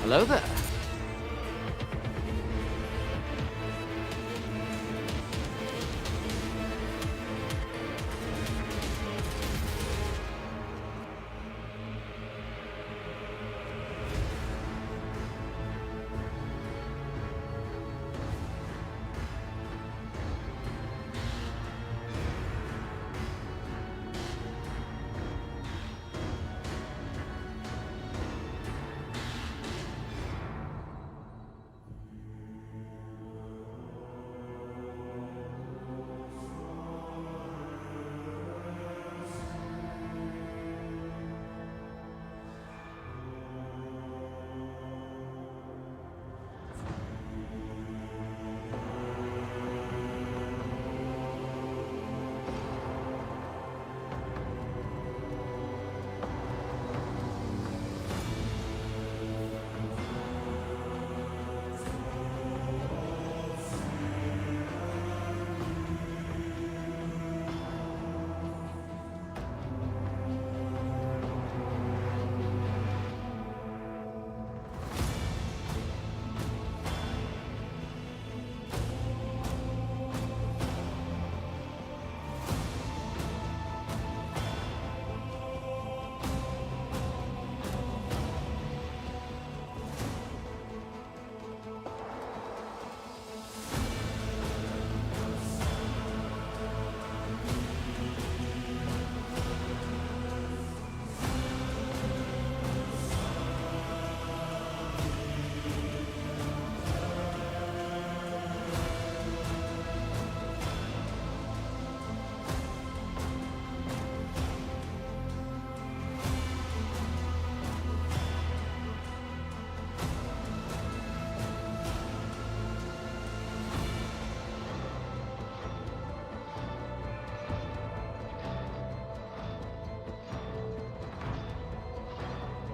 Hello there.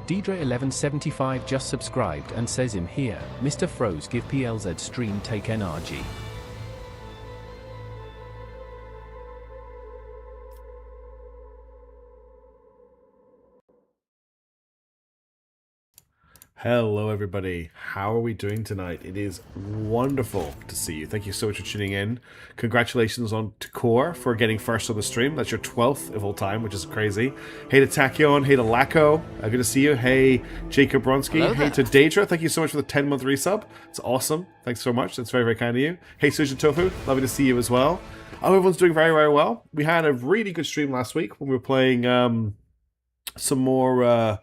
Deidre1175 just subscribed and says him here, Mr. Froze give PLZ stream take NRG. Hello everybody, how are we doing tonight? It is wonderful to see you. Thank you so much for tuning in. Congratulations on to Core for getting first on the stream. That's your 12th of all time, which is crazy. Hey to Tachyon, hey to Lacko, good to see you. Hey Jacob Bronski, hey to Daedra, thank you so much for the 10-month resub. It's awesome, thanks so much, that's very, very kind of you. Hey Sujin Tofu, lovely to see you as well. Oh, everyone's doing very, very well. We had a really good stream last week when we were playing some more...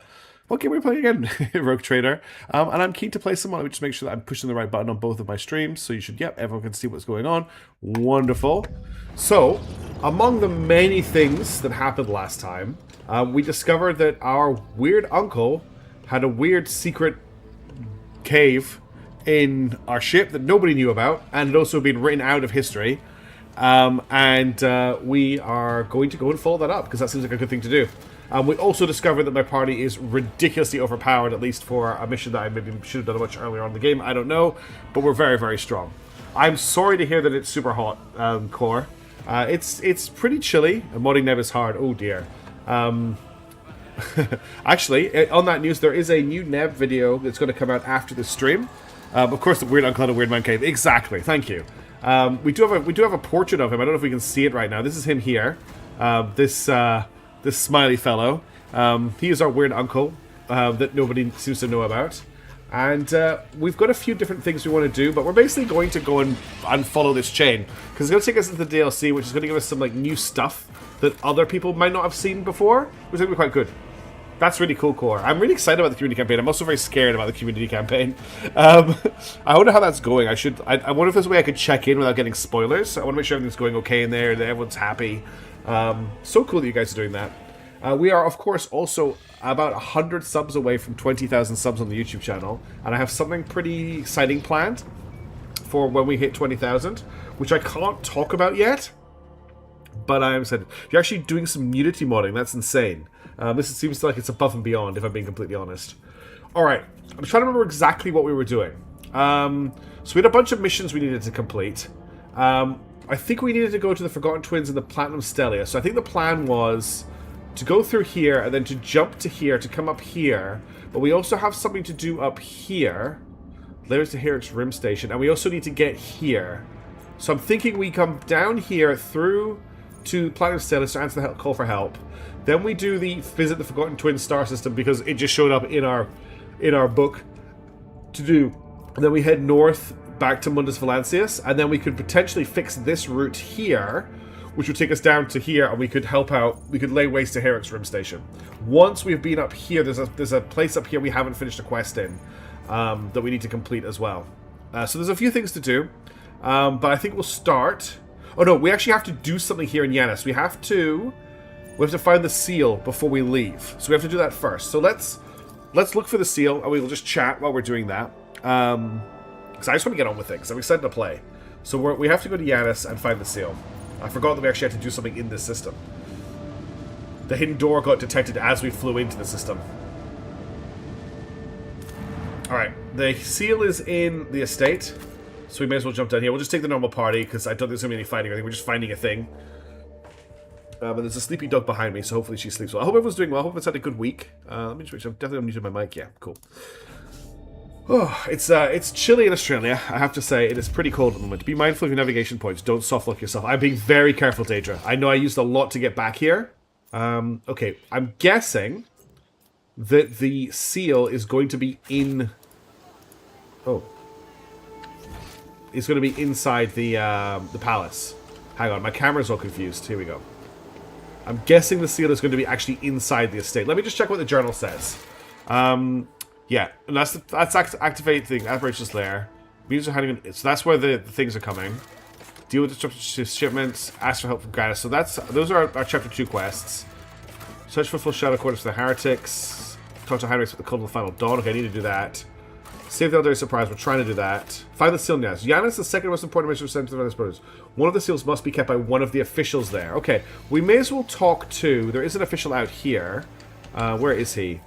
what game are we playing again? Rogue Trader. And I'm keen to play some more. Let me just make sure that I'm pushing the right button on both of my streams. So you should, yep, everyone can see what's going on. Wonderful. So, among the many things that happened last time, we discovered that our weird uncle had a weird secret cave in our ship that nobody knew about, and had also been written out of history. We are going to go and follow that up, because that seems like a good thing to do. We also discovered that my party is ridiculously overpowered, at least for a mission that I maybe should have done much earlier on in the game. I don't know, but we're very, very strong. I'm sorry to hear that it's super hot, Core. It's pretty chilly. Modding Neb is hard. Oh dear. Actually, on that news, there is a new Neb video that's going to come out after the stream. Of course, the Weird Uncle had a Weird Man Cave. Exactly. Thank you. We do have a portrait of him. I don't know if we can see it right now. This is him here. This smiley fellow. He is our weird uncle that nobody seems to know about. And we've got a few different things we want to do, but we're basically going to go and follow this chain. Because it's going to take us into the DLC, which is going to give us some like new stuff that other people might not have seen before, which is going to be quite good. That's really cool, Core. I'm really excited about the community campaign. I'm also very scared about the community campaign. I wonder how that's going. I wonder if there's a way I could check in without getting spoilers. I want to make sure everything's going okay in there, that everyone's happy. So cool that you guys are doing that. We are, of course, also about 100 subs away from 20,000 subs on the YouTube channel, and I have something pretty exciting planned for when we hit 20,000, which I can't talk about yet, but I am excited. You're actually doing some nudity modding. That's insane. This seems like it's above and beyond, if I'm being completely honest. Alright, I'm trying to remember exactly what we were doing. So we had a bunch of missions we needed to complete. I think we needed to go to the Forgotten Twins and the Platinum Stellia. So I think the plan was to go through here, and then to jump to here, to come up here. But we also have something to do up here. There's the Herrick's Rim Station, and we also need to get here. So I'm thinking we come down here through to Planet Stelis to answer the call for help. Then we do the visit the Forgotten Twin star system because it just showed up in our book to do. And then we head north back to Mundus Valancius, and then we could potentially fix this route here, which would take us down to here, and we could help out. We could lay waste to Herrick's Rim Station. Once we've been up here, there's a place up here we haven't finished a quest in that we need to complete as well. So there's a few things to do, but I think we'll start. Oh no, we actually have to do something here in Yanis. We have to find the seal before we leave. So we have to do that first. So let's look for the seal, and we will just chat while we're doing that. Because I just want to get on with things. I'm excited to play. So we have to go to Yanis and find the seal. I forgot that we actually had to do something in this system. The hidden door got detected as we flew into the system. Alright, the seal is in the estate, so we may as well jump down here. We'll just take the normal party, because I don't think there's going to be any fighting or anything. We're just finding a thing. But there's a sleepy dog behind me, so hopefully she sleeps well. I hope everyone's doing well. I hope it's had a good week. Let me just make sure. I'm definitely muted my mic. Yeah, cool. Oh, it's chilly in Australia, I have to say. It is pretty cold at the moment. Be mindful of your navigation points. Don't softlock yourself. I'm being very careful, Daedra. I know I used a lot to get back here. Okay, I'm guessing that the seal is going to be in... Oh. It's going to be inside the palace. Hang on, my camera's all confused. Here we go. I'm guessing the seal is going to be actually inside the estate. Let me just check what the journal says. Yeah, and that's activate the operations layer. So that's where the things are coming. Deal with disrupted shipments. Ask for help from Gratis. So those are our chapter 2 quests. Search for full shadow quarters for the heretics. Talk to Heinrichs with the cult of the final dawn. Okay, I need to do that. Save the Elderly Surprise. We're trying to do that. Find the seal in Yanis. Yanis is the second most important mission sent to the brothers. One of the seals must be kept by one of the officials there. Okay, we may as well talk to... There is an official out here. Where is he?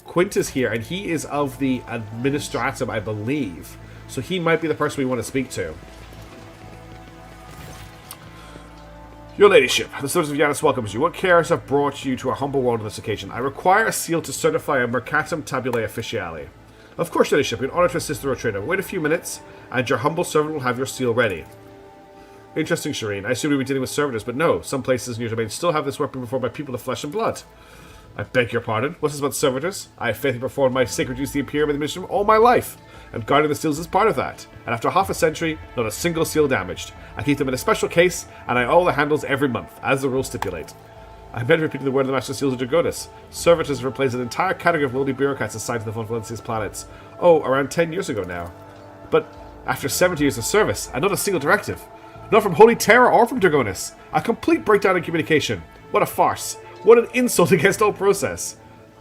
Quint is here, and he is of the Administratum, I believe. So he might be the person we want to speak to. Your Ladyship, the Soldiers of Yanis welcomes you. What cares have brought you to our humble world on this occasion? I require a seal to certify a Mercatum Tabulae Officiale. Of course, Your Ladyship, we're honored to assist the road trader. Wait a few minutes, and your humble servant will have your seal ready. Interesting, Shireen. I assume we'd be dealing with servitors, but no. Some places in your domain still have this weapon performed by people of flesh and blood. I beg your pardon. What's this about servitors? I have faithfully performed my sacred duties to the Imperium and the Ministry all my life, and guarding the seals is part of that. And after half a century, not a single seal damaged. I keep them in a special case, and I oil the handles every month, as the rules stipulate. I meant repeating the word of the Master Seals of Dragonis. Servitors have replaced an entire category of lowly bureaucrats assigned to the Von Valencia's planets. Oh, around 10 years ago now. But after 70 years of service, and not a single directive. Not from Holy Terror or from Dragonis. A complete breakdown in communication. What a farce. What an insult against all process.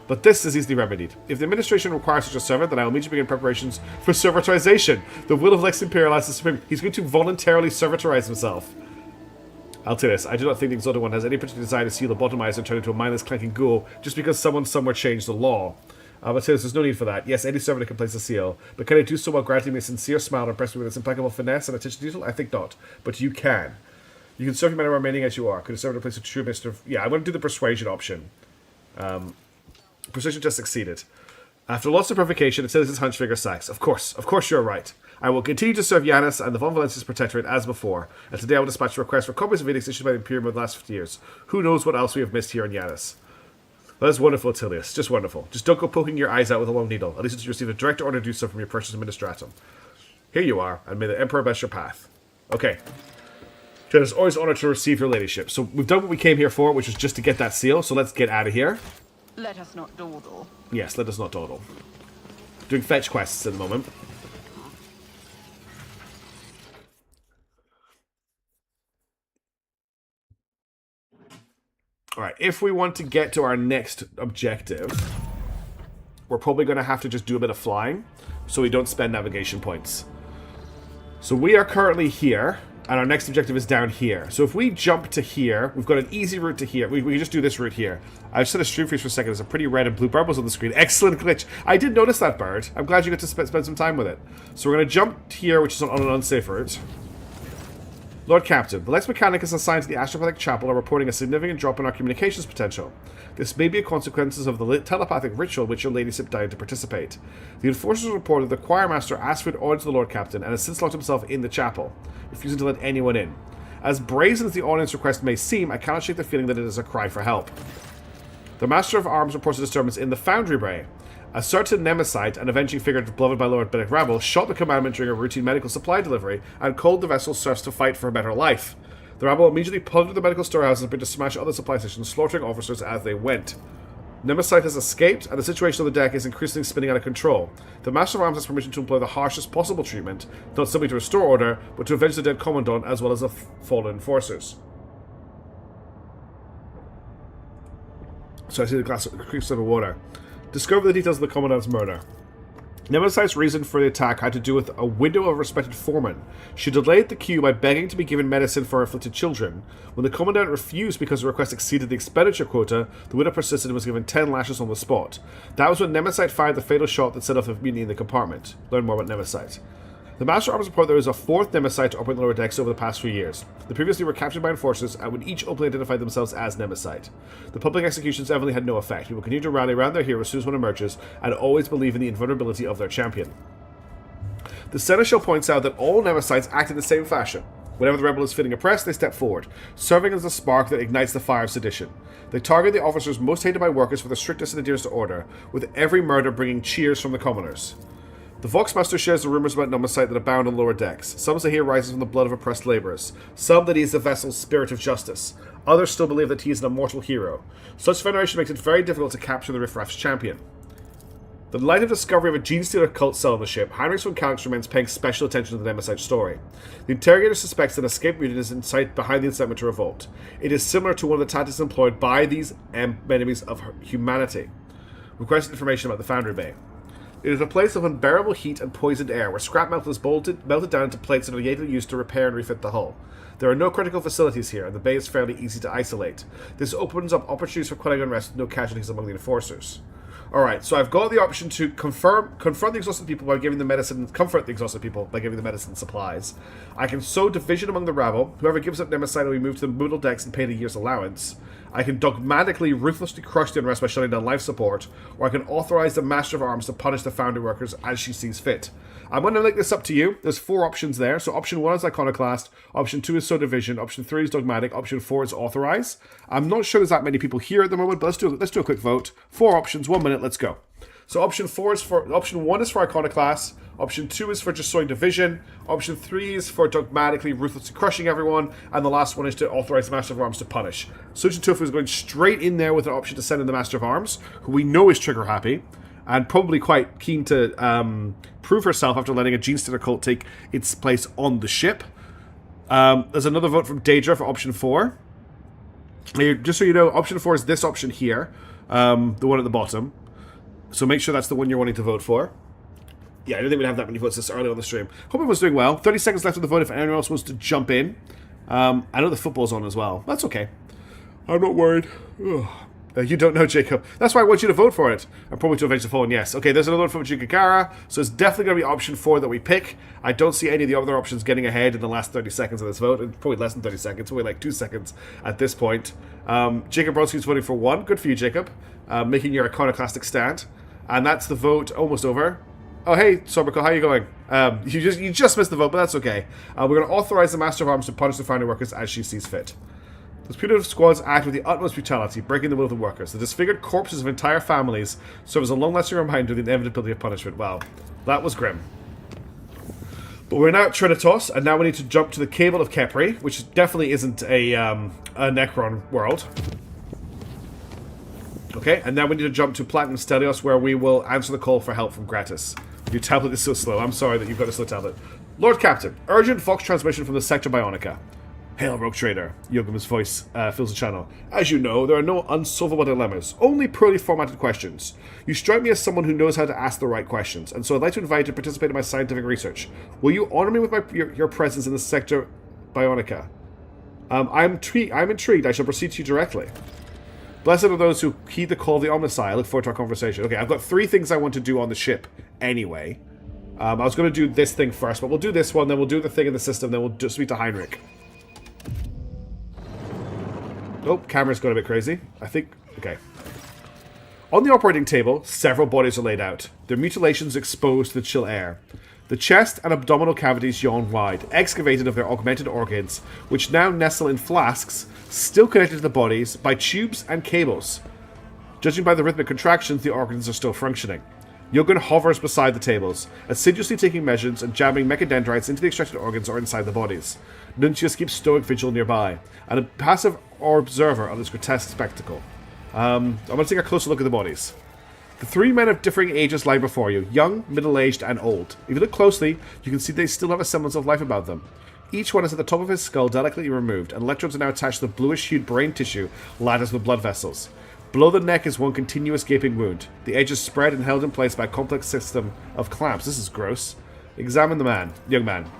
But this is easily remedied. If the administration requires such a servant, then I will immediately begin preparations for servitorization. The will of Lex Imperialis is supreme. He's going to voluntarily servitorize himself. I'll tell you this, I do not think the Exalted One has any particular desire to seal the bottomized and turn into a mindless clanking ghoul just because someone somewhere changed the law. But there's no need for that. Yes, any servitor can place a seal, but can I do so while granting me a sincere smile and impress me with its impeccable finesse and attention to detail? I think not. But you can. You can serve your manner remaining as you are. Could a servitor place a true mister of... Yeah, I'm going to do the persuasion option. Persuasion just succeeded. After lots of provocation, it says his hunch figure sacks. Of course you're right. I will continue to serve Yanis and the Von Valencia's Protectorate as before, and today I will dispatch a request for copies of edicts issued by the Imperium over the last 50 years. Who knows what else we have missed here in Yanis. That is wonderful, Attilius. Just wonderful. Just don't go poking your eyes out with a long needle, at least until you receive a direct order to do so from your precious administratum. Here you are, and may the Emperor bless your path. Okay. It is always honored to receive your ladyship. So we've done what we came here for, which was just to get that seal, so let's get out of here. Let us not dawdle. Yes, let us not dawdle. Doing fetch quests at the moment. Alright, if we want to get to our next objective, we're probably going to have to just do a bit of flying, so we don't spend navigation points. So we are currently here, and our next objective is down here. So if we jump to here, we've got an easy route to here. We can just do this route here. I've set a stream freeze for a second. There's a pretty red and blue bubbles on the screen. Excellent glitch. I did notice that, bird. I'm glad you get to spend some time with it. So we're going to jump here, which is on an unsafe route. Lord Captain, the Lex Mechanicus assigned to the Astropathic Chapel are reporting a significant drop in our communications potential. This may be a consequence of the telepathic ritual which your ladyship died to participate. The enforcers reported the choirmaster asked for an order to the Lord Captain and has since locked himself in the chapel, refusing to let anyone in. As brazen as the audience request may seem, I cannot shake the feeling that it is a cry for help. The Master of Arms reports a disturbance in the Foundry Bay. A certain Nemesite, an avenging figure beloved by Lord Benedict Rabble, shot the commandment during a routine medical supply delivery and called the vessel's serfs to fight for a better life. The rabble immediately plundered the medical storehouses and began to smash other supply stations, slaughtering officers as they went. Nemesite has escaped, and the situation on the deck is increasingly spinning out of control. The Master of Arms has permission to employ the harshest possible treatment, not simply to restore order, but to avenge the dead Commandant as well as the fallen enforcers. So I see the glass creep slip of water. Discover the details of the Commandant's murder. Nemesite's reason for the attack had to do with a widow of a respected foreman. She delayed the queue by begging to be given medicine for afflicted children. When the Commandant refused because the request exceeded the expenditure quota, the widow persisted and was given 10 lashes on the spot. That was when Nemesite fired the fatal shot that set off the mutiny in the compartment. Learn more about Nemesite. The Master Arms report there is a fourth Nemesite to operate the lower decks over the past few years. The previously were captured by enforcers and would each openly identify themselves as Nemesite. The public executions evidently had no effect. People continue to rally around their hero as soon as one emerges and always believe in the invulnerability of their champion. The Seneschal points out that all Nemesites act in the same fashion. Whenever the rebel is feeling oppressed, they step forward, serving as a spark that ignites the fire of sedition. They target the officers most hated by workers for their strictness and adherence to order, with every murder bringing cheers from the commoners. The Voxmaster shares the rumors about Nemesite that abound on lower decks. Some say he arises from the blood of oppressed labourers. Some that he is the vessel's spirit of justice. Others still believe that he is an immortal hero. Such veneration makes it very difficult to capture the Riffraff's champion. In light of discovery of a gene-stealer cult cell on the ship, Heinrichs von Calix remains paying special attention to the Nemesite story. The interrogator suspects that escaped mutant is behind the incitement to revolt. It is similar to one of the tactics employed by these enemies of humanity. Requested information about the Foundry Bay. It is a place of unbearable heat and poisoned air, where scrap metal is melted down into plates that are yet used to repair and refit the hull. There are no critical facilities here, and the bay is fairly easy to isolate. This opens up opportunities for quelling unrest with no casualties among the enforcers. Alright, so I've got the option to confront the exhausted people by giving them medicine, comfort the exhausted people by giving them medicine and supplies. I can sow division among the rabble. Whoever gives up Nemesite will be moved to the modal decks and paid a year's allowance. I can dogmatically, ruthlessly crush the unrest by shutting down life support, or I can authorize the Master of Arms to punish the Foundry workers as she sees fit. I'm going to link this up to you. There's 4 options there. So option 1 is Iconoclast, option 2 is sow division, option 3 is dogmatic, option 4 is authorize. I'm not sure there's that many people here at the moment, but let's do a quick vote. 4 options, 1 minute, let's go. So option 1 is for Iconoclast, option 2 is for just sowing division, option 3 is for dogmatically, ruthlessly crushing everyone, and the last one is to authorize the Master of Arms to punish. Sujin Tofu is going straight in there with an option to send in the Master of Arms, who we know is trigger happy, and probably quite keen to prove herself after letting a Gene-Stealer cult take its place on the ship. There's another vote from Daedra for option 4. Just so you know, option 4 is this option here, the one at the bottom. So make sure that's the one you're wanting to vote for. Yeah, I don't think we'd have that many votes this early on the stream. Hope everyone's doing well. 30 seconds left of the vote if anyone else wants to jump in. I know the football's on as well. That's okay. I'm not worried. You don't know, Jacob. That's why I want you to vote for it. And probably to avenge the fallen, yes. Okay, there's another one from Jigagara. So it's definitely going to be option 4 that we pick. I don't see any of the other options getting ahead in the last 30 seconds of this vote. And probably less than 30 seconds. Probably like 2 seconds at this point. Jacob Brodsky's voting for 1. Good for you, Jacob. Making your iconoclastic stand. And that's the vote almost over. Oh, hey, Sobrico, how are you going? You just missed the vote, but that's okay. We're going to authorize the Master of Arms to punish the Foundry workers as she sees fit. The punitive squads act with the utmost brutality, breaking the will of the workers. The disfigured corpses of entire families serve as a long-lasting reminder of the inevitability of punishment. Wow, that was grim. But we're now at Trinitos, and now we need to jump to the Cable of Kepri, which definitely isn't a Necron world. Okay, and now we need to jump to Platinum Stelios, where we will answer the call for help from Gratis. Your tablet is so slow. I'm sorry that you've got a slow tablet. Lord Captain, urgent Vox transmission from the Sector Bionica. Hail, Rogue Trader. Yogam's voice fills the channel. As you know, there are no unsolvable dilemmas, only poorly formatted questions. You strike me as someone who knows how to ask the right questions, and so I'd like to invite you to participate in my scientific research. Will you honor me with your presence in the Sector Bionica? I'm intrigued. I shall proceed to you directly. Blessed are those who heed the call of the Omnisci. I look forward to our conversation. Okay, I've got 3 things I want to do on the ship anyway. I was going to do this thing first, but we'll do this one, then we'll do the thing in the system, then we'll just speak to Heinrich. Oh, camera's going a bit crazy. I think... Okay. On the operating table, several bodies are laid out, their mutilations exposed to the chill air. The chest and abdominal cavities yawn wide, excavated of their augmented organs, which now nestle in flasks, still connected to the bodies by tubes and cables. Judging by the rhythmic contractions, the organs are still functioning. Jürgen hovers beside the tables, assiduously taking measures and jamming mechadendrites into the extracted organs or inside the bodies. Nuncius keeps stoic vigil nearby, and a passive observer of this grotesque spectacle. I'm going to take a closer look at the bodies. The three men of differing ages lie before you, young, middle-aged, and old. If you look closely, you can see they still have a semblance of life about them. Each one is at the top of his skull, delicately removed, and electrodes are now attached to the bluish-hued brain tissue latticed with blood vessels. Below the neck is one continuous gaping wound, the edges spread and held in place by a complex system of clamps. This is gross. Examine the man, young man.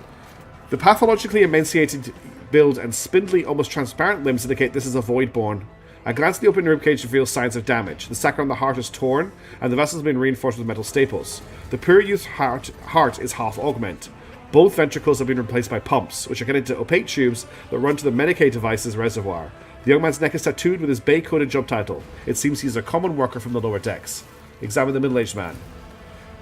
The pathologically emaciated build and spindly, almost transparent limbs indicate this is a void-born. A glance at the open ribcage reveals signs of damage. The sac around the heart is torn, and the vessels have been reinforced with metal staples. The pure youth's heart is half augment. Both ventricles have been replaced by pumps, which are connected to opaque tubes that run to the Medicaid device's reservoir. The young man's neck is tattooed with his bay-coded job title. It seems he's a common worker from the lower decks. Examine the middle-aged man.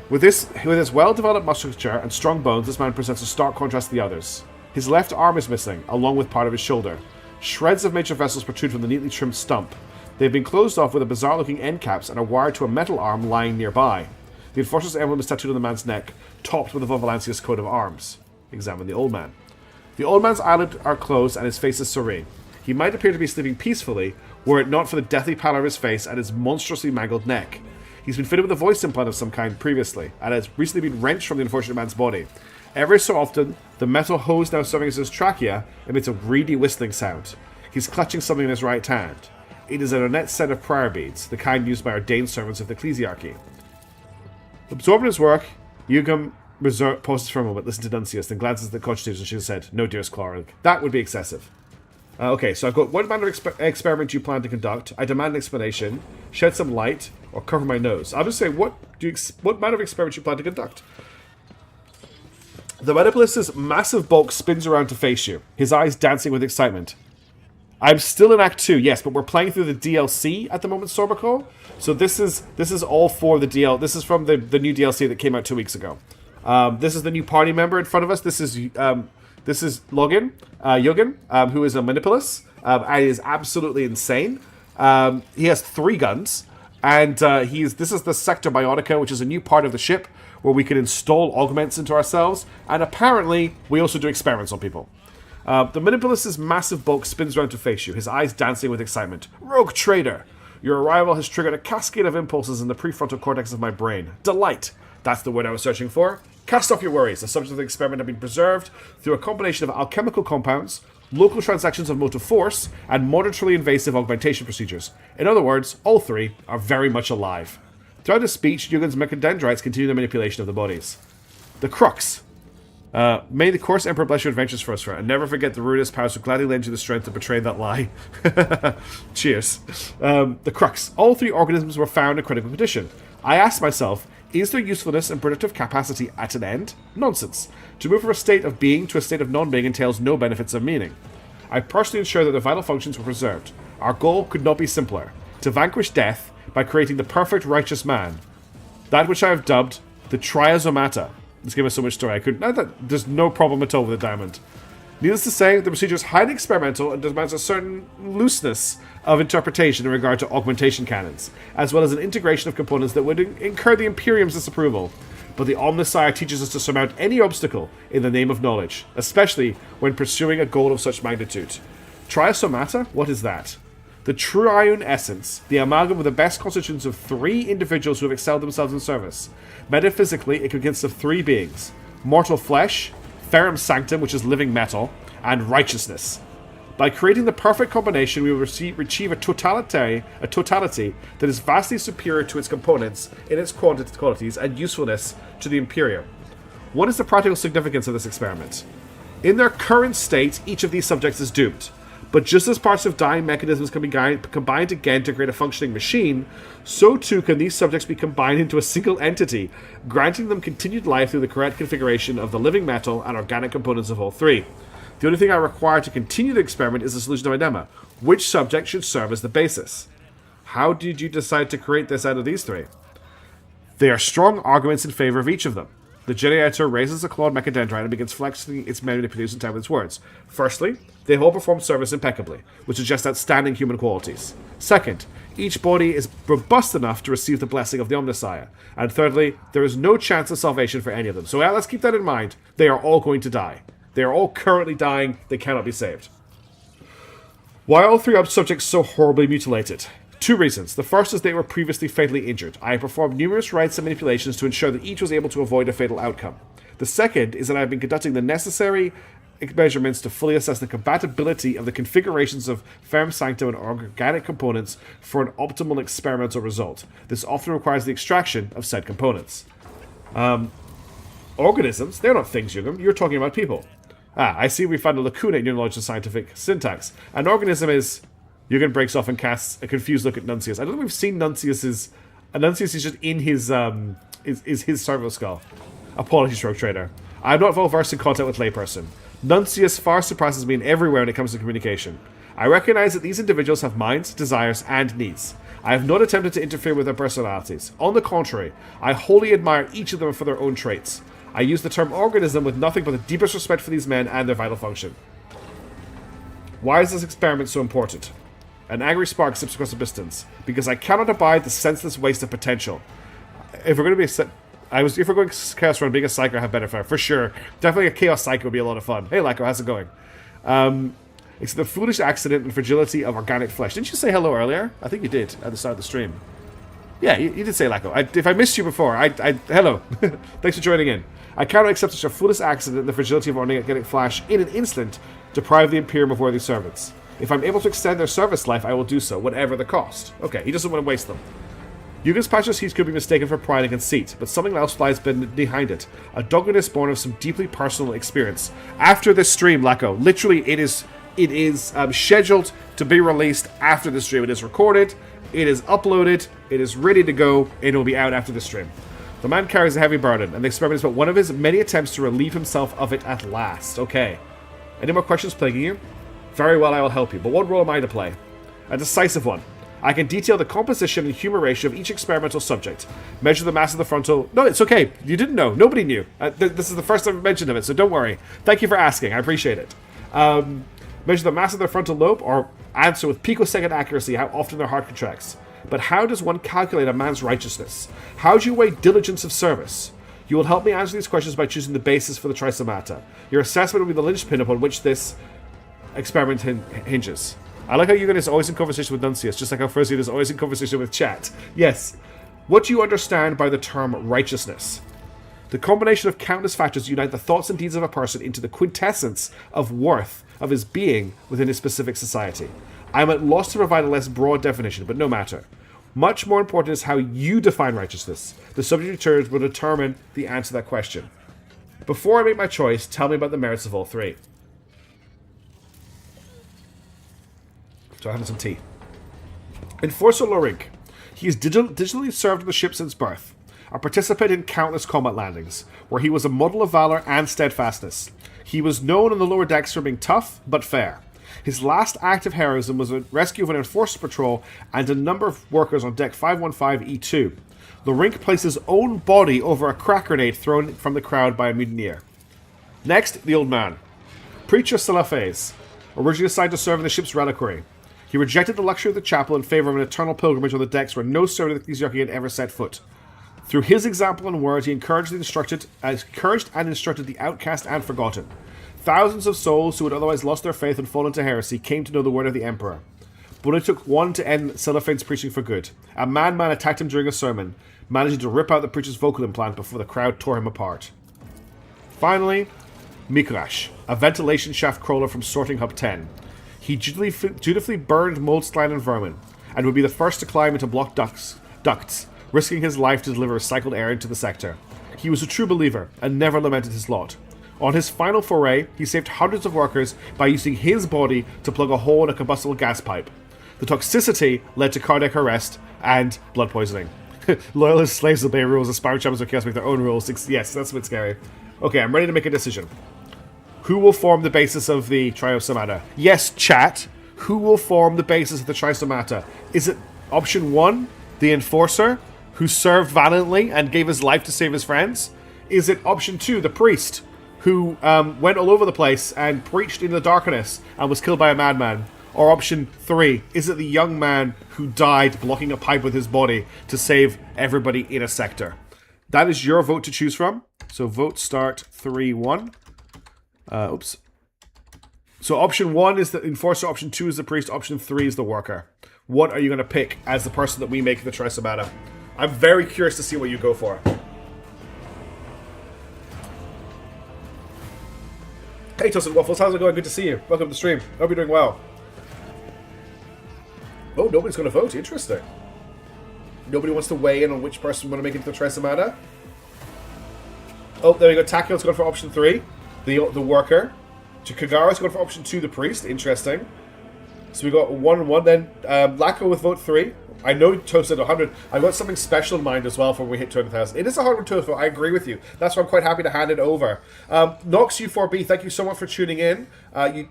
With his well-developed musculature and strong bones, this man presents a stark contrast to the others. His left arm is missing, along with part of his shoulder. Shreds of major vessels protrude from the neatly trimmed stump. They have been closed off with a bizarre-looking end caps and are wired to a metal arm lying nearby. The Enforcer's emblem is tattooed on the man's neck, topped with a Volvalancius coat of arms. Examine the old man. The old man's eyelids are closed and his face is serene. He might appear to be sleeping peacefully, were it not for the deathly pallor of his face and his monstrously mangled neck. He's been fitted with a voice implant of some kind previously, and has recently been wrenched from the unfortunate man's body. Every so often, the metal hose now serving as his trachea emits a reedy whistling sound. He's clutching something in his right hand. It is an ornate set of prayer beads, the kind used by ordained servants of the ecclesiarchy. Absorbed in his work, Jürgen pauses for a moment, listens to Nuncius, then glances at the constitutes and she said, "No, dearest Clara, that would be excessive." Okay, so I've got what manner of experiment you plan to conduct. I demand an explanation, shed some light, or cover my nose. I'll just say, what manner of experiment you plan to conduct? The Metapolys's massive bulk spins around to face you, his eyes dancing with excitement. I'm still in Act 2, yes, but we're playing through the DLC at the moment, Sorbaco. So this is all for the DL. This is from the new DLC that came out 2 weeks ago. This is the new party member in front of us. This is Jürgen, who is a Manipulus, and is absolutely insane. He has 3 guns, and this is the Sector Biotica, which is a new part of the ship where we can install augments into ourselves, and apparently we also do experiments on people. The Manipulus's massive bulk spins around to face you, his eyes dancing with excitement. Rogue traitor! Your arrival has triggered a cascade of impulses in the prefrontal cortex of my brain. Delight! That's the word I was searching for. Cast off your worries. The subjects of the experiment have been preserved through a combination of alchemical compounds, local transactions of motive force, and moderately invasive augmentation procedures. In other words, all 3 are very much alive. Throughout his speech, Jürgen's mechadendrites continue the manipulation of the bodies. The crux. May the course Emperor bless your adventures, Frustra, and never forget the rudest powers who gladly lend you the strength to betray that lie. Cheers. The crux. All 3 organisms were found in critical condition. I asked myself, is their usefulness and productive capacity at an end? Nonsense. To move from a state of being to a state of non-being entails no benefits of meaning. I personally ensured that their vital functions were preserved. Our goal could not be simpler. To vanquish death by creating the perfect righteous man. That which I have dubbed the Triazomata. This gave us so much story. There's no problem at all with the diamond. Needless to say, the procedure is highly experimental and demands a certain looseness of interpretation in regard to augmentation cannons, as well as an integration of components that would incur the Imperium's disapproval. But the Omnissiah teaches us to surmount any obstacle in the name of knowledge, especially when pursuing a goal of such magnitude. Triasomata? What is that? The triune essence, the amalgam of the best constitutions of 3 individuals who have excelled themselves in service. Metaphysically, it consists of 3 beings: mortal flesh, ferrum sanctum, which is living metal, and righteousness. By creating the perfect combination, we will achieve a totality that is vastly superior to its components in its qualities and usefulness to the Imperium. What is the practical significance of this experiment? In their current state, each of these subjects is doomed. But just as parts of dying mechanisms can be combined again to create a functioning machine, so too can these subjects be combined into a single entity, granting them continued life through the correct configuration of the living metal and organic components of all 3. The only thing I require to continue the experiment is the solution to my dilemma. Which subject should serve as the basis? How did you decide to create this out of these three? There are strong arguments in favor of each of them. The generator raises a clawed mechadendrite and begins flexing its memory to produce in time with its words. Firstly, they all perform service impeccably, which suggests outstanding human qualities. Second, each body is robust enough to receive the blessing of the Omnissiah. And thirdly, there is no chance of salvation for any of them. So let's keep that in mind. They are all going to die. They are all currently dying. They cannot be saved. Why are all three subjects so horribly mutilated? Two reasons. The first is they were previously fatally injured. I have performed numerous rites and manipulations to ensure that each was able to avoid a fatal outcome. The second is that I have been conducting the necessary measurements to fully assess the compatibility of the configurations of Ferrum Sanctum and organic components for an optimal experimental result. This often requires the extraction of said components. Organisms, they're not things, Jürgen. You're talking about people. I see we found a lacuna in your knowledge of scientific syntax. An organism is... Jürgen breaks off and casts a confused look at Nuncius. I don't think we've seen Nuncius's... Nuncius is just in his his servo skull. Apologies, Rogue Trader. I'm not well versed in contact with layperson. Nuncius far surpasses me in everywhere when it comes to communication. I recognize that these individuals have minds, desires, and needs. I have not attempted to interfere with their personalities. On the contrary, I wholly admire each of them for their own traits. I use the term organism with nothing but the deepest respect for these men and their vital function. Why is this experiment so important? An angry spark sips across the distance. Because I cannot abide the senseless waste of potential. If we're going to be if we're going Chaos Run, being a Psycho have better fare, for sure. Definitely a Chaos Psycho would be a lot of fun. Hey, Lyco, how's it going? It's the foolish accident and fragility of organic flesh. Didn't you say hello earlier? I think you did at the start of the stream. Yeah, you did say Lyco. If I missed you before, hello. Thanks for joining in. I cannot accept such a foolish accident and the fragility of organic flesh in an instant deprive the Imperium of worthy servants. If I'm able to extend their service life, I will do so, whatever the cost. Okay, he doesn't want to waste them. Yuga's passionate heat could be mistaken for pride and conceit, but something else lies behind it. A doggedness born of some deeply personal experience. After this stream, Lacko, literally it is scheduled to be released after the stream. It is recorded, it is uploaded, it is ready to go, it will be out after the stream. The man carries a heavy burden, and the experiment is but one of his many attempts to relieve himself of it at last. Okay. Any more questions plaguing you? Very well, I will help you, but what role am I to play? A decisive one. I can detail the composition and humor ratio of each experimental subject. Measure the mass of the frontal... No, it's okay. You didn't know. Nobody knew. This is the first I've mentioned of it, so don't worry. Thank you for asking. I appreciate it. Measure the mass of their frontal lobe, or answer with picosecond accuracy how often their heart contracts. But how does one calculate a man's righteousness? How do you weigh diligence of service? You will help me answer these questions by choosing the basis for the trisomata. Your assessment will be the linchpin upon which this experiment hinges. I like how Yugen is always in conversation with Nuncius, just like how Frozzian is always in conversation with chat. Yes. What do you understand by the term righteousness? The combination of countless factors unite the thoughts and deeds of a person into the quintessence of worth of his being within a specific society. I am at loss to provide a less broad definition, but no matter. Much more important is how you define righteousness. The subject returns will determine the answer to that question. Before I make my choice, tell me about the merits of all three. So I'm having some tea. Enforcer Lorink. He is digitally served on the ship since birth. A participant in countless combat landings, where he was a model of valor and steadfastness. He was known on the lower decks for being tough, but fair. His last act of heroism was a rescue of an enforcer patrol and a number of workers on deck 515E2. Lorink placed his own body over a crack grenade thrown from the crowd by a mutineer. Next, the old man. Preacher Salafes, originally assigned to serve in the ship's reliquary. He rejected the luxury of the chapel in favor of an eternal pilgrimage on the decks where no servant of the ecclesiarchy had ever set foot. Through his example and words, he encouraged and instructed the outcast and forgotten. Thousands of souls who had otherwise lost their faith and fallen to heresy came to know the word of the Emperor. But it took one to end Celophane's preaching for good. A madman attacked him during a sermon, managing to rip out the preacher's vocal implant before the crowd tore him apart. Finally, Mikrash, a ventilation shaft crawler from Sorting Hub 10. He dutifully burned mold, slime, and vermin, and would be the first to climb into blocked ducts, risking his life to deliver recycled air into the sector. He was a true believer, and never lamented his lot. On his final foray, he saved hundreds of workers by using his body to plug a hole in a combustible gas pipe. The toxicity led to cardiac arrest and blood poisoning. Loyalist slaves obey rules, aspiring champions of chaos make their own rules. Yes, that's a bit scary. Okay, I'm ready to make a decision. Who will form the basis of the Triosomata? Yes, chat. Who will form the basis of the Triosomata? Is it option 1, the Enforcer, who served valiantly and gave his life to save his friends? Is it option 2, the Priest, who went all over the place and preached in the darkness and was killed by a madman? Or option 3, is it the young man who died blocking a pipe with his body to save everybody in a sector? That is your vote to choose from. So vote start 3-1. Oops. So option 1 is the Enforcer, option 2 is the Priest, option 3 is the Worker. What are you going to pick as the person that we make the Triosomata? I'm very curious to see what you go for. Hey Toasted Waffles, how's it going? Good to see you. Welcome to the stream. Hope you're doing well. Oh, nobody's going to vote. Interesting. Nobody wants to weigh in on which person we're going to make into the Triosomata. Oh, there we go. Takio's going for option 3, the Worker. Kagara's going for option 2, the Priest. Interesting. So we got 1-1 then. Lacko with vote 3. I know Toasted 100. I've got something special in mind as well for when we hit 200,000. It is a hard one to vote. I agree with you. That's why I'm quite happy to hand it over. Nox U4B, thank you so much for tuning in.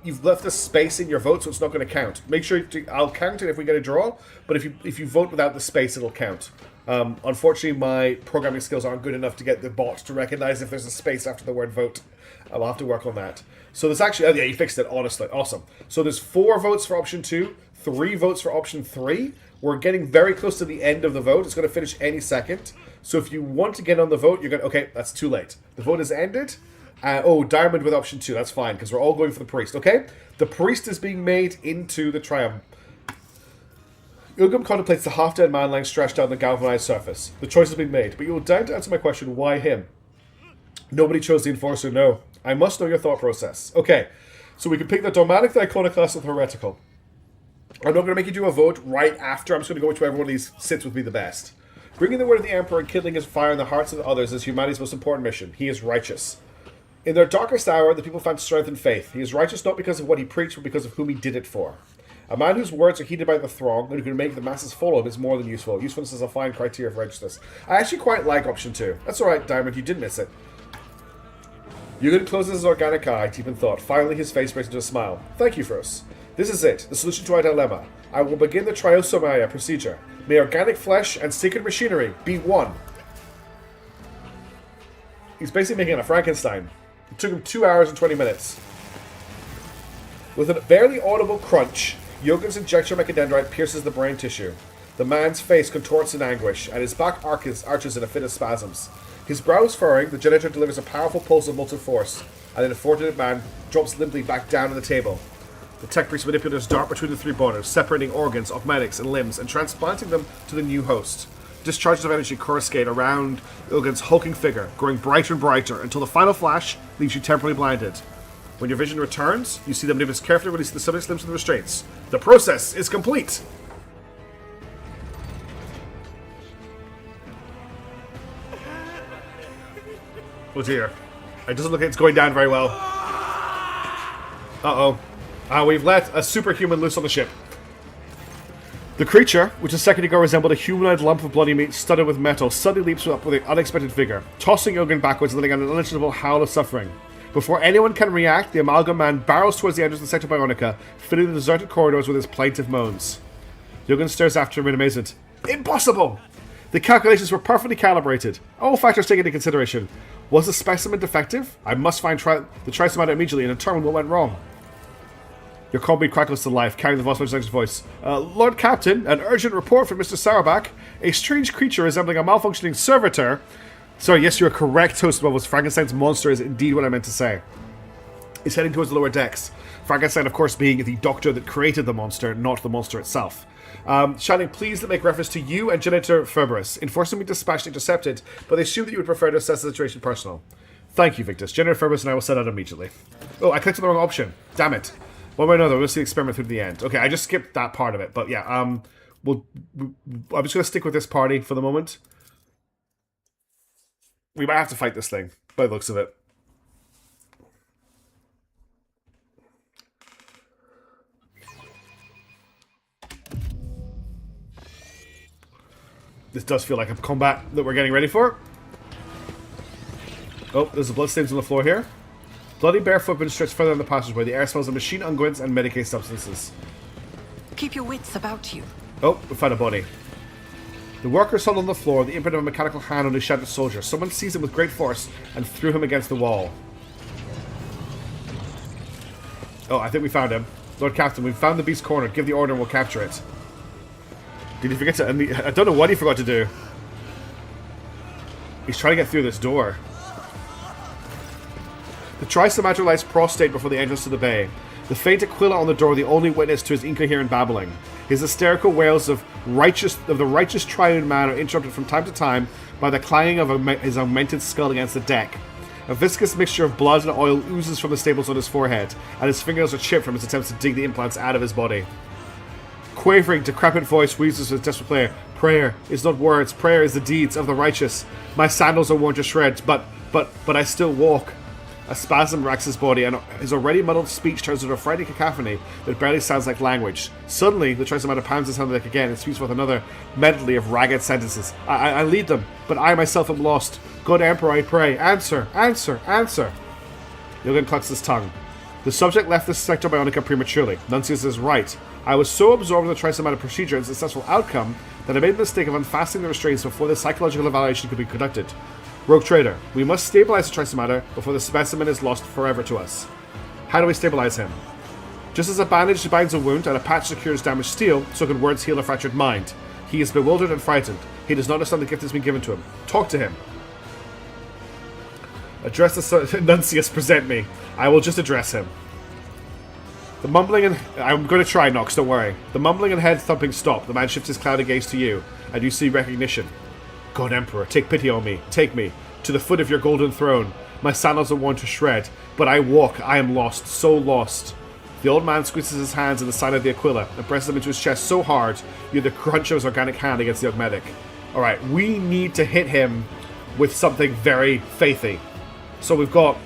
You've left a space in your vote, so it's not going to count. Make sure I'll count it if we get a draw, but if you vote without the space, it'll count. Unfortunately, my programming skills aren't good enough to get the bot to recognize if there's a space after the word vote. I'll have to work on that. So there's actually... Oh, yeah, you fixed it, honestly. Awesome. So there's 4 votes for option 2, 3 votes for option 3. We're getting very close to the end of the vote. It's going to finish any second. So if you want to get on the vote, you're going to... Okay, that's too late. The vote is ended. Diamond with option 2. That's fine, because we're all going for the Priest. Okay? The Priest is being made into the Triumph. Ugum contemplates the half-dead man lying stretched out on the galvanized surface. The choice has been made, but you will dare to answer my question, why him? Nobody chose the Enforcer, no. I must know your thought process. Okay, so we can pick the Dogmatic, the Iconoclast, or the Heretical. I'm not going to make you do a vote right after. I'm just going to go whichever one of these sits with me the best. Bringing the word of the Emperor and kindling his fire in the hearts of others is humanity's most important mission. He is righteous. In their darkest hour, the people found strength and faith. He is righteous not because of what he preached, but because of whom he did it for. A man whose words are heeded by the throng and who can make the masses follow him is more than useful. Usefulness is a fine criteria for righteousness. I actually quite like option 2. That's alright, Diamond, you did miss it. Yugen closes his organic eye, deep in thought. Finally, his face breaks into a smile. Thank you, Fros. This is it, the solution to our dilemma. I will begin the Triosomata procedure. May organic flesh and sacred machinery be one. He's basically making a Frankenstein. It took him 2 hours and 20 minutes. With a barely audible crunch, Yogan's injection mechadendrite pierces the brain tissue. The man's face contorts in anguish, and his back arches in a fit of spasms. His brows furrowing, the generator delivers a powerful pulse of molten force, and the unfortunate man drops limply back down on the table. The tech priest manipulators dart between the 3 borders, separating organs, augmetics, and limbs, and transplanting them to the new host. Discharges of energy coruscate around Ilgan's hulking figure, growing brighter and brighter, until the final flash leaves you temporarily blinded. When your vision returns, you see the maneuvers carefully release the subject's limbs from the restraints. The process is complete! Oh dear. It doesn't look like it's going down very well. Uh-oh. We've let a superhuman loose on the ship. The creature, which a second ago resembled a humanoid lump of bloody meat studded with metal, suddenly leaps up with an unexpected vigor, tossing Ilgan backwards and letting out an unimaginable howl of suffering. Before anyone can react, the Amalgam Man barrels towards the entrance of the Sector Bionica, filling the deserted corridors with his plaintive moans. Ilgan stares after him in amazement. Impossible! The calculations were perfectly calibrated. All factors taken into consideration. Was the specimen defective? I must find the Triosomata immediately and determine what went wrong. Your comrade crackles to life, carrying the Vossman's voice. Lord Captain, an urgent report from Mr. Sauerbach. A strange creature resembling a malfunctioning servitor. Sorry, yes, you're correct, Toast Bubbles. Frankenstein's monster is indeed what I meant to say. Is heading towards the lower decks. Frankenstein, of course, being the doctor that created the monster, not the monster itself. Shining, please to make reference to you and Janitor Ferberus. Enforcing me dispatched intercepted, but they assume that you would prefer to assess the situation personal. Thank you, Victus. Janitor Ferberus and I will set out immediately. Oh, I clicked on the wrong option. Damn it. One way or another, we'll see the experiment through to the end. Okay, I just skipped that part of it, but yeah, I'm just going to stick with this party for the moment. We might have to fight this thing, by the looks of it. This does feel like a combat that we're getting ready for. Oh, there's the bloodstains on the floor here. bloody bare footprints stretch further in the passageway. The air smells of machine unguents and Medicaid substances. Keep your wits about you. Oh, we found a body. The worker huddled on the floor, the imprint of a mechanical hand on his shattered soldier. Someone seized him with great force and threw him against the wall. Oh, I think we found him. Lord Captain, we've found the beast cornered. Give the order and we'll capture it. Did he forget to... I don't know what he forgot to do. He's trying to get through this door. The Trisomator lies prostrate before the entrance to the bay. The faint Aquila on the door, the only witness to his incoherent babbling. His hysterical wails of the righteous triune man are interrupted from time to time by the clanging of his augmented skull against the deck. A viscous mixture of blood and oil oozes from the staples on his forehead, and his fingernails are chipped from his attempts to dig the implants out of his body. Quavering, decrepit voice wheezes with desperate prayer. Prayer is not words, prayer is the deeds of the righteous. My sandals are worn to shreds, but I still walk. A spasm racks his body, and his already muddled speech turns into a frightening cacophony that barely sounds like language. Suddenly, the Trisomator pounds his hand on the deck again and speaks forth another medley of ragged sentences. I lead them, but I myself am lost. Good Emperor, I pray, answer, answer, answer. Yogan clutched his tongue. The subject left the Sector Bionica prematurely. Nuncius is right. I was so absorbed in the Trisomator procedure and successful outcome that I made the mistake of unfastening the restraints before the psychological evaluation could be conducted. Rogue Trader, we must stabilize the Trisomator before the specimen is lost forever to us. How do we stabilize him? Just as a bandage binds a wound and a patch secures damaged steel, so can words heal a fractured mind. He is bewildered and frightened. He does not understand the gift that has been given to him. Talk to him. Address the Nuncius, present me. I will just address him. The mumbling and... I'm going to try, Nox, don't worry. The mumbling and head-thumping stop. The man shifts his cloudy gaze to you, and you see recognition. God Emperor, take pity on me. Take me to the foot of your golden throne. My sandals are worn to shred, but I walk. I am lost, so lost. The old man squeezes his hands in the side of the Aquila and presses them into his chest so hard you hear the crunch of his organic hand against the augmetic. Alright, we need to hit him with something very faithy. So we've got,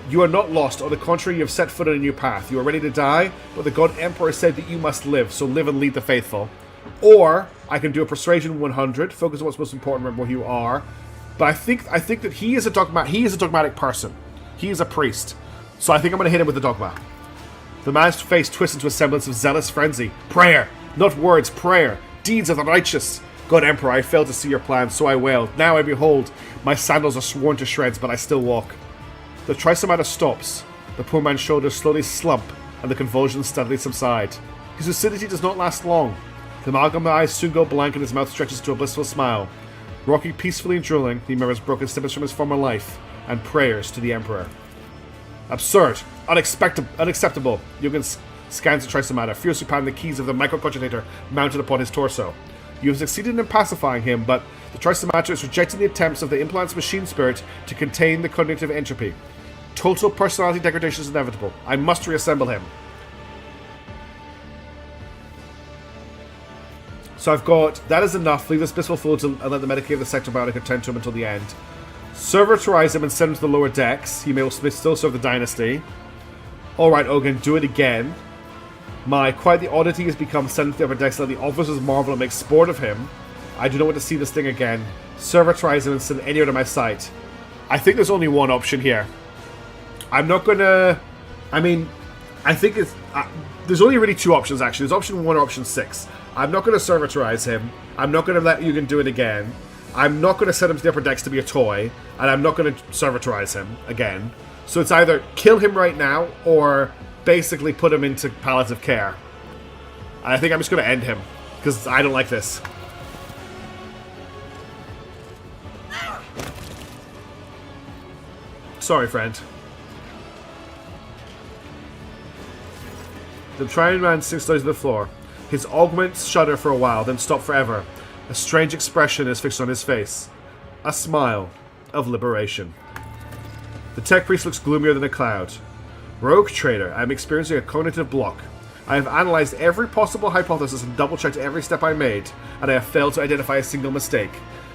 you are not lost. On the contrary, you have set foot on a new path. You are ready to die, but the God Emperor said that you must live, so live and lead the faithful. Or, I can do a Persuasion 100, focus on what's most important, remember who you are. But I think that he is a dogmatic person. He is a priest. So I think I'm going to hit him with the dogma. The man's face twists into a semblance of zealous frenzy. Prayer! Not words, prayer! Deeds of the righteous! God Emperor, I failed to see your plans, so I wailed. Now I behold, my sandals are sworn to shreds, but I still walk. The Trisomator stops. The poor man's shoulders slowly slump, and the convulsions steadily subside. His lucidity does not last long. The amalgam eyes soon go blank, and his mouth stretches to a blissful smile. Rocking peacefully and drooling, he murmurs broken snippets from his former life, and prayers to the Emperor. Absurd! Unacceptable! Yogan scans the Trisomator, fiercely pounding the keys of the microcogitator mounted upon his torso. You have succeeded in pacifying him, but the Trisomator is rejecting the attempts of the implant's machine spirit to contain the cognitive entropy. Total personality degradation is inevitable. I must reassemble him. So I've got... That is enough. Leave this blissful fool and let the Medicaid of the Sector Bionica attend to him until the end. Servitorize him and send him to the lower decks. He may still serve the dynasty. Alright, Ogun, do it again. Quite the oddity has become sent to the upper decks, let the officers marvel and make sport of him. I do not want to see this thing again. Servitorize him and send any out of my sight. I think there's only one option here. I'm not gonna... I mean, I think it's... there's only really two options, actually. There's option 1 or option 6. I'm not going to servitorize him. I'm not going to let Eugen do it again. I'm not going to send him to the upper decks to be a toy. And I'm not going to servitorize him again. So it's either kill him right now, or basically put him into palliative care. And I think I'm just going to end him, because I don't like this. Sorry, friend. The Triune Man sinks slowly to the floor. His augments shudder for a while, then stop forever. A strange expression is fixed on his face. A smile of liberation. The tech priest looks gloomier than a cloud. Rogue Trader, I am experiencing a cognitive block. I have analyzed every possible hypothesis and double-checked every step I made, and I have failed to identify a single mistake.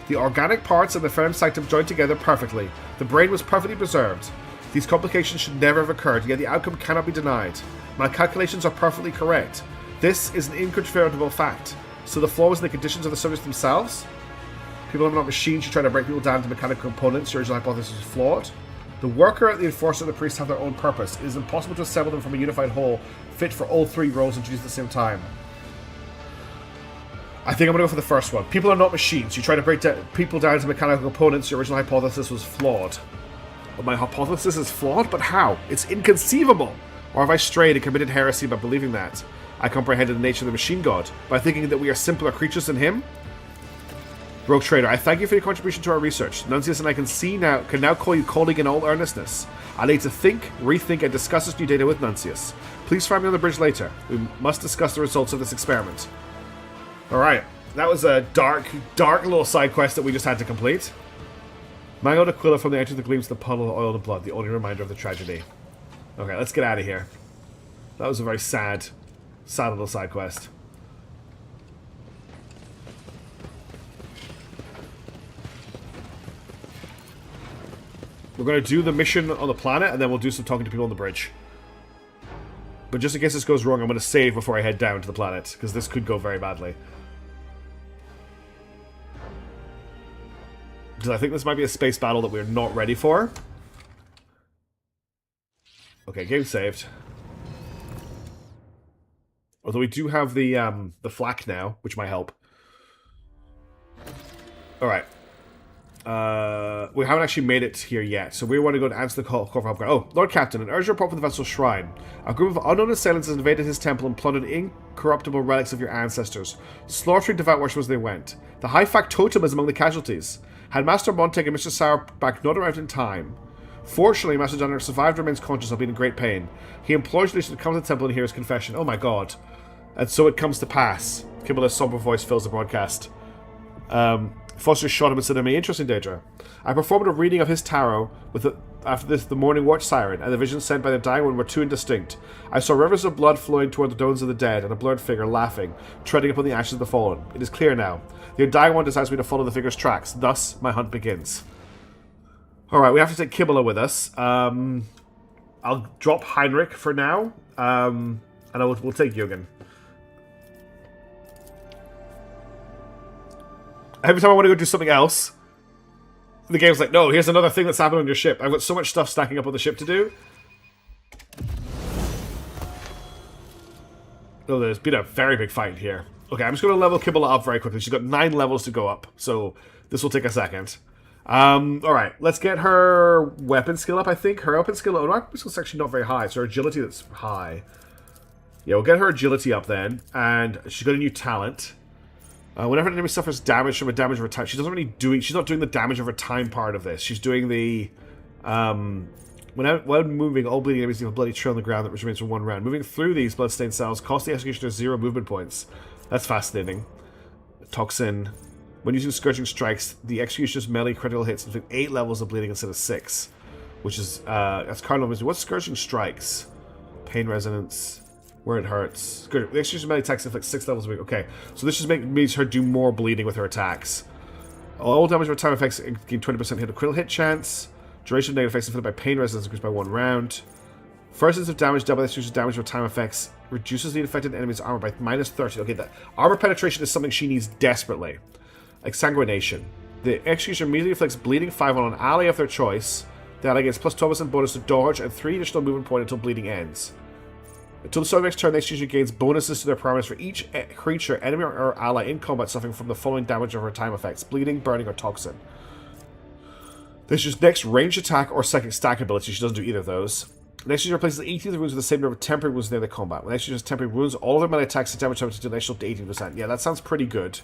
The organic parts and the firm sanctum joined together perfectly. The brain was perfectly preserved. These complications should never have occurred, yet the outcome cannot be denied. My calculations are perfectly correct. This is an incontrovertible fact. So the flaw was in the conditions of the subjects themselves? People are not machines, you try to break people down to mechanical components, your original hypothesis is flawed? The worker and the enforcer and the priest have their own purpose. It is impossible to assemble them from a unified whole, fit for all three roles and use at the same time. I think I'm going to go for the first one. People are not machines. You try to break people down to mechanical components. Your original hypothesis was flawed. But my hypothesis is flawed? But how? It's inconceivable! Or have I strayed and committed heresy by believing that? I comprehended the nature of the machine god by thinking that we are simpler creatures than him? Rogue Trader, I thank you for your contribution to our research. Nuncius and I can now call you colleague in all earnestness. I need to think, rethink, and discuss this new data with Nuncius. Please find me on the bridge later. We must discuss the results of this experiment. Alright, that was a dark little side quest that we just had to complete. Mangled Aquila from the edge of the gleams of the puddle of oil and blood, the only reminder of the tragedy. Okay, let's get out of here. That was a very sad little side quest. We're going to do the mission on the planet, and then we'll do some talking to people on the bridge. But just in case this goes wrong, I'm going to save before I head down to the planet, because this could go very badly. Because I think this might be a space battle that we're not ready for. Okay, game saved. Although we do have the flak now, which might help. Alright. We haven't actually made it here yet, so we want to go and answer the call for help. Oh, Lord Captain, an urgent report from the vessel's shrine. A group of unknown assailants has invaded his temple and plundered incorruptible relics of your ancestors, slaughtering devout worshippers as they went. The high factotum is among the casualties. Had Master Montag and Mr. Sauerback not arrived in time. Fortunately, Master Dunner survived and remains conscious of being in great pain. He implores you to come to the temple and hear his confession. Oh my god. And so it comes to pass. Kimball's somber voice fills the broadcast. Foster shot him and said to me, interesting, Daedra. I performed a reading of his tarot after the morning watch siren, and the visions sent by the dying one were too indistinct. I saw rivers of blood flowing toward the domes of the dead, and a blurred figure laughing, treading upon the ashes of the fallen. It is clear now. The undying one desires me to follow the figure's tracks. Thus, my hunt begins. Alright, we have to take Kimball with us. I'll drop Heinrich for now, and we'll take Jürgen. Every time I want to go do something else, the game's like, no, here's another thing that's happened on your ship. I've got so much stuff stacking up on the ship to do. Oh, there's been a very big fight here. Okay, I'm just going to level Kimball up very quickly. She's got 9 levels to go up, so this will take a second. Alright, let's get her weapon skill up, I think. Her weapon skill, her weapon skill is actually not very high. It's her agility that's high. Yeah, we'll get her agility up then. And she's got a new talent. Whenever an enemy suffers damage from a damage of her time, she's not doing the damage of her time part of this. She's doing the when moving, all bleeding enemies leave a bloody trail on the ground that remains for 1 round. Moving through these bloodstained cells costs the executioner 0 movement points. That's fascinating. Toxin. When using scourging strikes, the executioner's melee critical hits inflict 8 levels of bleeding instead of 6, which is that's cardinal misery. What's scourging strikes? Pain resonance. Where it hurts. Good. The executioner's melee attacks inflict 6 levels of bleeding. Okay, so this just makes her do more bleeding with her attacks. All damage over time effects gain 20% hit or critical hit chance. Duration of negative effects inflicted by pain resonance increased by 1 round. First instance of damage dealt by the executioner's damage over time effects reduces the affected enemy's armor by -30. Okay, that armor penetration is something she needs desperately. Exsanguination. The executioner immediately inflicts bleeding 5 on an ally of their choice. The ally gets plus 12% bonus to dodge and 3 additional movement point until bleeding ends. Until the start of the next turn, the executioner gains bonuses to their parameters for each creature, enemy, or ally in combat suffering from the following damage over time effects: bleeding, burning, or toxin. This is next range attack or second stack ability. She doesn't do either of those. The executioner replaces 18 of the wounds with the same number of temporary wounds near the combat. When the executioner has temporary wounds, all of their melee attacks and damage up to an additional 18%. Yeah, that sounds pretty good.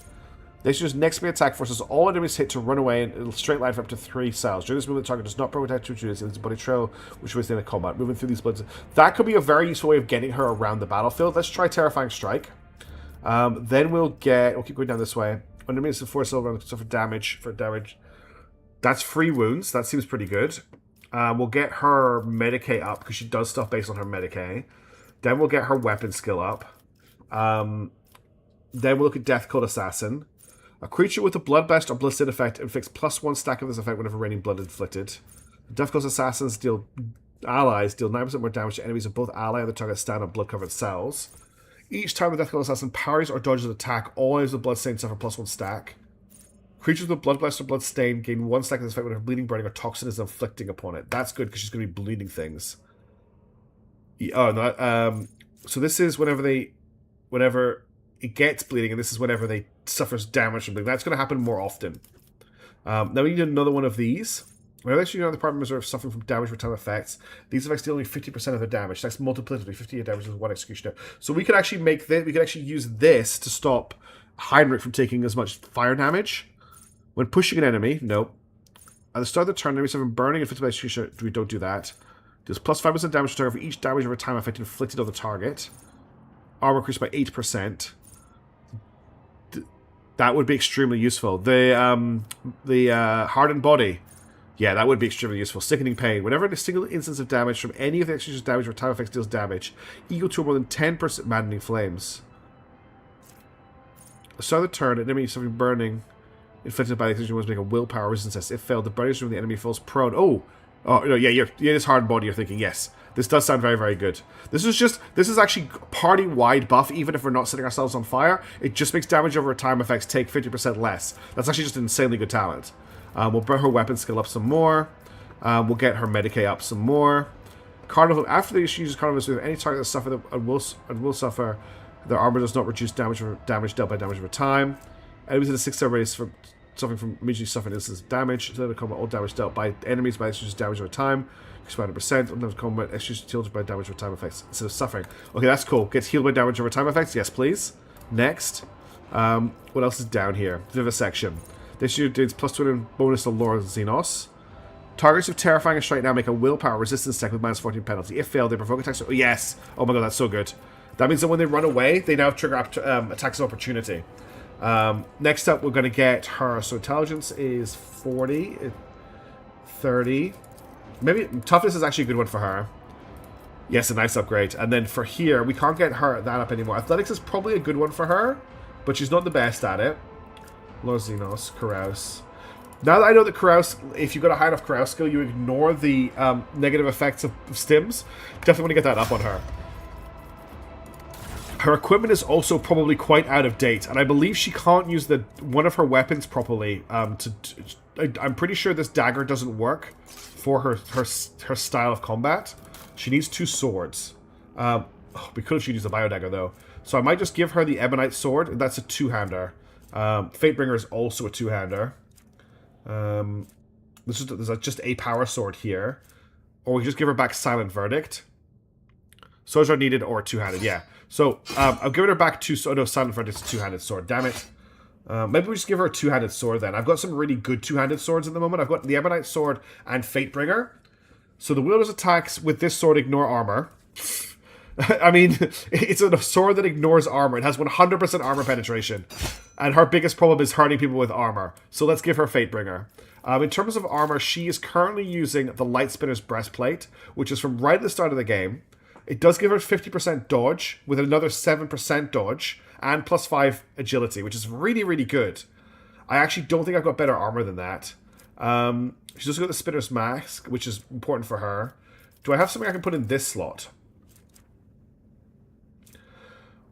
The executioner's next melee attack forces all enemies hit to run away in a straight line for up to 3 cells. During this movement, the target does not protect to choose. It's a body trail which was in the combat. Moving through these bloods. That could be a very useful way of getting her around the battlefield. Let's try Terrifying Strike. Then we'll keep going down this way. Enemies to 4 cells for damage. That's 3 wounds. That seems pretty good. We'll get her Medicae up because she does stuff based on her Medicae. Then we'll get her weapon skill up. Then we'll look at Death Code Assassin. A creature with a Bloodburst or Bloodstained effect inflicts +1 stack of this effect whenever raining blood inflicted. Death Code Assassins allies deal 9% more damage to enemies of both ally and the target stand on blood-covered cells. Each time the Death Code Assassin parries or dodges an attack, all enemies with Bloodstained suffer +1 stack. Creatures with blood blessed or blood stain gain 1 second effect when a bleeding, burning, or toxin is inflicting upon it. That's good because she's going to be bleeding things. Oh, no. So this is whenever it gets bleeding, and this is whenever they suffers damage from bleeding. That's going to happen more often. Now we need another one of these. Whenever actually on the Department of Reserve suffering from damage return effects, these effects deal only 50% of their damage. That's multiplicatively 58 damage with 1 executioner. So we could actually make this. We could actually use this to stop Heinrich from taking as much fire damage when pushing an enemy. Nope. At the start of the turn, enemies suffering burning inflicted by executioner. We don't do that. Does plus 5% damage return for each damage over time effect inflicted on the target. Armor increased by 8%. That would be extremely useful. The hardened body. Yeah, that would be extremely useful. Sickening pain. Whenever a single instance of damage from any of the executioner's damage or time effects deals damage, equal to more than 10% maddening flames. At the start of the turn, an enemy suffering burning inflicted by the executioner must make a willpower resistance test. If failed, the burning from the enemy falls prone. Oh, no, yeah, this hardened body. You're thinking yes. This does sound very, very good. This is actually party-wide buff, even if we're not setting ourselves on fire. It just makes damage over time effects take 50% less. That's actually just an insanely good talent. We'll bring her weapon skill up some more. We'll get her Medicae up some more. Carnival. After the uses Carnival, with any target that suffer and will suffer, their armor does not reduce damage dealt by damage over time. Enemies in the 6-star race suffering from immediately suffering instances of damage. So they combat all damage dealt by enemies by extra damage over time. 100%. Sometimes combat extra healed by damage over time effects instead of suffering. Okay, that's cool. Gets healed by damage over time effects. Yes, please. Next. What else is down here? Vivisection. This year does plus 200 bonus to Lord Xenos. Targets of terrifying and strike now make a willpower resistance check with minus 14 penalty. If failed, they provoke attacks. Oh, yes. Oh my god, that's so good. That means that when they run away, they now trigger attacks of opportunity. Next up, we're going to get her. So intelligence is 40, 30. Maybe toughness is actually a good one for her. Yes, a nice upgrade. And then for here, we can't get her that up anymore. Athletics is probably a good one for her, but she's not the best at it. Lord Xenos, Carouse. Now that I know that Carouse, if you've got a high enough Carouse skill, you ignore the negative effects of stims. Definitely want to get that up on her. Her equipment is also probably quite out of date, and I believe she can't use one of her weapons properly. I'm pretty sure this dagger doesn't work for her style of combat. She needs 2 swords. We could have used a bio dagger though, so I might just give her the Ebonite sword, and that's a 2-hander. Fatebringer is also a 2-hander. There's just a power sword here, or we just give her back Silent Verdict. Swords are needed or 2-handed, yeah. So, I've given her back 2 swords. No, Silent Verdict's a 2-handed sword, damn it. Maybe we just give her a 2-handed sword then. I've got some really good 2-handed swords at the moment. I've got the Ebonite sword and Fatebringer. So the wielder's attacks with this sword ignore armor. I mean, it's a sword that ignores armor. It has 100% armor penetration. And her biggest problem is hurting people with armor. So let's give her Fatebringer. In terms of armor, she is currently using the Lightspinner's Breastplate, which is from right at the start of the game. It does give her 50% dodge, with another 7% dodge, and plus 5 agility, which is really, really good. I actually don't think I've got better armor than that. She's also got the Spinner's Mask, which is important for her. Do I have something I can put in this slot?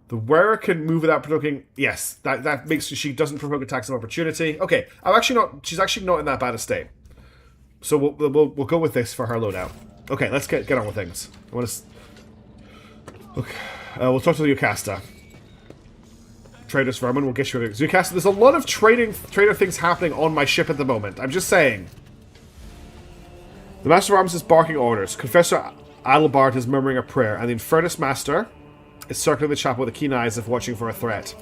The wearer can move without provoking... Yes, that makes she doesn't provoke attacks of opportunity. Okay, she's actually not in that bad a state. So we'll go with this for her loadout. Okay, let's get on with things. I want to... Okay, we'll talk to the Yocasta. Trader's Vermin, we'll get you a Yocasta. There's a lot of trader things happening on my ship at the moment. I'm just saying. The Master of Arms is barking orders. Confessor Adelbart is murmuring a prayer, and the Infernus Master is circling the chapel with a keen eye as if watching for a threat.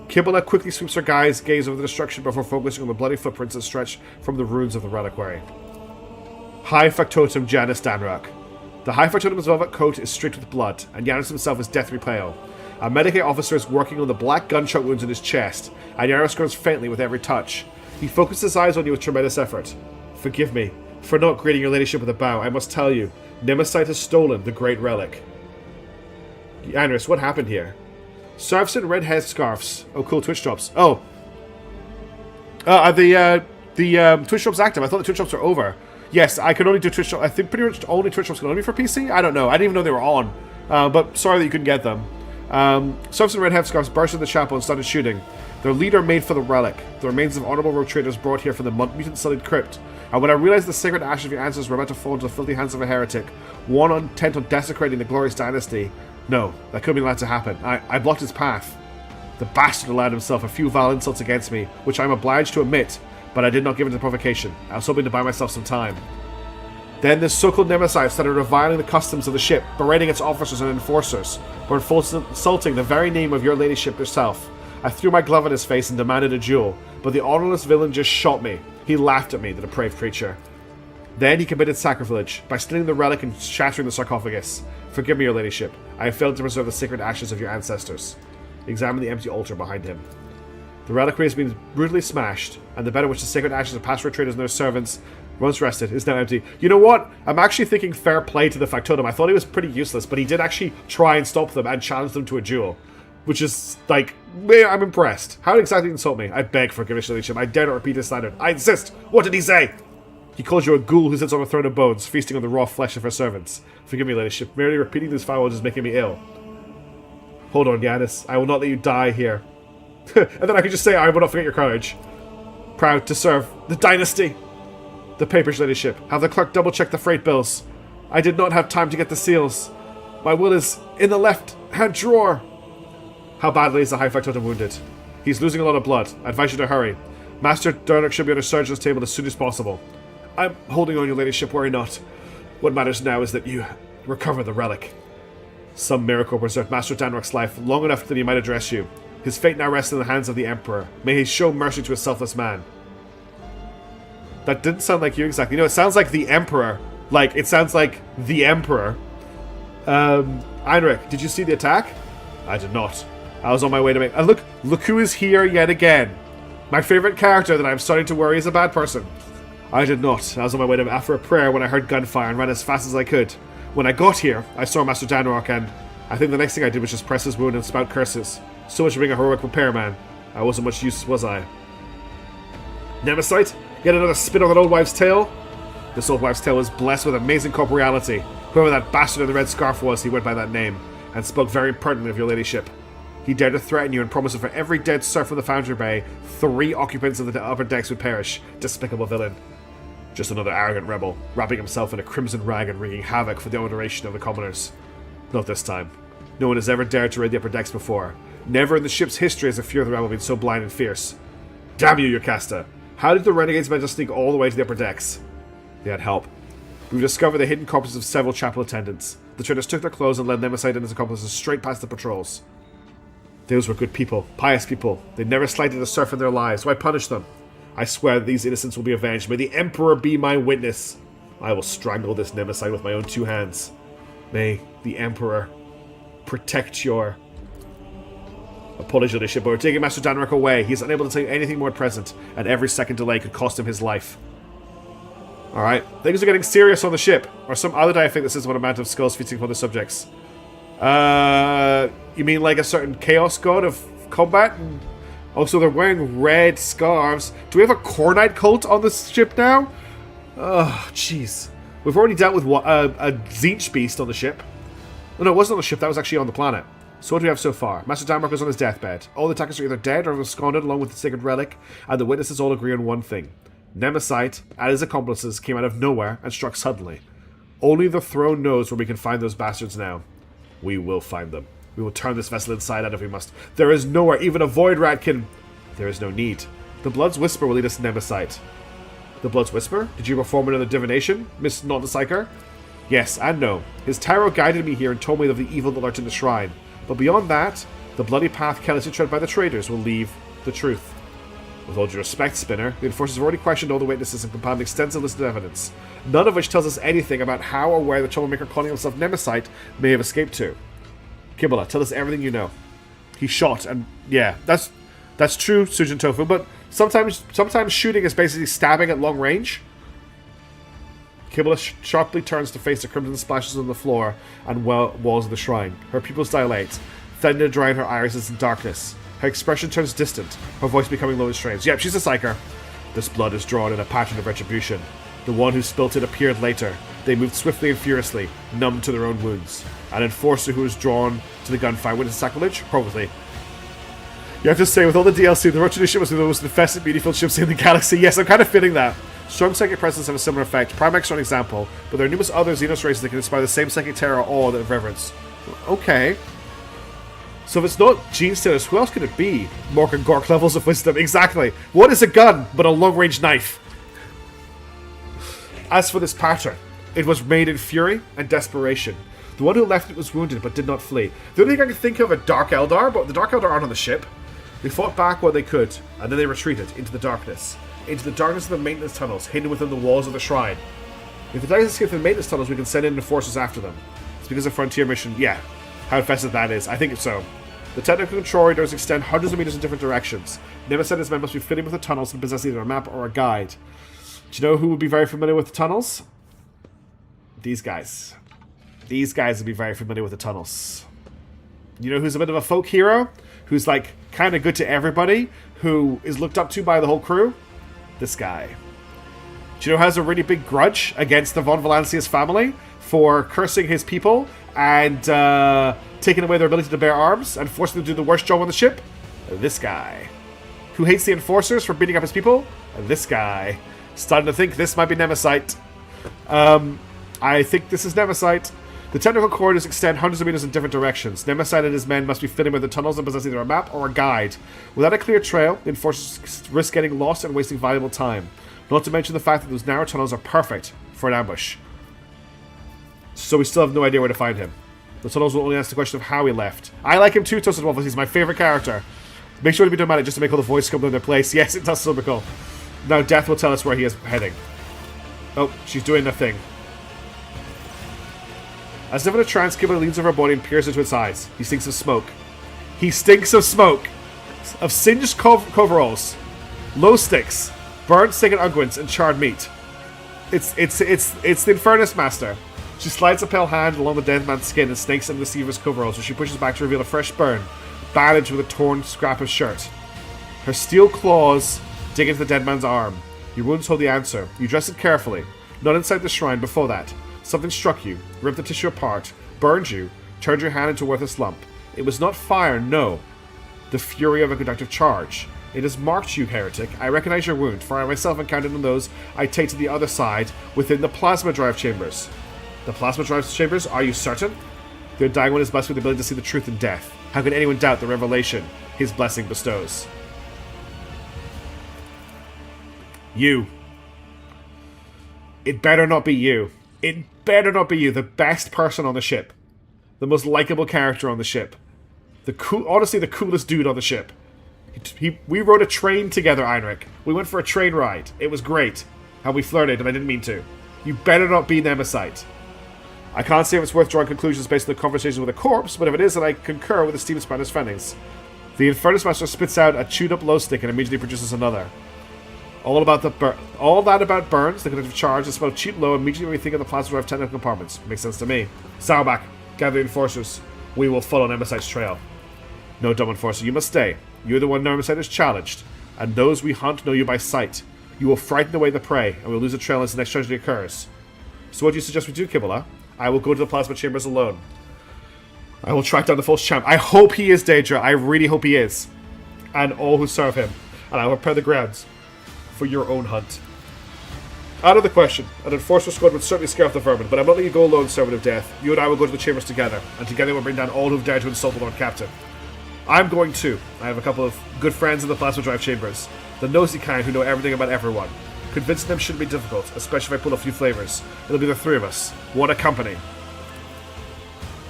Kibboleth quickly sweeps her gaze over the destruction before focusing on the bloody footprints that stretch from the ruins of the reliquary. High Factotum Janus Danrak. The High Factotum's velvet coat is streaked with blood, and Janus himself is deathly pale. A Medicae officer is working on the black gunshot wounds in his chest, and Janus grows faintly with every touch. He focuses his eyes on you with tremendous effort. Forgive me for not greeting your ladyship with a bow. I must tell you, Nemesis has stolen the great relic. Janus, what happened here? Serfs in red headscarves. Oh, cool, Twitch drops. Oh. The Twitch drops active. I thought the Twitch drops were over. Yes, I can only do Twitch drops. I think pretty much only Twitch drops can only be for PC? I don't know. I didn't even know they were on. But sorry that you couldn't get them. Serfs in red headscarves burst into the chapel and started shooting. Their leader made for the relic, the remains of honorable rogue traders brought here from the mutant-sullied crypt. And when I realized the sacred ashes of your ancestors were about to fall into the filthy hands of a heretic, one intent on desecrating the glorious dynasty, no, that couldn't be allowed to happen. I blocked his path. The bastard allowed himself a few vile insults against me, which I am obliged to admit, but I did not give in to provocation. I was hoping to buy myself some time. Then this so-called Nemesis started reviling the customs of the ship, berating its officers and enforcers, for insulting the very name of your ladyship herself. I threw my glove in his face and demanded a duel, but the honorless villain just shot me. He laughed at me, the depraved creature. Then he committed sacrilege by stealing the relic and shattering the sarcophagus. Forgive me, your ladyship. I have failed to preserve the sacred ashes of your ancestors. Examine the empty altar behind him. The reliquary has been brutally smashed, and the bed in which the sacred ashes of past traders and their servants once rested is now empty. You know what? I'm actually thinking fair play to the factotum. I thought he was pretty useless, but he did actually try and stop them and challenge them to a duel. Which is, like, I'm impressed. How exactly did he insult me? I beg forgiveness, your ladyship. I dare not repeat his slander. I insist! What did he say? He calls you a ghoul who sits on a throne of bones, feasting on the raw flesh of her servants. Forgive me, ladyship. Merely repeating these foul words is making me ill. Hold on, Yanis. I will not let you die here. And then I could just say, I will not forget your courage. Proud to serve the dynasty. The papers, ladyship. Have the clerk double-check the freight bills. I did not have time to get the seals. My will is in the left-hand drawer. How badly is the High Factotum wounded? He's losing a lot of blood. I advise you to hurry. Master Durnock should be on a surgeon's table as soon as possible. I'm holding on, your ladyship, worry not. What matters now is that you recover the relic. Some miracle preserved Master Danrock's life long enough that he might address you. His fate now rests in the hands of the Emperor. May he show mercy to a selfless man. That didn't sound like you exactly. No, it sounds like the Emperor. Like, it sounds like the Emperor. Heinrich, did you see the attack? I did not. I was on my way to make... And look who is here yet again. My favorite character that I'm starting to worry is a bad person. I did not. I was on my way to after a prayer when I heard gunfire and ran as fast as I could. When I got here, I saw Master Danrock, and I think the next thing I did was just press his wound and spout curses. So much for being a heroic repairman. I wasn't much use, was I? Nemesis? Yet another spin on that old wife's tail? This old wife's tail was blessed with amazing corporeality. Whoever that bastard in the red scarf was, he went by that name, and spoke very impertinently of your ladyship. He dared to threaten you and promise that for every dead serf in the Foundry Bay, 3 occupants of the upper decks would perish. Despicable villain. Just another arrogant rebel, wrapping himself in a crimson rag and wreaking havoc for the adoration of the commoners. Not this time. No one has ever dared to raid the upper decks before. Never in the ship's history has the fear of the rebel been so blind and fierce. Damn you, Yocasta! How did the renegades manage to sneak all the way to the upper decks? They had help. We've discovered the hidden corpses of several chapel attendants. The traders took their clothes and led Nemesis and his accomplices straight past the patrols. Those were good people, pious people. They never slighted a serf in their lives. Why punish them? I swear that these innocents will be avenged. May the Emperor be my witness. I will strangle this Nemesis with my own 2 hands. May the Emperor protect your... Apologies, your ladyship, but we're taking Master Danrock away. He's unable to take anything more at present, and every second delay could cost him his life. Alright, things are getting serious on the ship. Or some other day I think this is one amount of skulls feasting upon the subjects. You mean like a certain chaos god of combat? Also, they're wearing red scarves. Do we have a Cornite cult on this ship now? Oh, jeez. We've already dealt with a Zinch beast on the ship. Oh, no, it wasn't on the ship. That was actually on the planet. So what do we have so far? Master Danrock is on his deathbed. All the attackers are either dead or have absconded along with the sacred relic, and the witnesses all agree on one thing. Nemesis and his accomplices came out of nowhere and struck suddenly. Only the throne knows where we can find those bastards now. We will find them. We will turn this vessel inside out if we must. There is nowhere even a void rat can... There is no need. The Blood's Whisper will lead us to Nemesis. The Blood's Whisper? Did you perform another divination, Miss Not-the-Psyker? Yes and no. His tarot guided me here and told me of the evil that lurked in the shrine. But beyond that, the bloody path carelessly tread by the traders will leave the truth. With all due respect, Spinner, the enforcers have already questioned all the witnesses and compiled an extensive list of evidence, none of which tells us anything about how or where the troublemaker calling himself Nemesis may have escaped to. Kibala, tell us everything you know. He shot, and yeah, that's true, Sujin Tofu, but sometimes shooting is basically stabbing at long range. Kibala sharply turns to face the crimson splashes on the floor and walls of the shrine. Her pupils dilate, threatening to drown her irises in darkness. Her expression turns distant, her voice becoming low and strange. Yep, she's a psyker. This blood is drawn in a pattern of retribution. The one who spilt it appeared later. They moved swiftly and furiously, numb to their own wounds. An enforcer who was drawn to the gunfire witnessed sacrilege? Probably. You have to say, with all the DLC, the Roach ship was the most infested, beautiful ships in the galaxy. Yes, I'm kind of feeling that. Strong psychic presence have a similar effect. Primax are an example, but there are numerous other Xenos races that can inspire the same psychic terror, awe, and reverence. Okay. So if it's not Gene Stealers, who else could it be? Mork and Gork levels of wisdom. Exactly. What is a gun but a long-range knife? As for this pattern, it was made in fury and desperation. The one who left it was wounded but did not flee. The only thing I can think of are Dark Eldar, but the Dark Eldar aren't on the ship. They fought back while they could, and then they retreated into the darkness. Into the darkness of the maintenance tunnels, hidden within the walls of the shrine. If the Titans escape from the maintenance tunnels, we can send in the forces after them. It's because of Frontier mission. Yeah, how infested that is. I think it's so. The technical control corridors extend hundreds of meters in different directions. Nemesis and his men must be fitted with the tunnels and possess either a map or a guide. Do you know who would be very familiar with the tunnels? These guys. These guys would be very familiar with the tunnels. You know who's a bit of a folk hero? Who's like kind of good to everybody? Who is looked up to by the whole crew? This guy. Do you know who has a really big grudge against the Von Valancius family for cursing his people and taking away their ability to bear arms and forcing them to do the worst job on the ship? This guy. Who hates the Enforcers for beating up his people? This guy. Starting to think this might be Nemesite. I think this is Nemesite. The technical corridors extend hundreds of meters in different directions. Nemesite and his men must be fitted with the tunnels and possess either a map or a guide. Without a clear trail, the Enforcers risk getting lost and wasting valuable time. Not to mention the fact that those narrow tunnels are perfect for an ambush. So we still have no idea where to find him. The tunnels will only answer the question of how he left. I like him too, Toasted Waffles. He's my favourite character. Make sure to be dramatic just to make all the voices come to their place. Yes, it does so be cool. Now Death will tell us where he is heading. Oh, she's doing the thing. As if in a trance, Kibble leans over her body and peers into its eyes. He stinks of smoke. He stinks of smoke! Of singed coveralls, low sticks, burnt stick and unguents, and charred meat. It's the Infernus Master. She slides a pale hand along the dead man's skin and snakes into the Seaver's coveralls, which she pushes back to reveal a fresh burn, bandaged with a torn scrap of shirt. Her steel claws dig into the dead man's arm. Your wounds hold the answer. You dress it carefully. Not inside the shrine before that. Something struck you, ripped the tissue apart, burned you, turned your hand into a worthless lump. It was not fire, no. The fury of a conductive charge. It has marked you, heretic. I recognize your wound, for I myself encountered in those I take to the other side, within the plasma drive chambers. The plasma drive chambers? Are you certain? The undying one is blessed with the ability to see the truth in death. How can anyone doubt the revelation his blessing bestows? You. It better not be you. It better not be you, the best person on the ship. The most likable character on the ship. Honestly, the coolest dude on the ship. We rode a train together, Heinrich. We went for a train ride. It was great. How we flirted, and I didn't mean to. You better not be Nemesite. I can't say if it's worth drawing conclusions based on the conversation with a corpse, but if it is, then I concur with the Steven Spanner's findings. The Infernus Master spits out a chewed-up glow stick and immediately produces another. All that about burns, the conductive charge, the smell of cheap low, immediately when we think of the plasma drive technical compartments. Makes sense to me. Sauerbach, gather the Enforcers. We will follow Nemesite's trail. No, dumb Enforcer, you must stay. You are the one Nemesite is challenged, and those we hunt know you by sight. You will frighten away the prey, and we'll lose the trail as the next tragedy occurs. So what do you suggest we do, Kibble? I will go to the plasma chambers alone. I will track down the false champ. I hope he is Daedra. I really hope he is. And all who serve him. And I will prepare the grounds for your own hunt. Out of the question. An Enforcer squad would certainly scare off the vermin, but I'm not letting you go alone, Servant of Death. You and I will go to the chambers together, and together we'll bring down all who've dared to insult the Lord Captain. I'm going too. I have a couple of good friends in the plasma drive chambers. The nosy kind who know everything about everyone. Convincing them shouldn't be difficult, especially if I pull a few flavors. It'll be the three of us. What a company.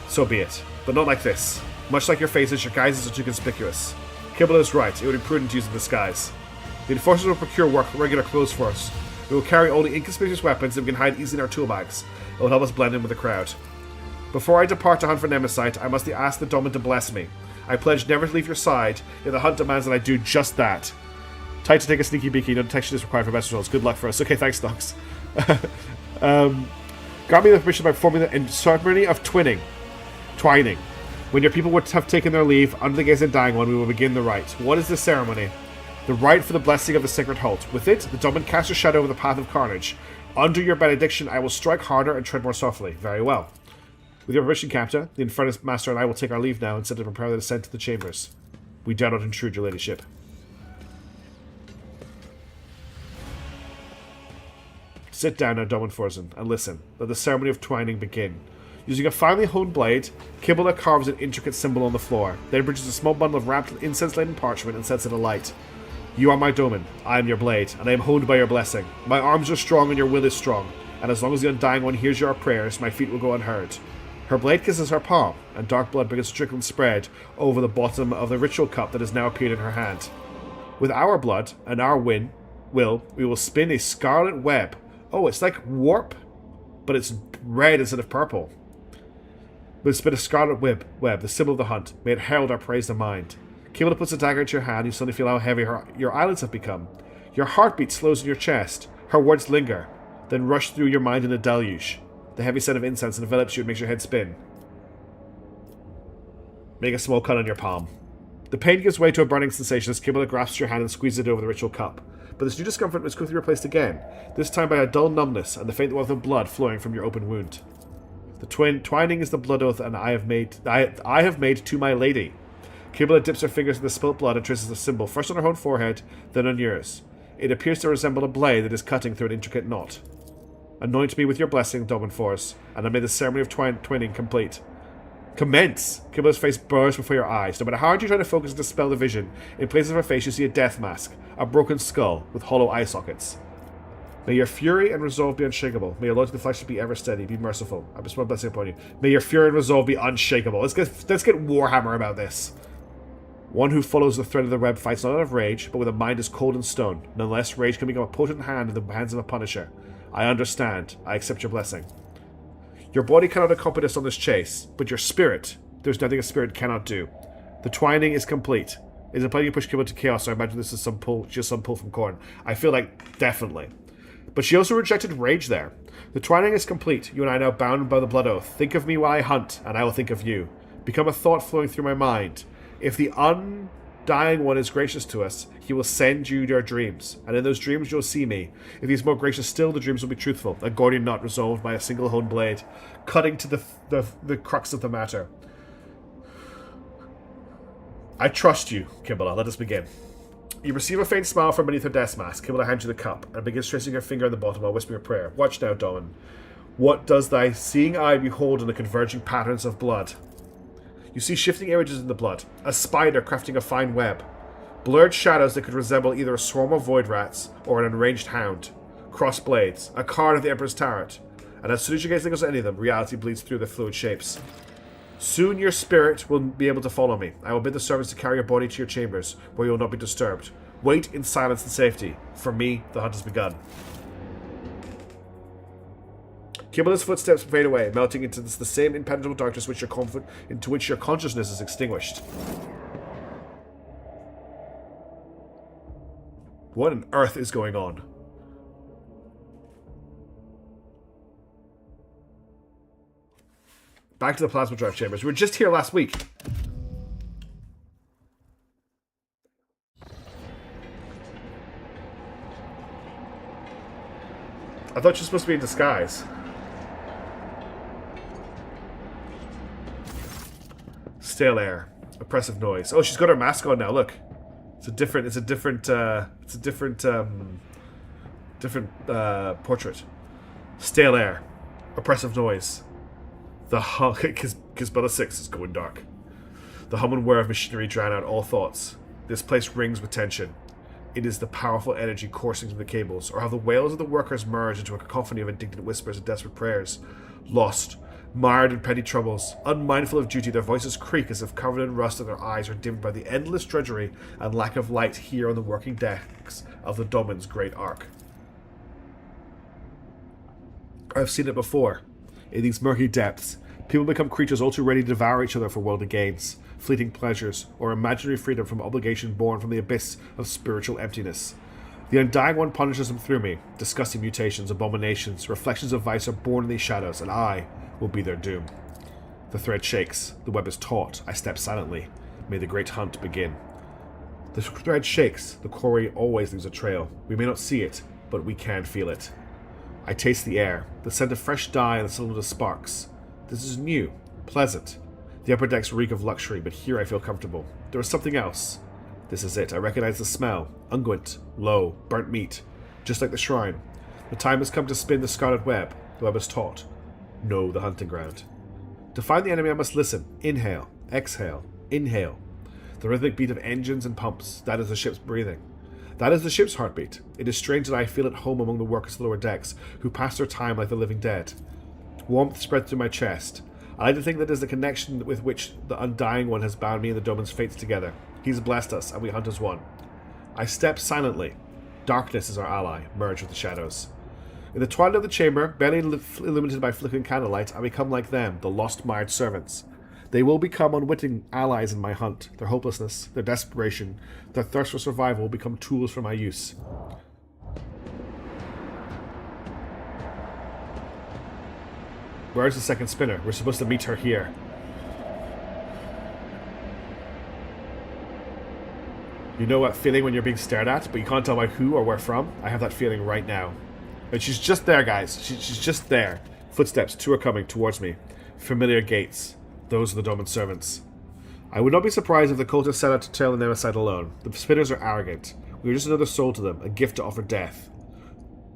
So be it. But not like this. Much like your faces, your guises are too conspicuous. Kibble is right. It would be prudent to use a disguise. The Enforcers will procure regular clothes for us. We will carry only inconspicuous weapons that we can hide easily in our tool bags. It will help us blend in with the crowd. Before I depart to hunt for Nemesite, I must ask the Domin to bless me. I pledge never to leave your side, yet the hunt demands that I do just that. Tight to take a sneaky beaky, no detection is required for best results. Good luck for us. Okay, thanks, Docs. Grant me the permission by performing the ceremony of twining. When your people would have taken their leave, under the gaze of the dying one, we will begin the rite. What is this ceremony? The rite for the blessing of the sacred halt. With it, the Domin casts a shadow over the path of carnage. Under your benediction, I will strike harder and tread more softly. Very well. With your permission, Captain, the Infernus Master and I will take our leave now and set to prepare the descent to the chambers. We dare not intrude, your ladyship. Sit down now, Dominforsen, and listen. Let the ceremony of twining begin. Using a finely honed blade, Kibble carves an intricate symbol on the floor, then bridges a small bundle of wrapped incense-laden parchment and sets it alight. You are my Domin, I am your blade, and I am honed by your blessing. My arms are strong and your will is strong, and as long as the Undying One hears your prayers, my feet will go unheard. Her blade kisses her palm, and dark blood begins to trickle and spread over the bottom of the ritual cup that has now appeared in her hand. With our blood and our we will spin a scarlet web. Oh, it's like warp, but it's red instead of purple. We'll spin a scarlet web, the symbol of the hunt. May it herald our praise to mind. Kibble puts a dagger into your hand. You suddenly feel how heavy your eyelids have become. Your heartbeat slows in your chest. Her words linger, then rush through your mind in a deluge. The heavy scent of incense envelops you and makes your head spin. Make a small cut on your palm. The pain gives way to a burning sensation as Kibble grasps your hand and squeezes it over the ritual cup. But this new discomfort was quickly replaced again, this time by a dull numbness and the faint warmth of blood flowing from your open wound. The twining is the blood oath, and I have made to my lady. Kibble dips her fingers in the spilt blood and traces the symbol, first on her own forehead, then on yours. It appears to resemble a blade that is cutting through an intricate knot. Anoint me with your blessing, Dominforce, and I made the ceremony of twining complete. Commence! Kibble's face bursts before your eyes. No matter how hard you try to focus and dispel the vision, in place of her face you see a death mask, a broken skull with hollow eye sockets. May your fury and resolve be unshakable. May your loyalty to the flesh be ever steady. Be merciful. I bestow my blessing upon you. May your fury and resolve be unshakable. Let's get Warhammer about this. One who follows the thread of the web fights not out of rage, but with a mind as cold as stone. Nonetheless, rage can become a potent hand in the hands of a punisher. I understand. I accept your blessing. Your body cannot accompany us on this chase, but your spirit, there's nothing a spirit cannot do. The twining is complete. Is it planning to push Kibble to chaos? I imagine this is just some pull from Corn. I feel like definitely. But she also rejected rage there. The twining is complete. You and I are now bound by the blood oath. Think of me while I hunt, and I will think of you. Become a thought flowing through my mind. If the Undying One is gracious to us, he will send you your dreams, and in those dreams you'll see me. If he is more gracious still, the dreams will be truthful, a Gordian knot resolved by a single honed blade, cutting to the crux of the matter. I trust you, Kibble. Let us begin. You receive a faint smile from beneath her death mask. Kibble hands you the cup, and begins tracing her finger on the bottom while whispering a prayer. Watch now, Dawn. What does thy seeing eye behold in the converging patterns of blood? You see shifting images in the blood, a spider crafting a fine web, blurred shadows that could resemble either a swarm of void rats or an enraged hound, crossed blades, a card of the Emperor's Turret, and as soon as your gaze lingers on any of them, reality bleeds through the fluid shapes. Soon your spirit will be able to follow me. I will bid the servants to carry your body to your chambers, where you will not be disturbed. Wait in silence and safety. For me, the hunt has begun. Kibble's footsteps fade away, melting into the same impenetrable darkness into which your consciousness is extinguished. What on earth is going on? Back to the plasma drive chambers. We were just here last week. I thought she was supposed to be in disguise. Stale air. Oppressive noise. Oh, she's got her mask on now, look. It's a different portrait. Stale air. Oppressive noise. The hum... Gizbella 6 is going dark. The hum and whir of machinery drown out all thoughts. This place rings with tension. It is the powerful energy coursing through the cables, or how the wails of the workers merge into a cacophony of indignant whispers and desperate prayers. Lost, mired in petty troubles, unmindful of duty, their voices creak as if covered in rust and their eyes are dimmed by the endless drudgery and lack of light here on the working decks of the Domin's great ark. I've seen it before. In these murky depths, people become creatures all too ready to devour each other for worldly gains, fleeting pleasures, or imaginary freedom from obligation born from the abyss of spiritual emptiness. The Undying One punishes them through me. Disgusting mutations, abominations, reflections of vice are born in these shadows, and I will be their doom. The thread shakes. The web is taut. I step silently. May the great hunt begin. The thread shakes. The quarry always leaves a trail. We may not see it, but we can feel it. I taste the air, the scent of fresh dye and the salute of sparks. This is new, pleasant. The upper decks reek of luxury, but here I feel comfortable. There is something else. This is it. I recognize the smell. Unguent, low, burnt meat. Just like the shrine. The time has come to spin the scarlet web. The web is taut. Know the hunting ground. To find the enemy I must listen. Inhale. Exhale. Inhale. The rhythmic beat of engines and pumps. That is the ship's breathing. That is the ship's heartbeat. It is strange that I feel at home among the workers of the lower decks, who pass their time like the living dead. Warmth spread through my chest. I like to think that it is the connection with which the Undying One has bound me and the Doman's fates together. He's blessed us, and we hunt as one. I step silently. Darkness is our ally, merged with the shadows. In the twilight of the chamber, barely illuminated by flickering candlelight, I become like them, the lost mired servants. They will become unwitting allies in my hunt. Their hopelessness, their desperation, their thirst for survival will become tools for my use. Where's the second spinner? We're supposed to meet her here. You know that feeling when you're being stared at, but you can't tell by who or where from? I have that feeling right now. And she's just there, guys. She's just there. Footsteps, two are coming towards me. Familiar gaits. Those are the Doman servants. I would not be surprised if the cultists set out to tail the Nemesis aside. The spinners are arrogant. We are just another soul to them, a gift to offer death.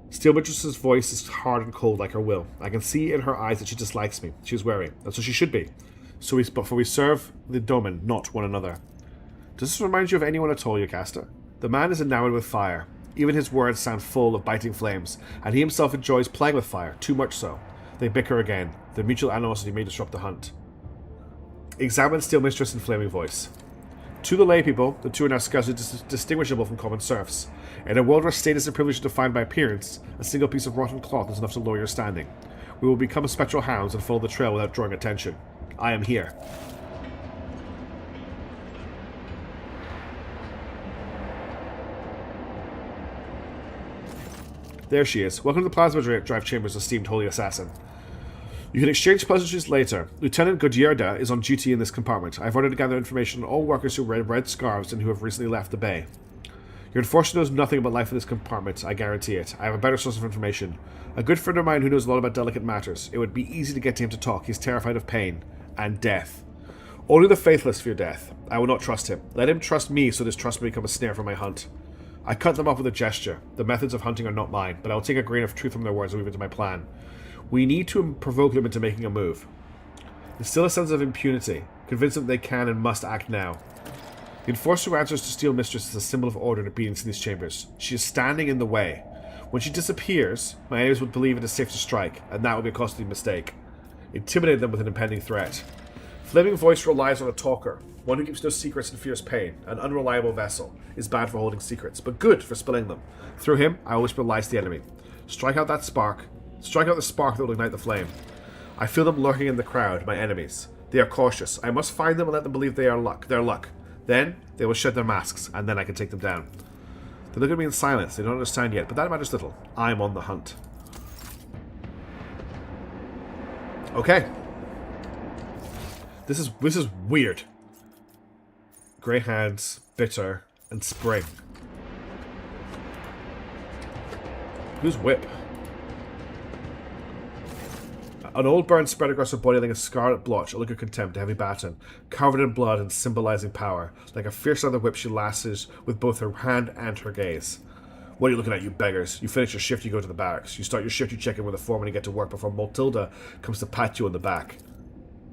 Steel Mistress's voice is hard and cold like her will. I can see in her eyes that she dislikes me. She is wary, and so she should be. For we serve the Doman, not one another. Does this remind you of anyone at all, Yocasta? The man is enamored with fire. Even his words sound full of biting flames, and he himself enjoys playing with fire, too much so. They bicker again. Their mutual animosity may disrupt the hunt. Examine Steel Mistress in flaming voice. To the lay people, the two are now scarcely distinguishable from common serfs. In a world where status and privilege are defined by appearance, a single piece of rotten cloth is enough to lower your standing. We will become spectral hounds and follow the trail without drawing attention. I am here. There she is. Welcome to the plasma drive chambers, esteemed holy assassin. You can exchange pleasantries later. Lieutenant Godierda is on duty in this compartment. I've ordered to gather information on all workers who wear red scarves and who have recently left the bay. Your enforcer knows nothing about life in this compartment, I guarantee it. I have a better source of information. A good friend of mine who knows a lot about delicate matters. It would be easy to get him to talk. He's terrified of pain. And death. Only the faithless fear death. I will not trust him. Let him trust me so this trust will become a snare for my hunt. I cut them off with a gesture. The methods of hunting are not mine, but I will take a grain of truth from their words and weave it into my plan. We need to provoke them into making a move. There's still a sense of impunity. Convince them they can and must act now. The enforcer who answers to Steel Mistress is a symbol of order and obedience in these chambers. She is standing in the way. When she disappears, my enemies would believe it is safe to strike, and that would be a costly mistake. Intimidate them with an impending threat. Flaming voice relies on a talker, one who keeps no secrets and fears pain. An unreliable vessel is bad for holding secrets, but good for spilling them. Through him, I will whisper lies to the enemy. Strike out that spark. Strike out the spark that will ignite the flame. I feel them lurking in the crowd, my enemies. They are cautious. I must find them and let them believe their luck. Then, they will shed their masks, and then I can take them down. They look at me in silence. They don't understand yet, but that matters little. I am on the hunt. Okay. This is weird. Grey hands, bitter, and spring. Who's whip? An old burn spread across her body like a scarlet blotch, a look of contempt, a heavy baton, covered in blood and symbolizing power. Like a fierce leather whip, she lashes with both her hand and her gaze. What are you looking at, you beggars? You finish your shift, you go to the barracks. You start your shift, you check in with the foreman and get to work before Matilda comes to pat you on the back.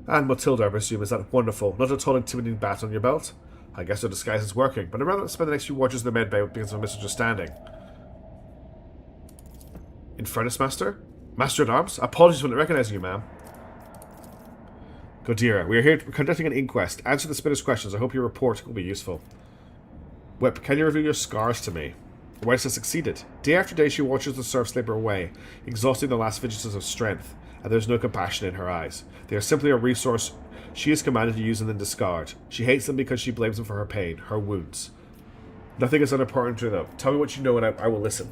And Matilda, I presume, is that wonderful, not at all intimidating bat on your belt? I guess her disguise is working, but I'd rather spend the next few watches in the medbay because of a misunderstanding. Infernus Master? Master-at-Arms? Apologies for not recognizing you, ma'am. Godira, we are here conducting an inquest. Answer the spinner's questions. I hope your report will be useful. Whip, can you reveal your scars to me? Your wife has succeeded. Day after day she watches the serfs labor away, exhausting the last vestiges of strength, and there is no compassion in her eyes. They are simply a resource she is commanded to use and then discard. She hates them because she blames them for her pain, her wounds. Nothing is unimportant to them. Tell me what you know and I will listen.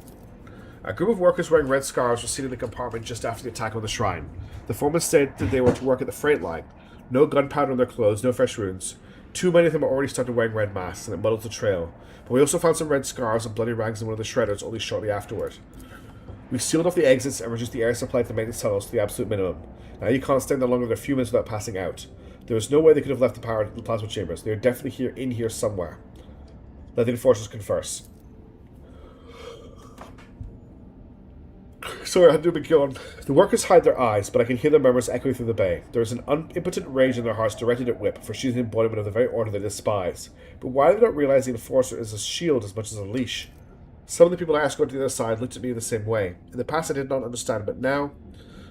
A group of workers wearing red scarves were seen in the compartment just after the attack on the shrine. The foreman said that they were to work at the freight line. No gunpowder on their clothes, no fresh wounds. Too many of them already started wearing red masks, and it muddled the trail. But we also found some red scars and bloody rags in one of the shredders only shortly afterward. We sealed off the exits and reduced the air supply to the maintenance tunnels to the absolute minimum. Now you can't stand no longer than a few minutes without passing out. There is no way they could have left the power in the plasma chambers. They are definitely in here somewhere. Let the enforcers converse. Sorry, I had to be gone. The workers hide their eyes, but I can hear their murmurs echoing through the bay. There is an impotent rage in their hearts directed at Whip, for she is the embodiment of the very order they despise. But why do they not realize the enforcer is a shield as much as a leash? Some of the people I asked going to the other side looked at me in the same way. In the past I did not understand, but now...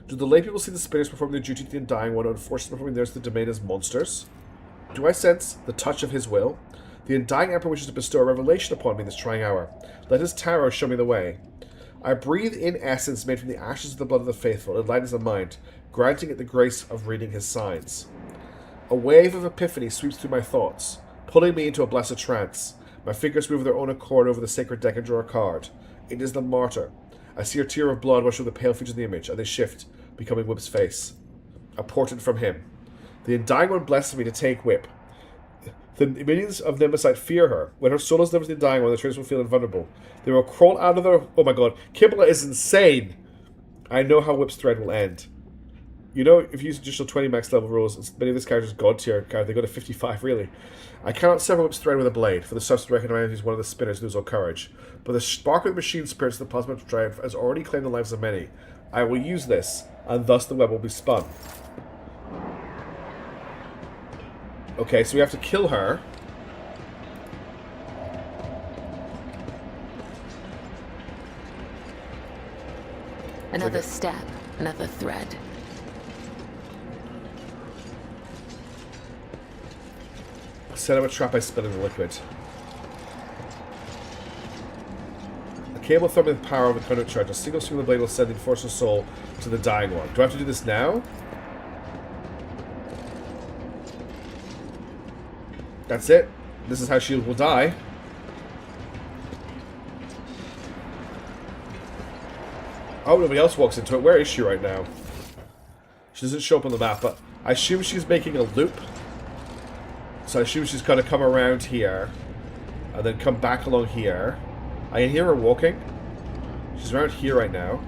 Do the lay people see the spinners performing their duty to the Undying One, and unfortunately performing theirs to the domain as monsters? Do I sense the touch of his will? The Undying Emperor wishes to bestow a revelation upon me in this trying hour. Let his tarot show me the way. I breathe in essence made from the ashes of the blood of the faithful. It lightens the mind, granting it the grace of reading his signs. A wave of epiphany sweeps through my thoughts, pulling me into a blessed trance. My fingers move of their own accord over the sacred deck and draw a card. It is the martyr. I see a tear of blood wash over the pale features of the image, and they shift, becoming Whip's face. A portent from him. The Undying One blesses me to take Whip. The minions of Nemesis fear her. When her soul is delivered to the Undying One, the traitors will feel invulnerable. They will crawl out of their... Oh my god. Kibla is insane! I know how Whip's thread will end. You know, if you use additional 20 max level rules, many of this character's god tier card, they go to 55, really. I cannot sever Whip's thread with a blade, for the substance recognizes he's one of the spinners lose all courage. But the spark of the machine spirits of the plasma drive has already claimed the lives of many. I will use this, and thus the web will be spun. Okay, so we have to kill her. Another step, another thread. Set up a trap by spilling the liquid. A cable thermal the power of a conduit charge. A single swing of the blade will send the enforcer's soul to the Dying One. Do I have to do this now? That's it. This is how she will die. Oh, nobody else walks into it. Where is she right now? She doesn't show up on the map, but I assume she's making a loop. So I assume she's going to come around here and then come back along here. I can hear her walking. She's around here right now.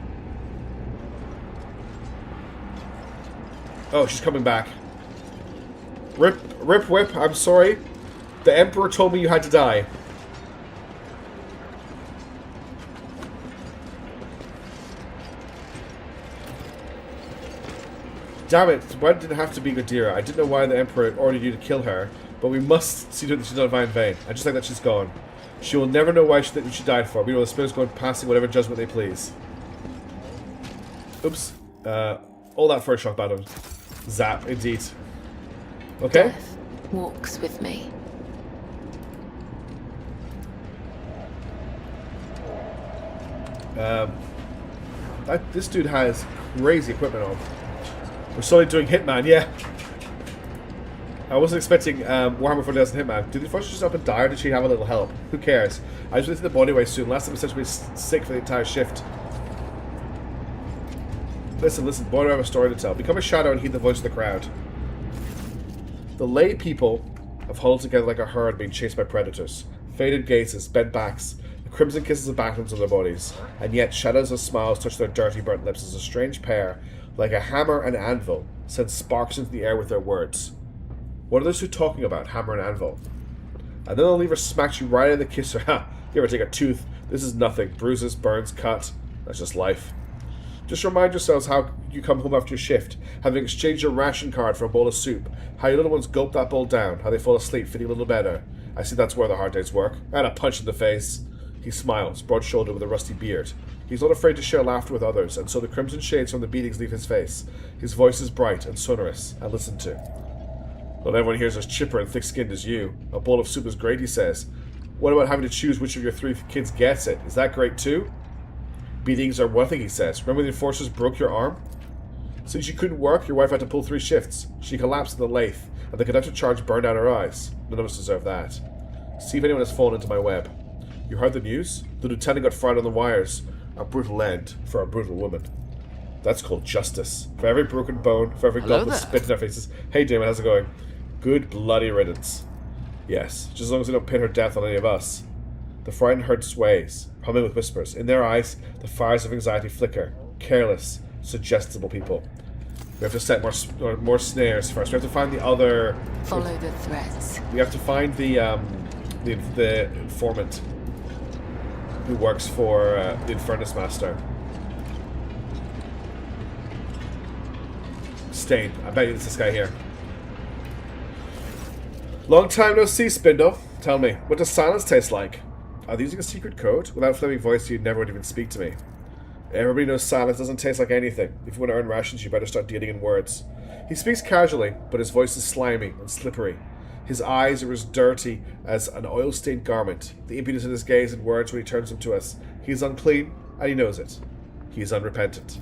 Oh, she's coming back. Rip Whip, I'm sorry. The Emperor told me you had to die. Damn it, why did it have to be Godira? I didn't know why the Emperor ordered you to kill her, but we must see that she's not in vain. I just like that she's gone. She will never know why she died for. We know the spinners going passing whatever judgment they please. Oops. All that for a shock battle. Zap, indeed. Okay. Death walks with me. This dude has crazy equipment on. We're slowly doing Hitman, yeah. I wasn't expecting Warhammer 40,000 Hitman. Did the first just up and die, or did she have a little help? Who cares? I just went to the body way soon. Last time I was sick for the entire shift. Listen, boy, do I have a story to tell. Become a shadow and heed the voice of the crowd. The lay people have huddled together like a herd being chased by predators. Faded gazes, bent backs, the crimson kisses of baptisms on their bodies, and yet shadows of smiles touch their dirty burnt lips as a strange pair, like a hammer and anvil, send sparks into the air with their words. What are those two talking about, hammer and anvil? And then the lever smacks you right in the kisser. Ha! You ever take a tooth? This is nothing. Bruises, burns, cut. That's just life. Just remind yourselves how you come home after your shift, having exchanged your ration card for a bowl of soup, how your little ones gulp that bowl down, how they fall asleep feeling a little better. I see that's where the hard days work. And a punch in the face. He smiles, broad-shouldered with a rusty beard. He's not afraid to share laughter with others, and so the crimson shades from the beatings leave his face. His voice is bright and sonorous, and listened to. Not everyone here is as chipper and thick-skinned as you. A bowl of soup is great, he says. What about having to choose which of your 3 kids gets it? Is that great too? Beatings are one thing, he says. Remember the enforcers broke your arm? Since you couldn't work, your wife had to pull 3 shifts. She collapsed in the lathe, and the conductor charge burned out her eyes. None of us deserve that. See if anyone has fallen into my web. You heard the news? The lieutenant got fried on the wires. A brutal end for a brutal woman. That's called justice. For every broken bone, for every goblet spit in our faces. Hey Damon, how's it going? Good bloody riddance. Yes, just as long as they don't pin her death on any of us. The frightened herd sways, humming with whispers. In their eyes, the fires of anxiety flicker. Careless, suggestible people. We have to set more snares first. We have to find the other... Follow the threads. We have to find the informant who works for the Infernus Master. Stain. I bet you it's this guy here. Long time no see, Spindle. Tell me, what does silence taste like? Are they using a secret code? Without flaming voice, you'd never would even speak to me. Everybody knows silence doesn't taste like anything. If you want to earn rations, you better start dealing in words. He speaks casually, but his voice is slimy and slippery. His eyes are as dirty as an oil-stained garment. The impudence in his gaze and words when he turns them to us. He is unclean, and he knows it. He is unrepentant.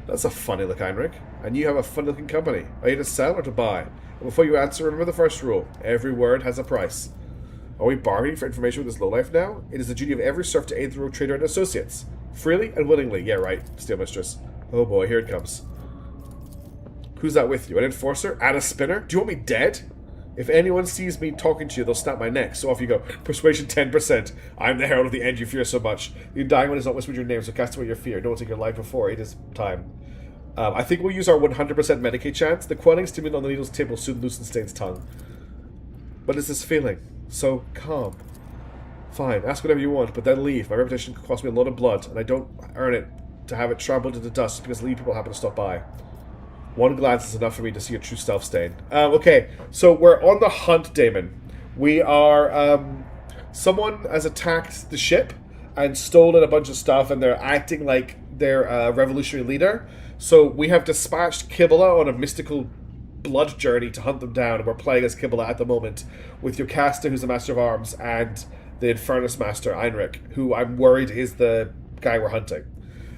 That's a funny look, Heinrich. And you have a funny-looking company. Are you to sell or to buy? And before you answer, remember the first rule. Every word has a price. Are we bargaining for information with this lowlife now? It is the duty of every serf to aid the rogue trader and associates. Freely and willingly. Yeah, right, Steel Mistress. Oh boy, here it comes. Who's that with you? An enforcer? And a spinner? Do you want me dead? If anyone sees me talking to you, they'll snap my neck. So off you go. Persuasion 10%. I'm the herald of the end you fear so much. The dying one has not whispered your name, so cast away your fear. No one take your life before it is time. I think we'll use our 100% Medicaid chance. The quelling stimulant on the needle's tip will soon loosen Stain's tongue. What is this feeling? So calm. Fine, ask whatever you want, but then leave. My reputation could cost me a lot of blood, and I don't earn it to have it trampled into dust because leave people happen to stop by. One glance is enough for me to see your true self, Stain. Okay, so we're on the hunt, Damon. We are, someone has attacked the ship and stolen a bunch of stuff, and they're acting like they're a revolutionary leader. So we have dispatched Kibble on a mystical blood journey to hunt them down, and we're playing as Kibble at the moment with Yocasta, who's the Master of Arms, and the Infernus Master, Heinrich, who I'm worried is the guy we're hunting.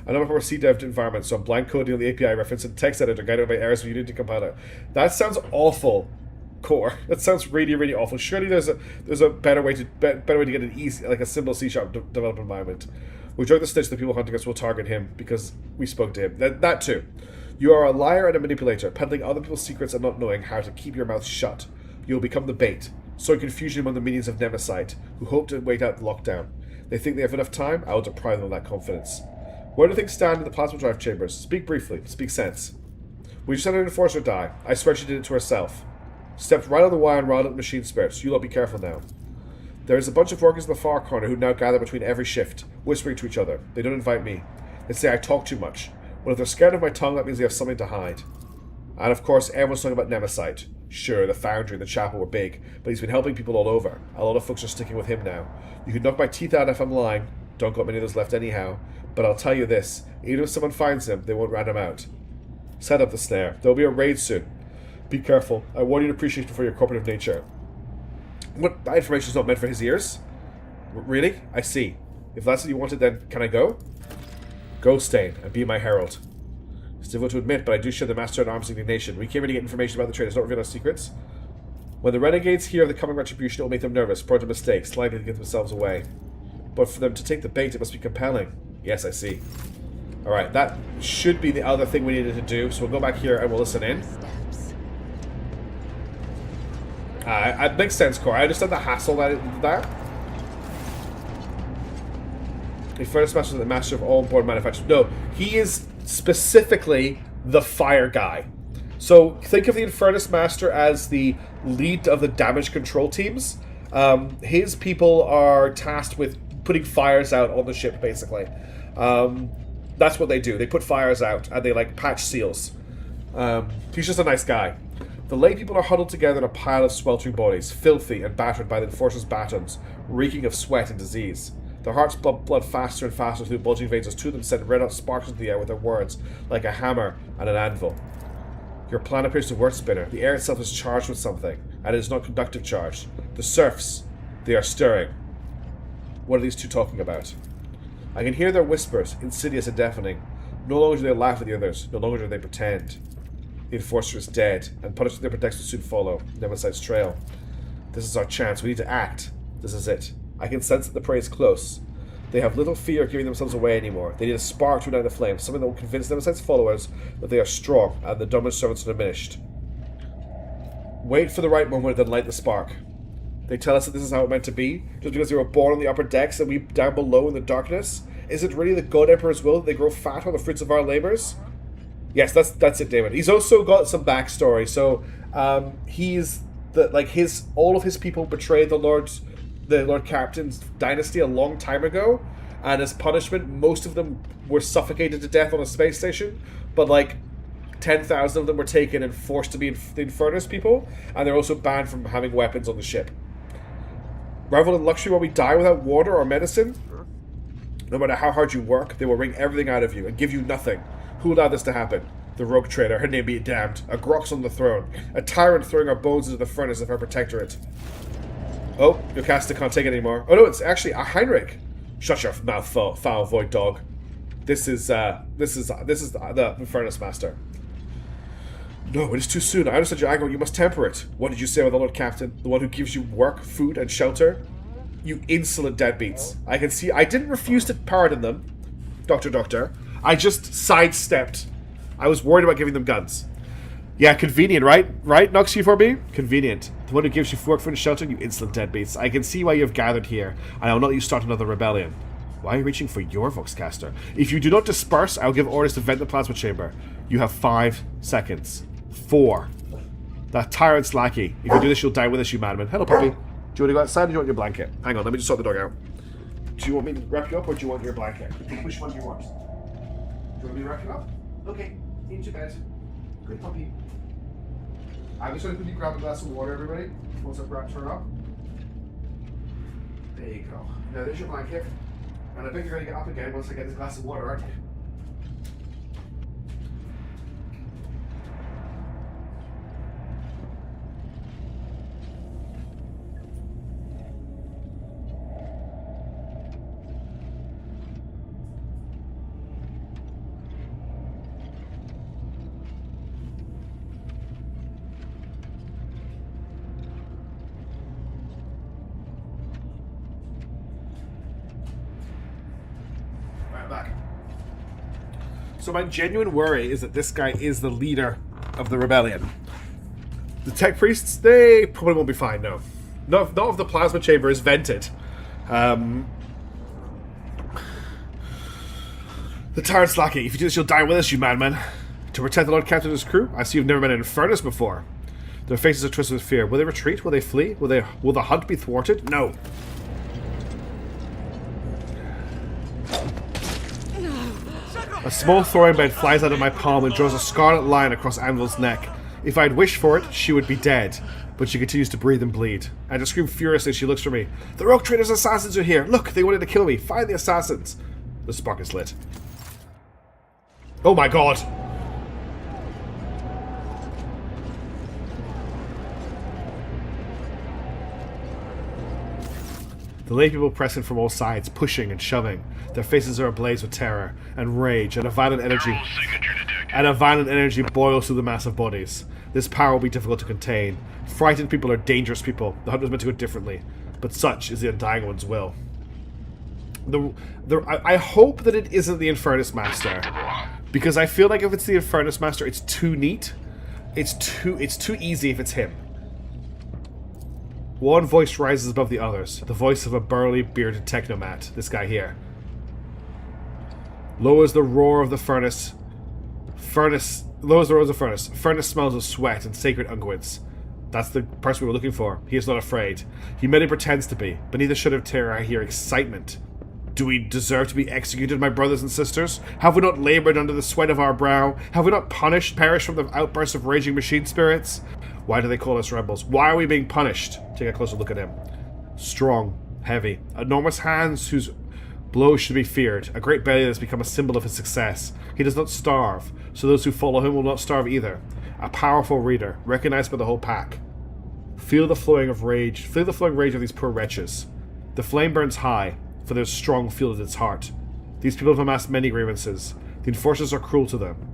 I know I'm from a C-devved environment, so I'm blank coding on the API reference and text editor guided by errors of Unity compiler. That sounds awful, Core. That sounds really, really awful. Surely there's a better way to get an easy, like a simple C-sharp development environment. We join the snitch, the people hunting us will target him because we spoke to him. That too. You are a liar and a manipulator, peddling other people's secrets and not knowing how to keep your mouth shut. You will become the bait, sowing confusion among the minions of Nemesis, who hope to wait out the lockdown. They think they have enough time? I will deprive them of that confidence. Where do things stand in the plasma drive chambers? Speak briefly. Speak sense. We just had an enforcer die. I swear she did it to herself. Stepped right on the wire and riled up machine spirits. You lot be careful now. There is a bunch of workers in the far corner who now gather between every shift, whispering to each other. They don't invite me. They say I talk too much. Well, if they're scared of my tongue, that means they have something to hide. And of course, everyone's talking about Nemesis. Sure, the foundry and the chapel were big, but he's been helping people all over. A lot of folks are sticking with him now. You could knock my teeth out if I'm lying. Don't got many of those left anyhow. But I'll tell you this, even if someone finds him, they won't rat him out. Set up the snare. There'll be a raid soon. Be careful. I warn you to appreciate it for your cooperative nature. What? That information's not meant for his ears? Really? I see. If that's what you wanted, then can I go? Go, Stain, and be my herald. It's difficult to admit, but I do share the Master-at-Arms indignation. We came here to get information about the traders, not reveal our secrets. When the renegades hear of the coming retribution, it will make them nervous, prone to mistakes, likely to get themselves away. But for them to take the bait, it must be compelling. Yes, I see. Alright, that should be the other thing we needed to do, so we'll go back here and we'll listen in. It makes sense, Core. I understand the hassle that. The Infernus Master is the master of all board manufacturers. No, he is specifically the fire guy. So think of the Infernus Master as the lead of the damage control teams. His people are tasked with putting fires out on the ship, basically. That's what they do. They put fires out and they like patch seals. He's just a nice guy. The lay people are huddled together in a pile of sweltering bodies, filthy and battered by the enforcer's batons, reeking of sweat and disease. Their hearts blood faster and faster through bulging veins as two of them send red-hot sparks into the air with their words, like a hammer and an anvil. Your plan appears to work, Spinner. The air itself is charged with something, and it is not conductive charged. The serfs, they are stirring. What are these two talking about? I can hear their whispers, insidious and deafening. No longer do they laugh at the others, no longer do they pretend. The Enforcer is dead, and punishment their protects will soon follow. Nemesi's trail. This is our chance. We need to act. This is it. I can sense that the prey is close. They have little fear of giving themselves away anymore. They need a spark to ignite the flame, something that will convince Nemesi's followers that they are strong and the Dominus servants are diminished. Wait for the right moment, then light the spark. They tell us that this is how it meant to be, just because they were born on the upper decks and we down below in the darkness? Is it really the God Emperor's will that they grow fat on the fruits of our labors? Yes, that's it, David. He's also got some backstory. So he's all of his people betrayed the Lord Captain's dynasty a long time ago, and as punishment, most of them were suffocated to death on a space station. But like 10,000 of them were taken and forced to be the Infernus people, and they're also banned from having weapons on the ship. Revel in luxury while we die without water or medicine. No matter how hard you work, they will wring everything out of you and give you nothing. Who allowed this to happen? The rogue trader, her name be damned. A Grox on the throne. A tyrant throwing our bones into the furnace of her protectorate. Oh, your caster can't take it anymore. Oh no, it's actually a Heinrich. Shut your mouth, foul void dog. This is the Infernus Master. No, it is too soon. I understand your anger. You must temper it. What did you say with the Lord Captain? The one who gives you work, food, and shelter? You insolent deadbeats. I can see. I didn't refuse to pardon them, Doctor. I just sidestepped. I was worried about giving them guns. Yeah, convenient, right? Right, Noxy for me? Convenient. The one who gives you work, food, and shelter, you insolent deadbeats. I can see why you have gathered here, and I will not let you start another rebellion. Why are you reaching for your Voxcaster? If you do not disperse, I will give orders to vent the plasma chamber. You have 5 seconds. 4. That tyrant's lackey. If you do this, you'll die with us, you madman. Hello, puppy. Do you want to go outside or do you want your blanket? Hang on, let me just sort the dog out. Do you want me to wrap you up or do you want your blanket? Which one do you want? Do you want me to wrap you up? Okay, into bed. Good puppy. I'm just going to quickly grab a glass of water, everybody. Once I've wrapped her up. There you go. Now there's your blanket. And I bet you're going to get up again once I get this glass of water, aren't you? Back. So my genuine worry is that this guy is the leader of the rebellion. The tech priests, they probably won't be fine, no. Not if the plasma chamber is vented. The tyrant's lackey. If you do this, you'll die with us, you madman. To protect the Lord Captain and his crew, I see you've never been in Infernus before. Their faces are twisted with fear. Will they retreat? Will they flee? Will the hunt be thwarted? No. A small throwing blade flies out of my palm and draws a scarlet line across Anvil's neck. If I'd wished for it, she would be dead. But she continues to breathe and bleed. I just scream furiously as she looks for me. The Rogue Trader's assassins are here! Look, they wanted to kill me! Find the assassins! The spark is lit. Oh my god! The lay people press in from all sides, pushing and shoving. Their faces are ablaze with terror and rage, and a violent energy boils through the mass of bodies. This power will be difficult to contain. Frightened people are dangerous people. The hunt was meant to go differently, but such is the Undying One's will. I hope that it isn't the Infernus Master, because I feel like if it's the Infernus Master, it's too neat. It's too easy if it's him. One voice rises above the others, the voice of a burly, bearded technomat, this guy here. Low as the roar of the furnace. Low as the roar of the furnace. Furnace smells of sweat and sacred unguents. That's the person we were looking for. He is not afraid. He merely pretends to be. Beneath the shudder of terror, I hear excitement. Do we deserve to be executed, my brothers and sisters? Have we not labored under the sweat of our brow? Have we not perished from the outbursts of raging machine spirits? Why do they call us rebels? Why are we being punished? Take a closer look at him. Strong, heavy, enormous hands whose blows should be feared. A great belly that has become a symbol of his success. He does not starve, so those who follow him will not starve either. A powerful reader, recognized by the whole pack. Feel the flowing rage of these poor wretches. The flame burns high, for there is strong fuel at its heart. These people have amassed many grievances. The enforcers are cruel to them.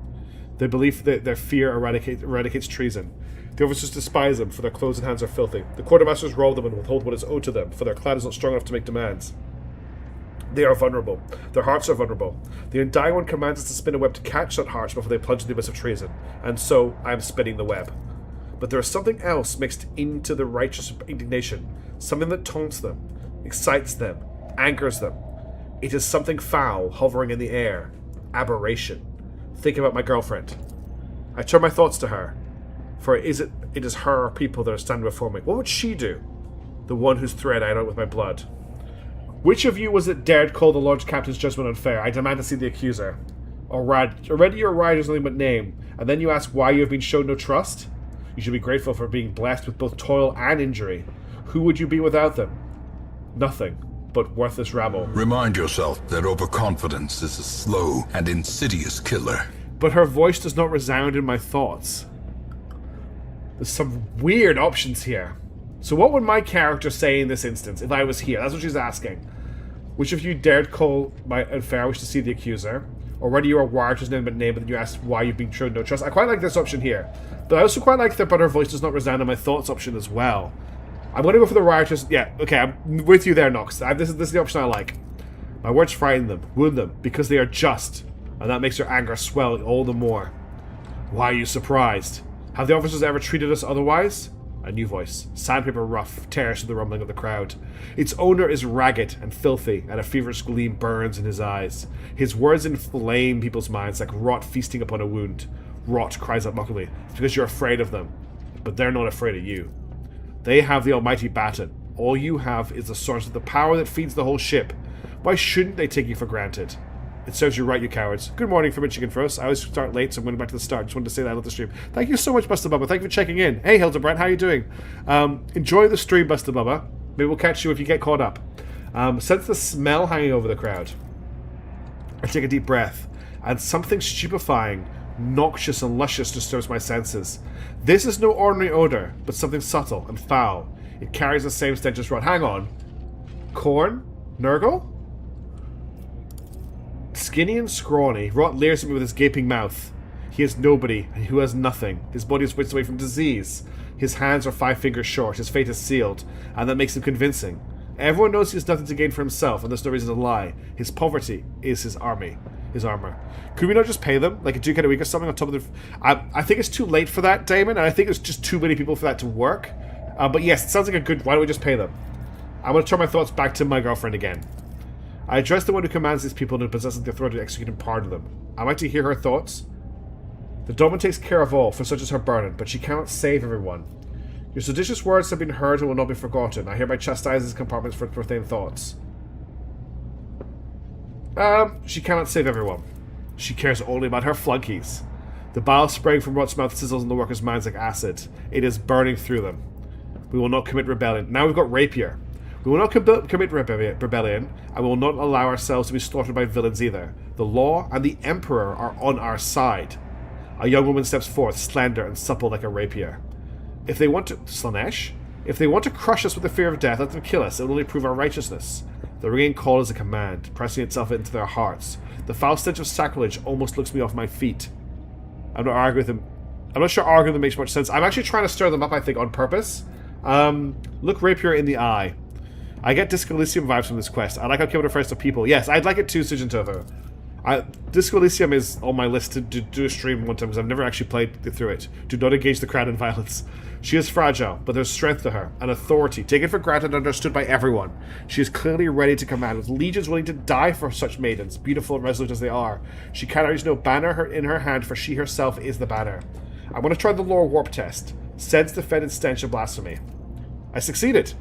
They believe that their fear eradicates treason. The officers despise them, for their clothes and hands are filthy. The quartermasters rob them and withhold what is owed to them, for their clan is not strong enough to make demands. They are vulnerable. Their hearts are vulnerable. The Undying One commands us to spin a web to catch that heart before they plunge in the abyss of treason. And so, I am spinning the web. But there is something else mixed into the righteous indignation. Something that taunts them, excites them, angers them. It is something foul hovering in the air. Aberration. Think about my girlfriend. I turn my thoughts to her. For it is her people that are standing before me. What would she do? The one whose thread I out with my blood. Which of you was it dared call the Lord Captain's judgment unfair? I demand to see the accuser. Already your right is nothing but name, and then you ask why you have been shown no trust? You should be grateful for being blessed with both toil and injury. Who would you be without them? Nothing, but worthless rabble. Remind yourself that overconfidence is a slow and insidious killer. But her voice does not resound in my thoughts. There's some weird options here. So what would my character say in this instance if I was here? That's what she's asking. Which of you dared call my unfair wish to see the accuser? Already you are wired to his name but name, but then you ask why you've been shown no trust. I quite like this option here. But I also quite like that but her voice does not resound in my thoughts option as well. I'm going to go for the riotous... Yeah, okay, I'm with you there, Nox. This is the option I like. My words frighten them, wound them, because they are just. And that makes their anger swell all the more. Why are you surprised? Have the officers ever treated us otherwise? A new voice. Sandpaper rough tears through the rumbling of the crowd. Its owner is ragged and filthy, and a feverish gleam burns in his eyes. His words inflame people's minds like rot feasting upon a wound. Rot cries out mockingly. It's because you're afraid of them. But they're not afraid of you. They have the almighty baton. All you have is the source of the power that feeds the whole ship. Why shouldn't they take you for granted? It serves you right, you cowards. Good morning from Michigan Frost. I always start late, so I'm going back to the start. Just wanted to say that on the stream. Thank you so much, Buster Bubba. Thank you for checking in. Hey, Hildebrand, how you doing? Enjoy the stream, Buster Bubba. Maybe we'll catch you if you get caught up. Sense the smell hanging over the crowd. I take a deep breath, and something stupefying, noxious and luscious disturbs my senses. This is no ordinary odor, but something subtle and foul. It carries the same stench as rot. Hang on. Corn? Nurgle? Skinny and scrawny, Rot leers at me with his gaping mouth. He is nobody, and who has nothing. His body is wasted away from disease. His hands are 5 fingers short, his fate is sealed, and that makes him convincing. Everyone knows he has nothing to gain for himself, and there's no reason to lie. His poverty is his army. His armor. Could we not just pay them, like a Duke a week or something on top of the... I think it's too late for that, Damon, and I think there's just too many people for that to work. But yes, it sounds like a good... Why don't we just pay them? I'm going to turn my thoughts back to my girlfriend again. I address the one who commands these people and possesses the authority to execute and pardon them. Am I to hear her thoughts? The Domin takes care of all, for such is her burden, but she cannot save everyone. Your seditious words have been heard and will not be forgotten. I hereby chastise these compartments for profane thoughts. She cannot save everyone. She cares only about her flunkies. The bile spraying from Rot's mouth sizzles in the workers' minds like acid. It is burning through them. We will not commit rebellion. Now we've got rapier. We will not commit rebellion, and we will not allow ourselves to be slaughtered by villains either. The law and the Emperor are on our side. A young woman steps forth, slender and supple like a rapier. If they want to... Slanesh? If they want to crush us with the fear of death, let them kill us. It will only prove our righteousness. The ringing call is a command, pressing itself into their hearts. The foul stench of sacrilege almost looks me off my feet. I'm not arguing with them. I'm not sure arguing them makes much sense. I'm actually trying to stir them up, I think, on purpose. Look rapier in the eye. I get Disco Elysium vibes from this quest. I like how Kyoto refers to people. Yes, I'd like it too, Sujin Tofu. Disco Elysium is on my list to do a stream one time because I've never actually played through it. Do not engage the crowd in violence. She is fragile, but there's strength to her, an authority, taken for granted and understood by everyone. She is clearly ready to command, with legions willing to die for such maidens, beautiful and resolute as they are. She carries no banner in her hand, for she herself is the banner. I want to try the lore warp test. Sense the fetid stench of blasphemy. I succeeded.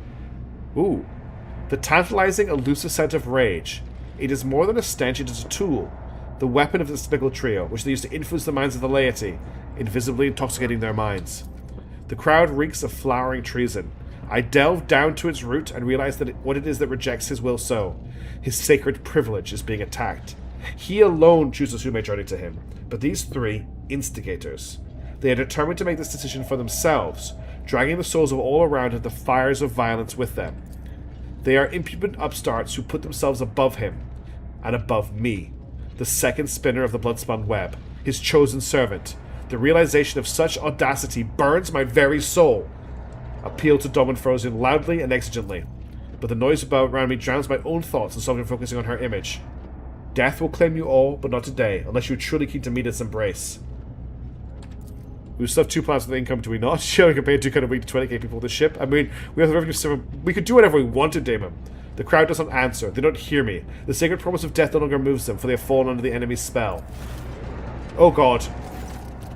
Ooh. The tantalizing, elusive scent of rage. It is more than a stench, it is a tool. The weapon of the despicable trio, which they use to influence the minds of the laity, invisibly intoxicating their minds. The crowd reeks of flowering treason. I delve down to its root and realize that what it is that rejects his will so. His sacred privilege is being attacked. He alone chooses who may journey to him. But these three, instigators. They are determined to make this decision for themselves, dragging the souls of all around into the fires of violence with them. They are impudent upstarts who put themselves above him, and above me, the second spinner of the blood-spun web, his chosen servant. The realization of such audacity burns my very soul. Appeal to Domin Frozen loudly and exigently, but the noise around me drowns my own thoughts and stops me focusing on her image. Death will claim you all, but not today, unless you are truly keen to meet its embrace. We still have 2 plans for the income, do we not? Sure, we can pay 2 kind of week to 20k people with the ship. I mean, we have the revenue server. We could do whatever we wanted, Damon. The crowd does not answer. They don't hear me. The sacred promise of death no longer moves them, for they have fallen under the enemy's spell. Oh god.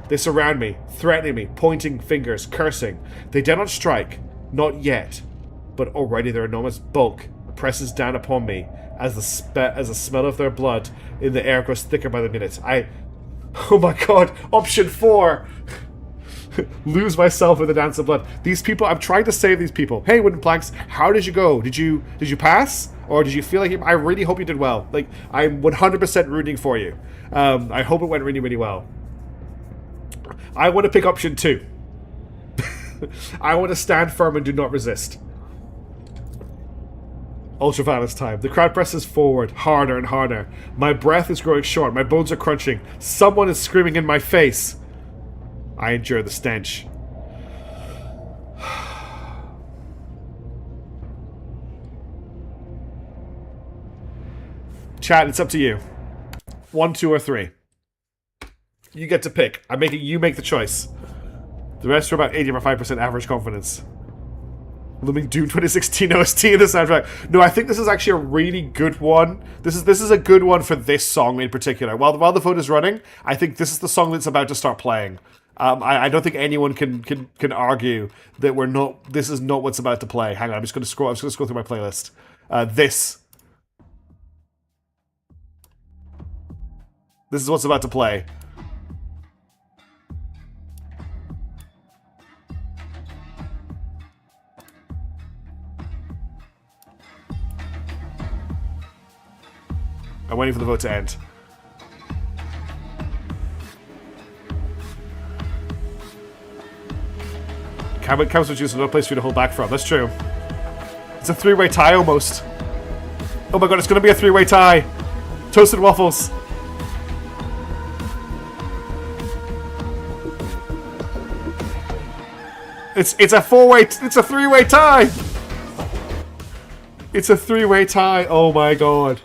They surround me, threatening me, pointing fingers, cursing. They dare not strike, not yet, but already their enormous bulk presses down upon me as the smell of their blood in the air grows thicker by the minute. Oh my god, option 4! Lose myself in the dance of blood. These people, I'm trying to save these people. Hey, Wooden Planks, how did you go? Did you pass? Or did you feel like I really hope you did well. Like, I'm 100% rooting for you. I hope it went really, really well. I want to pick option 2. I want to stand firm and do not resist. Ultraviolence time. The crowd presses forward, harder and harder. My breath is growing short. My bones are crunching. Someone is screaming in my face. I endure the stench. Chat, it's up to you. 1, 2, or 3. You get to pick. You make the choice. The rest are about 85% average confidence. Looming Doom 2016 OST in the soundtrack. No, I think this is actually a really good one. This is a good one for this song in particular. While the vote is running, I think this is the song that's about to start playing. I don't think anyone can argue that this is not what's about to play. Hang on, I'm just going to scroll through my playlist. This is what's about to play. I'm waiting for the vote to end. Cameras reduced, no place for you to hold back from. That's true. It's a 3-way tie almost. Oh my god, it's going to be a 3-way tie. Toasted waffles. It's a 4-way. It's a 3-way tie. It's a 3-way tie. Oh my god.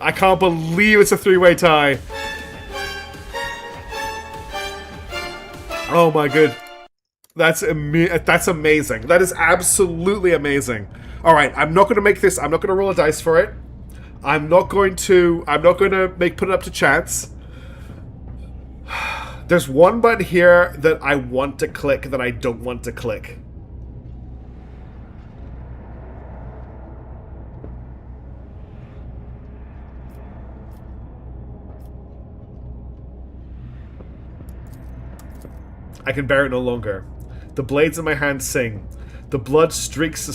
I can't believe it's a 3-way tie. Oh my god. That's amazing. That is absolutely amazing. Alright, I'm not going to make this. I'm not going to roll a dice for it. I'm not going to put it up to chance. There's one button here that I want to click that I don't want to click. I can bear it no longer. The blades in my hand sing. The blood streaks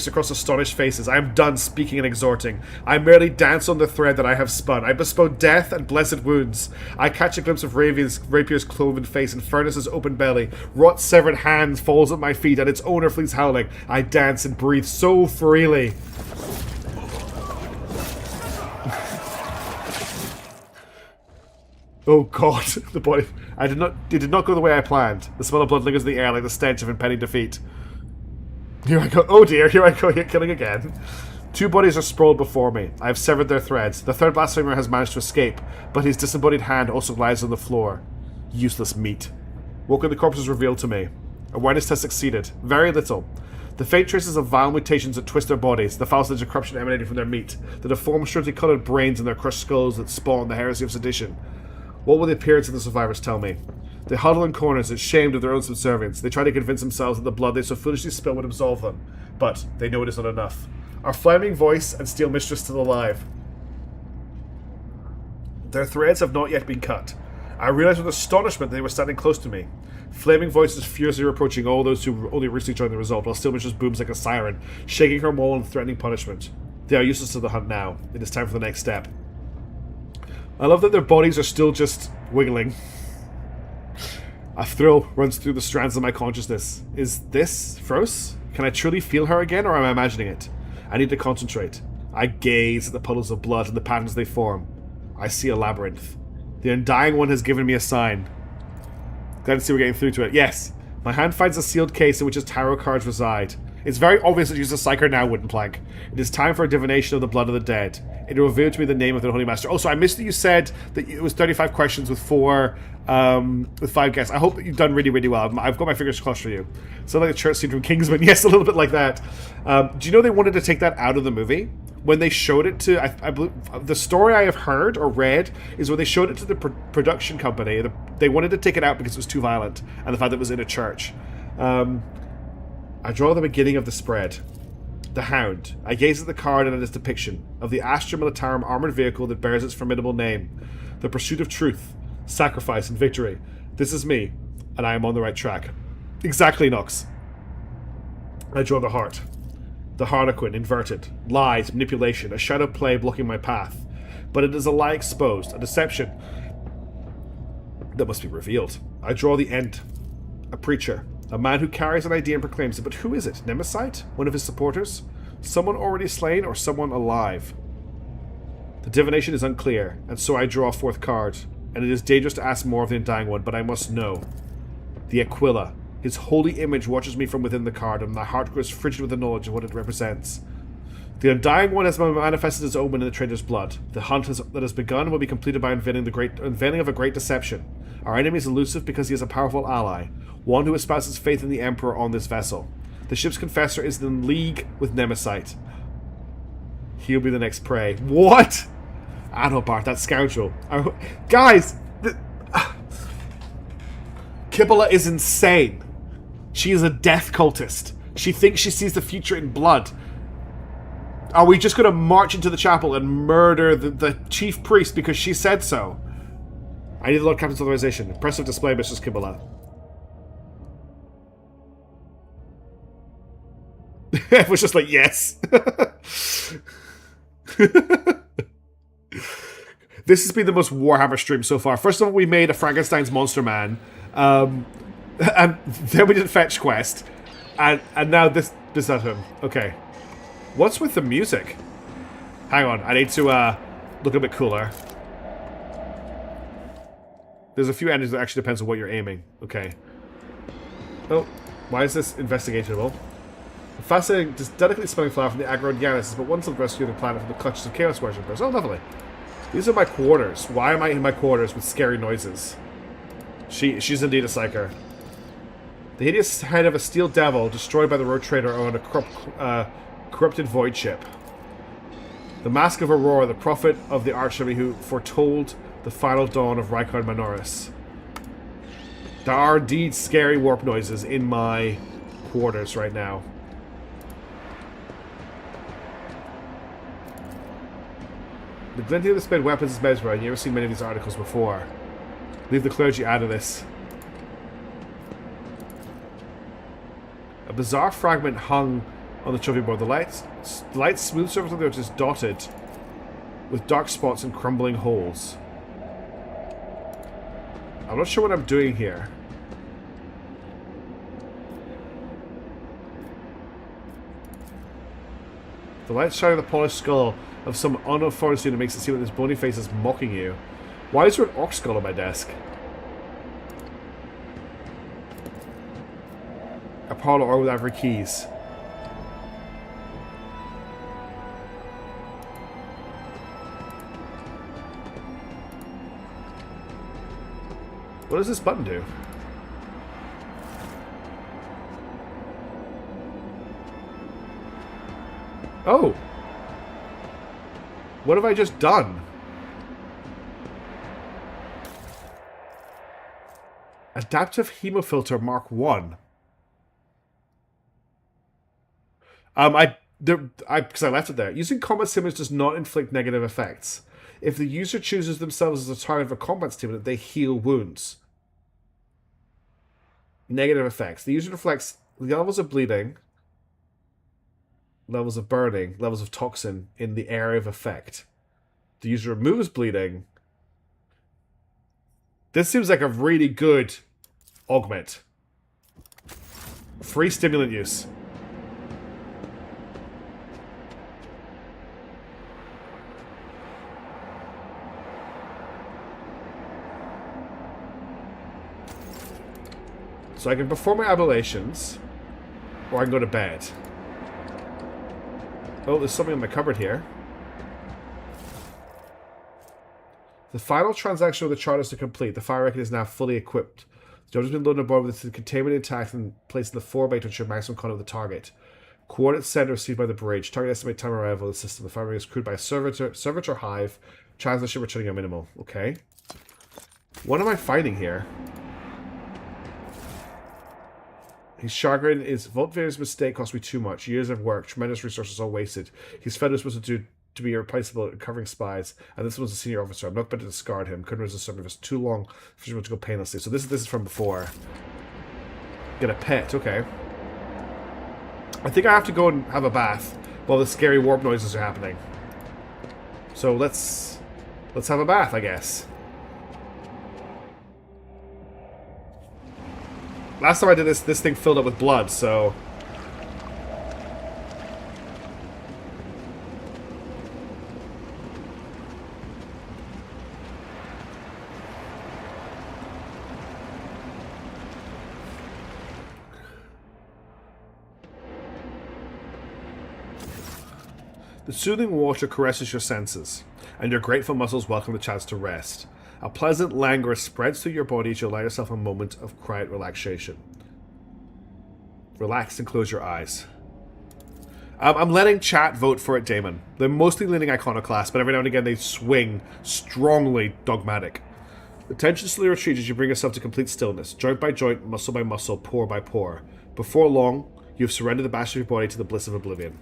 across astonished faces. I am done speaking and exhorting. I merely dance on the thread that I have spun. I bestow death and blessed wounds. I catch a glimpse of Rapier's cloven face and Furnace's open belly. Rot's severed hand falls at my feet, and its owner flees howling. I dance and breathe so freely. Oh god, the body. It did not go the way I planned. The smell of blood lingers in the air like the stench of impending defeat. Here I go. Oh dear, here I go, killing again. 2 bodies are sprawled before me. I have severed their threads. The third blasphemer has managed to escape, but his disembodied hand also lies on the floor. Useless meat. Walking the corpse is revealed to me. Awareness has succeeded. Very little. The faint traces of vile mutations that twist their bodies, the foul stench of corruption emanating from their meat, the deformed, shortly-coloured brains and their crushed skulls that spawn the heresy of sedition. What will the appearance of the survivors tell me? They huddle in corners, ashamed of their own subservience. They try to convince themselves that the blood they so foolishly spill would absolve them. But they know it is not enough. Our flaming voice and steel mistress still alive. Their threads have not yet been cut. I realized with astonishment they were standing close to me. Flaming voices furiously reproaching all those who only recently joined the revolt, while steel mistress booms like a siren, shaking her maul and threatening punishment. They are useless to the hunt now. It is time for the next step. I love that their bodies are still just wiggling. A thrill runs through the strands of my consciousness. Is this Froze? Can I truly feel her again, or am I imagining it? I need to concentrate. I gaze at the puddles of blood and the patterns they form. I see a labyrinth. The Undying One has given me a sign. Glad to see we're getting through to it. Yes. My hand finds a sealed case in which his tarot cards reside. It's very obvious that you use a Psyker now, Wooden Plank. It is time for a divination of the blood of the dead. It will reveal to me the name of the Holy Master. Also, I missed that you said that it was 35 questions with 5 guests. I hope that you've done really, really well. I've got my fingers crossed for you. So like the church scene from Kingsman. Yes, a little bit like that. Do you know they wanted to take that out of the movie? when they showed it to, I believe, the story I have heard or read is when they showed it to the production company, they wanted to take it out because it was too violent, and the fact that it was in a church. I draw the beginning of the spread. The Hound. I gaze at the card and at its depiction of the Astra Militarum armored vehicle that bears its formidable name. The pursuit of truth, sacrifice, and victory. This is me, and I am on the right track. Exactly, Nox. I draw the Heart. The Harlequin, inverted. Lies, manipulation, a shadow play blocking my path. But it is a lie exposed, a deception that must be revealed. I draw the End. A preacher. A man who carries an idea and proclaims it. But who is it? Nemesis? One of his supporters? Someone already slain or someone alive? The divination is unclear, and so I draw a fourth card. And it is dangerous to ask more of the Undying One, but I must know. The Aquila. His holy image watches me from within the card, and my heart grows frigid with the knowledge of what it represents. The Undying One has manifested his omen in the traitor's blood. The hunt that has begun will be completed by unveiling of a great deception. Our enemy is elusive because he is a powerful ally, one who espouses faith in the Emperor on this vessel. The ship's confessor is in league with Nemesis. He'll be the next prey. What? Adalbart, that scoundrel. Guys! Kibala is insane. She is a death cultist. She thinks she sees the future in blood. Are we just going to march into the chapel and murder the chief priest because she said so? I need the Lord Captain's authorization. Impressive display, Mrs. Kibala. It was just like, yes. This has been the most Warhammer stream so far. First of all, we made a Frankenstein's Monster Man. And then we did Fetch Quest. And now this at him. Okay. What's with the music? Hang on, I need to look a bit cooler. There's a few endings that actually depends on what you're aiming. Okay. Oh, why is this investigatable? A fascinating, just delicately smelling flower from the Agrodianus is but one to rescue the planet from the clutches of Chaos worshippers. Oh, lovely. These are my quarters. Why am I in my quarters with scary noises? She's indeed a psyker. The hideous head of a steel devil destroyed by the road trader on a corrupted void ship. The mask of Aurora, the prophet of the archery who foretold the final dawn of Rykard Manoris. There are indeed scary warp noises in my quarters right now. The glinting of the sped weapons is mesmerizing. You've never seen many of these articles before. Leave the clergy out of this. A bizarre fragment hung on the chopping board. The light smooth surface of the earth is dotted with dark spots and crumbling holes. I'm not sure what I'm doing here. The light shining the polished skull of some unknown forest unit makes it seem that this bony face is mocking you. Why is there an orc skull on my desk? A parlor or with ivory keys. What does this button do? Oh! What have I just done? Adaptive Hemofilter Mark 1. Because I left it there. Using combat stimulants does not inflict negative effects. If the user chooses themselves as a target of a combat stimulant, they heal wounds. Negative effects. The user reflects the levels of bleeding, levels of burning, levels of toxin in the area of effect. The user removes bleeding. This seems like a really good augment. Free stimulant use. So I can perform my ablations, or I can go to bed. Oh, there's something in my cupboard here. The final transaction of the chart is to complete. The fire record is now fully equipped. The job has been loaded aboard with the containment intact and placed in the forebay to ensure maximum contact with the target. Coordinate center received by the bridge. Target estimate time arrival of the system. The firing is crewed by a servitor hive. Chance of the ship returning are minimal. Okay. What am I fighting here? His chagrin is Voltvair's mistake cost me too much. Years of work, tremendous resources all wasted. His fed was supposed to be irreplaceable at covering spies, and this was a senior officer. I'm not going to discard him. Couldn't resist service too long for him to go painlessly. So this is from before. Get a pet, okay. I think I have to go and have a bath while the scary warp noises are happening. So let's have a bath, I guess. Last time I did this thing filled up with blood, so... The soothing water caresses your senses, and your grateful muscles welcome the chance to rest. A pleasant languor spreads through your body as you allow yourself a moment of quiet relaxation. Relax and close your eyes. I'm letting chat vote for it, Damon. They're mostly leaning iconoclast, but every now and again they swing strongly dogmatic. The tension slowly retreats as you bring yourself to complete stillness, joint by joint, muscle by muscle, pore by pore. Before long, you've surrendered the bash of your body to the bliss of oblivion.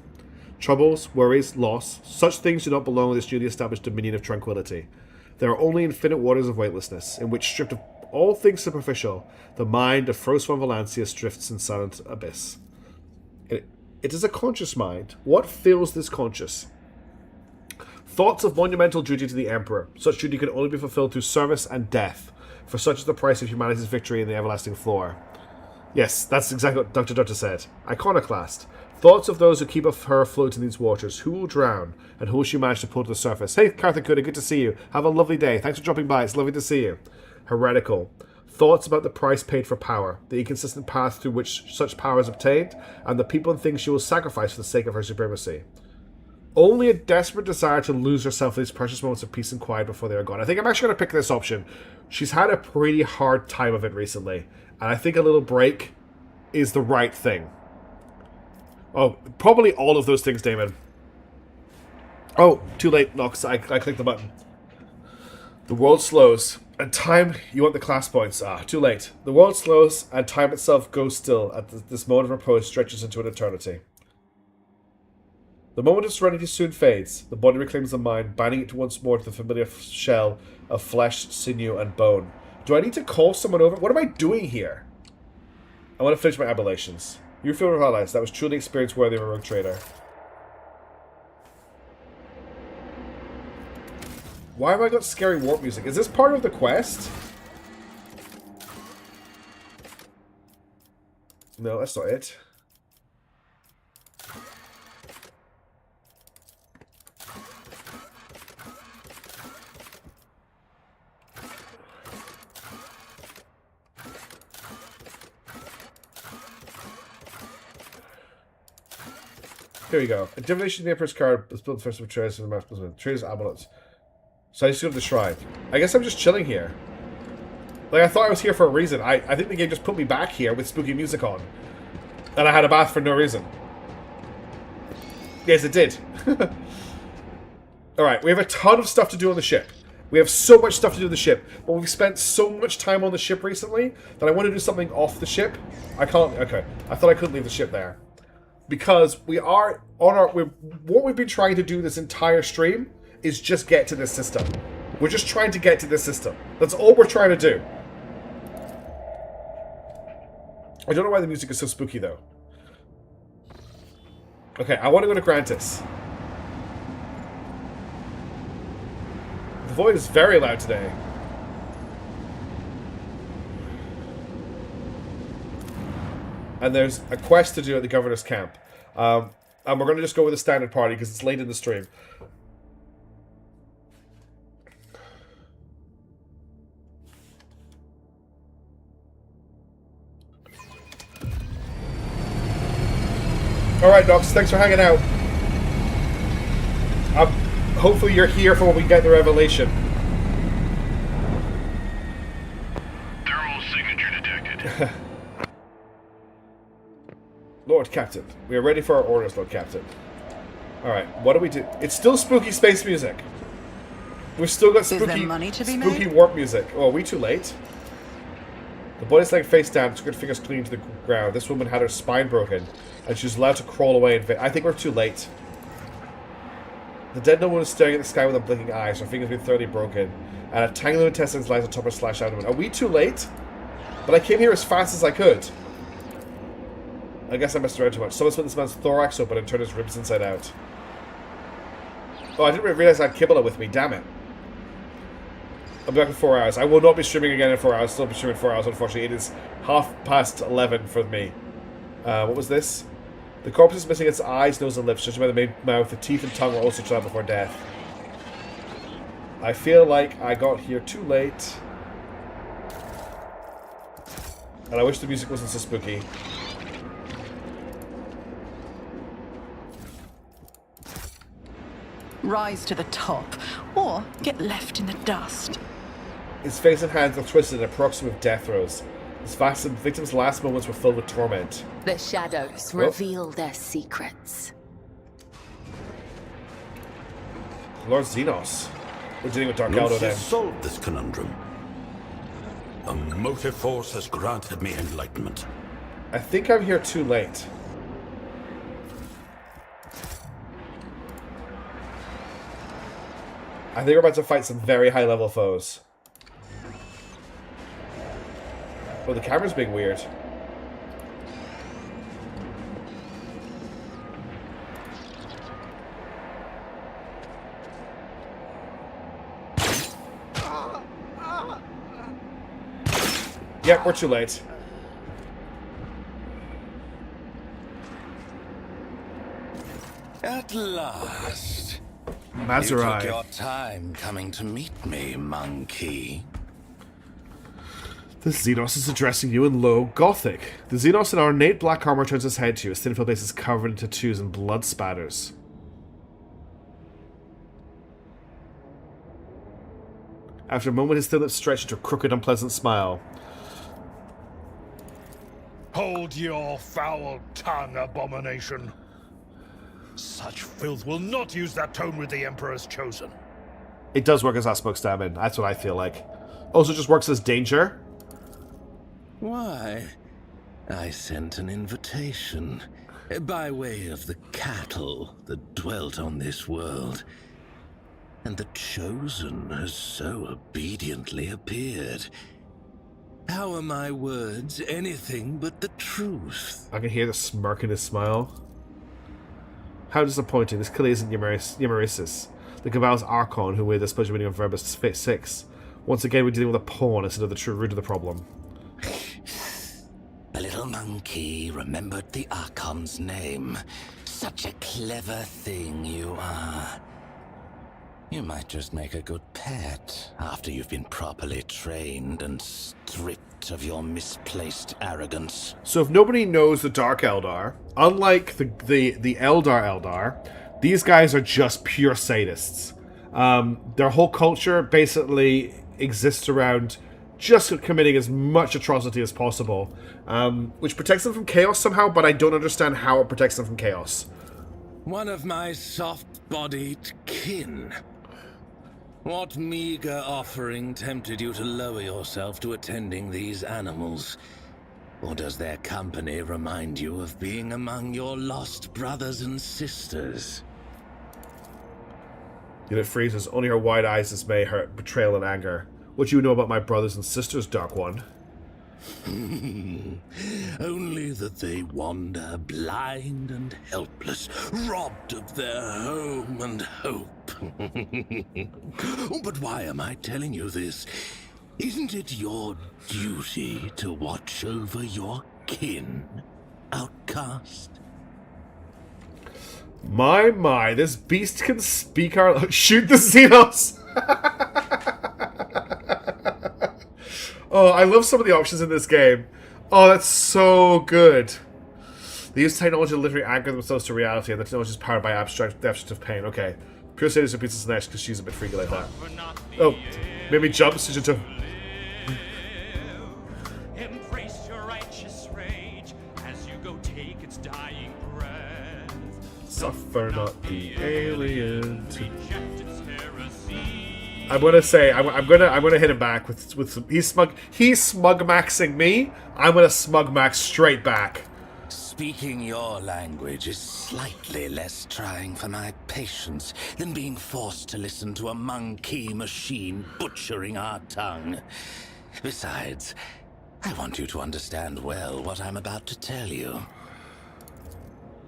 Troubles, worries, loss, such things do not belong in this newly established dominion of tranquility. There are only infinite waters of weightlessness, in which, stripped of all things superficial, the mind of Fros von Valancius drifts in silent abyss. It is a conscious mind. What fills this conscious? Thoughts of monumental duty to the Emperor. Such duty can only be fulfilled through service and death, for such is the price of humanity's victory in the everlasting floor. Yes, that's exactly what Dr. Dutta said. Iconoclast. Thoughts of those who keep her afloat in these waters. Who will drown, and who will she manage to pull to the surface? Hey, Karthikuda, good to see you. Have a lovely day. Thanks for dropping by. It's lovely to see you. Heretical. Thoughts about the price paid for power, the inconsistent path through which such power is obtained, and the people and things she will sacrifice for the sake of her supremacy. Only a desperate desire to lose herself in these precious moments of peace and quiet before they are gone. I think I'm actually going to pick this option. She's had a pretty hard time of it recently, and I think a little break is the right thing. Oh, probably all of those things, Damon. Oh, too late, Nox. I clicked the button. The world slows, and time... You want the class points. Ah, too late. The world slows, and time itself goes still at this moment of repose stretches into an eternity. The moment of serenity soon fades. The body reclaims the mind, binding it once more to the familiar shell of flesh, sinew, and bone. Do I need to call someone over? What am I doing here? I want to finish my ablations. You feel revitalized. That was truly experience worthy of a rogue trader. Why have I got scary warp music? Is this part of the quest? No, that's not it. Here we go. A divination of the Emperor's card was built first of traders and the traders' amulets. So I just go to the shrine. I guess I'm just chilling here. Like, I thought I was here for a reason. I think the game just put me back here with spooky music on. And I had a bath for no reason. Yes, it did. Alright, we have a ton of stuff to do on the ship. We have so much stuff to do on the ship. But we've spent so much time on the ship recently that I want to do something off the ship. I can't... Okay. I thought I couldn't leave the ship there. Because we are on our... what we've been trying to do this entire stream is just get to this system. We're just trying to get to this system. That's all we're trying to do. I don't know why the music is so spooky, though. Okay, I want to go to Grantis. The void is very loud today. And there's a quest to do at the Governor's Camp. And we're going to just go with a standard party because it's late in the stream. Alright, Docs, thanks for hanging out. Hopefully you're here for when we get the revelation. Thermal signature detected. Lord Captain, we are ready for our orders, Lord Captain. Alright, what do we do? It's still spooky space music. We've still got Is there money to be spooky made? warp music. Oh, are we too late? The body's laying face down, took her fingers clean to the ground. This woman had her spine broken, and she was allowed to crawl away. I think we're too late. The dead woman is staring at the sky with unblinking eyes, her fingers being thoroughly broken, and a tangle of intestines lies on top of her slashed abdomen. Are we too late? But I came here as fast as I could. I guess I must have read too much. Someone split this man's thorax open and turned his ribs inside out. Oh, I didn't realize I had Kibble with me. Damn it. I'll be back in 4 hours. I will not be streaming again in 4 hours. Still be streaming 4 hours, unfortunately. It is 11:30 for me. What was this? The corpse is missing its eyes, nose, and lips. Judging by the main mouth, the teeth and tongue were also shot before death. I feel like I got here too late. And I wish the music wasn't so spooky. Rise to the top, or get left in the dust. His face and hands are twisted in a paroxysm of death throes. His victim's last moments were filled with torment. The shadows reveal their secrets. Lord Xenos. We're dealing with Dark Eldar then. Solved this conundrum. A motive force has granted me enlightenment. I think I'm here too late. I think we're about to fight some very high level foes. Oh, the camera's being weird. Yep, we're too late. At last. Mazurai. You took your time coming to meet me, monkey. The Xenos is addressing you in low Gothic. The Xenos in ornate black armor turns his head to you. His thin face is covered in tattoos and blood spatters. After a moment, his thin lips stretch into a crooked, unpleasant smile. Hold your foul tongue, abomination. Such filth will not use that tone with the Emperor's chosen. It does work as that smokestab in. That's what I feel like. Also just works as danger. Why, I sent an invitation by way of the cattle that dwelt on this world, and the chosen has so obediently appeared. How are my words anything but the truth? I can hear the smirk in his smile. How disappointing. This clearly isn't Yamarisis, the Cabal's Archon who we're the special meaning of Verbus 6. Once again, we're dealing with a pawn instead of the true root of the problem. The little monkey remembered the Archon's name. Such a clever thing you are. You might just make a good pet after you've been properly trained and stripped of your misplaced arrogance. So if nobody knows the Dark Eldar, unlike the Eldar, these guys are just pure sadists. Their whole culture basically exists around just committing as much atrocity as possible, which protects them from chaos somehow, but I don't understand how it protects them from chaos. One of my soft-bodied kin. What meager offering tempted you to lower yourself to attending these animals? Or does their company remind you of being among your lost brothers and sisters? Unit freezes. Only her wide eyes dismay her betrayal and anger. What do you know about my brothers and sisters, Dark One? Only that they wander blind and helpless, robbed of their home and hope. But why am I telling you this? Isn't it your duty to watch over your kin, outcast? My, this beast can speak our... Shoot the Xenos! Oh, I love some of the options in this game. Oh, that's so good. They use technology to literally anchor themselves to reality, and the technology is powered by abstract deficit of pain. Okay. Pure Sadist repeats this next because she's a bit freaky like that. Oh, maybe jumps into... Embrace your righteous rage as you go take its dive. suffer not the alien to... I'm gonna say I'm gonna hit him back with some. He's smug maxing me. I'm gonna smug max straight back. Speaking your language is slightly less trying for my patience than being forced to listen to a monkey machine butchering our tongue. Besides, I want you to understand well what I'm about to tell you.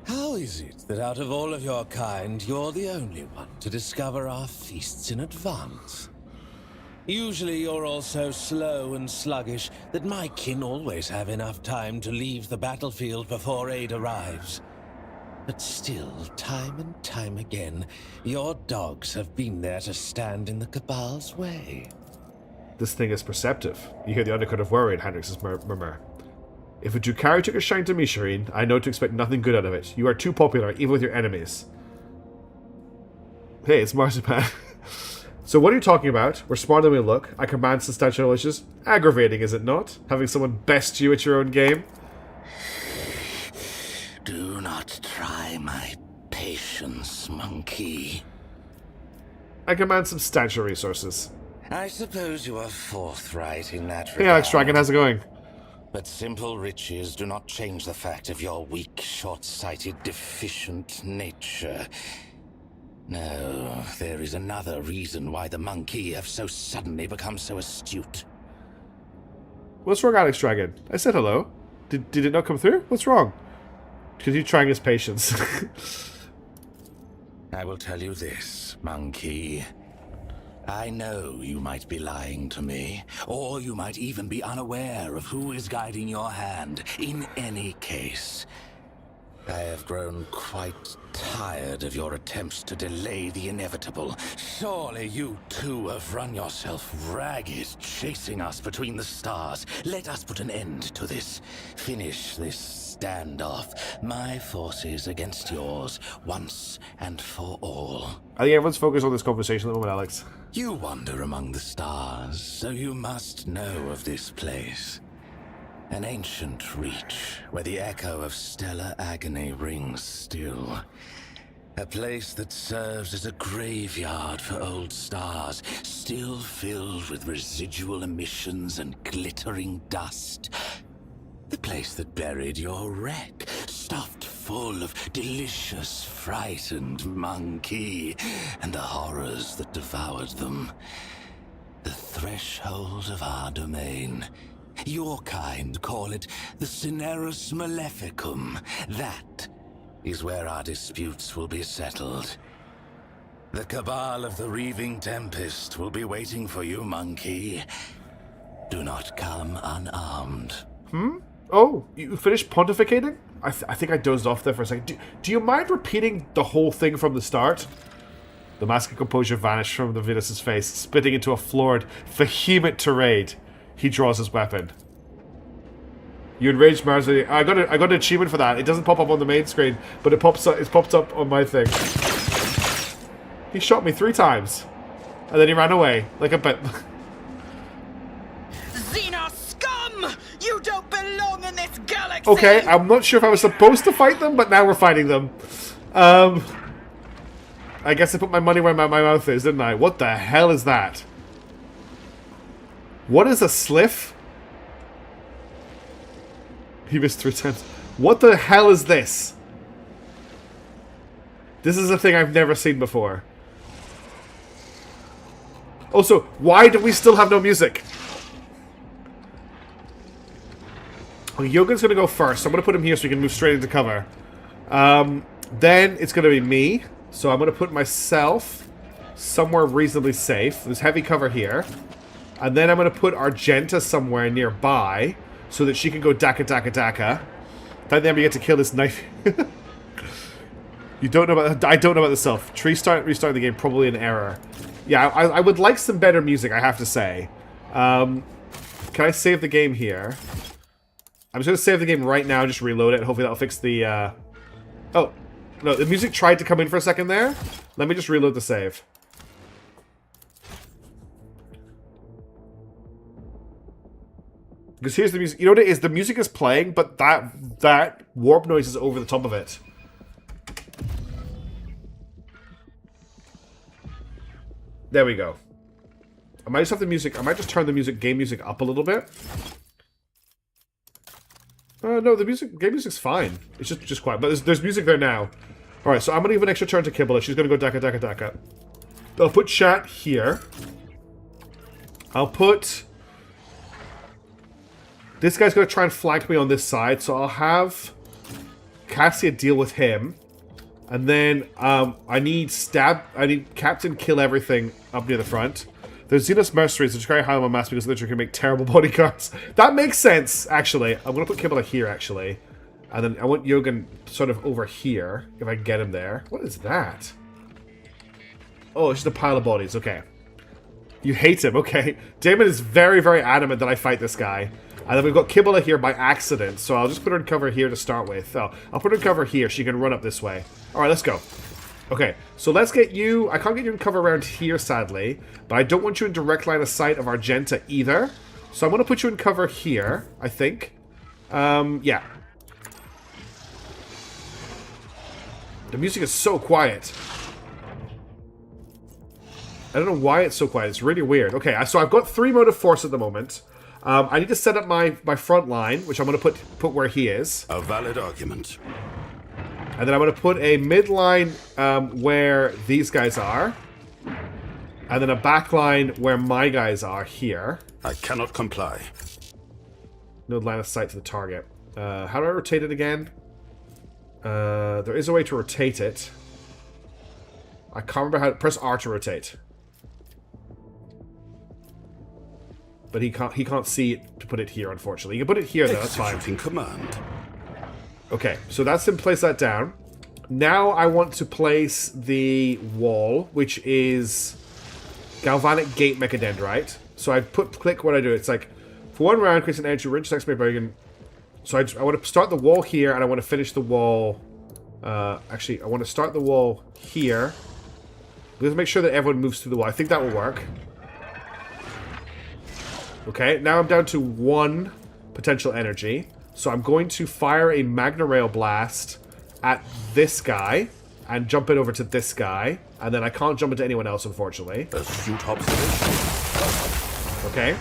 How is it that out of all of your kind, you're the only one to discover our feasts in advance? Usually you're all so slow and sluggish that my kin always have enough time to leave the battlefield before aid arrives. But still, time and time again, your dogs have been there to stand in the Cabal's way. This thing is perceptive. You hear the undercut of worry in Hendrix's murmur. If a Drukhari took a shine to me, Shireen, I know to expect nothing good out of it. You are too popular, even with your enemies. Hey, it's Marzipan. So what are you talking about? We're smarter than we look. I command substantial wishes. Aggravating, is it not? Having someone best you at your own game? Do not try my patience, monkey. I command substantial resources. I suppose you are forthright in that regard. Hey Alex Dragon, how's it going? But simple riches do not change the fact of your weak, short-sighted, deficient nature. No, there is another reason why the monkey have so suddenly become so astute. What's wrong, Alex Dragon? I said hello. Did it not come through? What's wrong? Continue trying his patience. I will tell you this, monkey. I know you might be lying to me, or you might even be unaware of who is guiding your hand. In any case, I have grown quite tired of your attempts to delay the inevitable. Surely you too have run yourself ragged, chasing us between the stars. Let us put an end to this. Finish this standoff. My forces against yours, once and for all. I think everyone's focused on this conversation at the moment, Alex. You wander among the stars, so you must know of this place. An ancient reach, where the echo of stellar agony rings still. A place that serves as a graveyard for old stars, still filled with residual emissions and glittering dust. The place that buried your wreck, stuffed full of delicious, frightened monkey, and the horrors that devoured them. The threshold of our domain. Your kind call it the Cinerus Maleficum. That is where our disputes will be settled. The Cabal of the Reaving Tempest will be waiting for you, monkey. Do not come unarmed. Oh, you finished pontificating? I think I dozed off there for a second. Do you mind repeating the whole thing from the start? The mask of composure vanished from the Venus's face, splitting into a floored, vehement tirade. He draws his weapon. You enraged Mars. I got an achievement for that. It doesn't pop up on the main screen, but it pops up on my thing. He shot me 3 times, and then he ran away like a bit. Xena scum! You don't belong in this galaxy! Okay, I'm not sure if I was supposed to fight them, but now we're fighting them. I guess I put my money where my mouth is, didn't I? What the hell is that? What is a sliff? He missed 3 times. What the hell is this? This is a thing I've never seen before. Also, why do we still have no music? Well, Yogan's going to go first. So I'm going to put him here so he can move straight into cover. Then it's going to be me. So I'm going to put myself somewhere reasonably safe. There's heavy cover here. And then I'm going to put Argenta somewhere nearby so that she can go daka daka daka. Then we get to kill this knife. You don't know about... I don't know about the self. Restarting the game, probably an error. Yeah, I would like some better music, I have to say. Can I save the game here? I'm just going to save the game right now, just reload it. Hopefully that'll fix the... Oh, no, the music tried to come in for a second there. Let me just reload the save. Because here's the music. You know what it is? The music is playing, but that warp noise is over the top of it. There we go. I might just have the music... I might just turn the game music up a little bit. No, the game music's fine. It's just quiet. But there's music there now. Alright, so I'm going to give an extra turn to Kibble. She's going to go Daka. I'll put chat here. I'll put... This guy's going to try and flank me on this side, so I'll have Cassia deal with him. And then I need Captain kill everything up near the front. There's Xenos Mercenaries, which is very high on my mass because literally can make terrible bodyguards. That makes sense, actually. I'm going to put Kibble here, actually. And then I want Yogan sort of over here, if I can get him there. What is that? Oh, it's just a pile of bodies, okay. You hate him, okay. Damon is very, very adamant that I fight this guy. And then we've got Kibble here by accident, so I'll just put her in cover here to start with. Oh, I'll put her in cover here, she can run up this way. Alright, let's go. Okay, so let's get you... I can't get you in cover around here, sadly. But I don't want you in direct line of sight of Argenta either. So I'm going to put you in cover here, I think. Yeah. The music is so quiet. I don't know why it's so quiet. It's really weird. Okay, so I've got 3 motive force at the moment. I need to set up my front line, which I'm going to put where he is. A valid argument. And then I'm going to put a midline where these guys are. And then a back line where my guys are here. I cannot comply. No line of sight to the target. How do I rotate it again? There is a way to rotate it. I can't remember how to... Press R to rotate. But he can't see it to put it here, unfortunately. You can put it here, though. That's fine. Executing command. Okay, so that's him. Place that down. Now I want to place the wall, which is galvanic gate mechadendrite. So I click what I do. It's like, for 1 round, creates an energy rich next bargain. So I want to start the wall here, and I want to finish the wall. Actually, I want to start the wall here. Let's make sure that everyone moves through the wall. I think that will work. Okay, now I'm down to 1 potential energy. So I'm going to fire a Magna Rail Blast at this guy and jump it over to this guy. And then I can't jump into anyone else, unfortunately. Astute observation. Okay.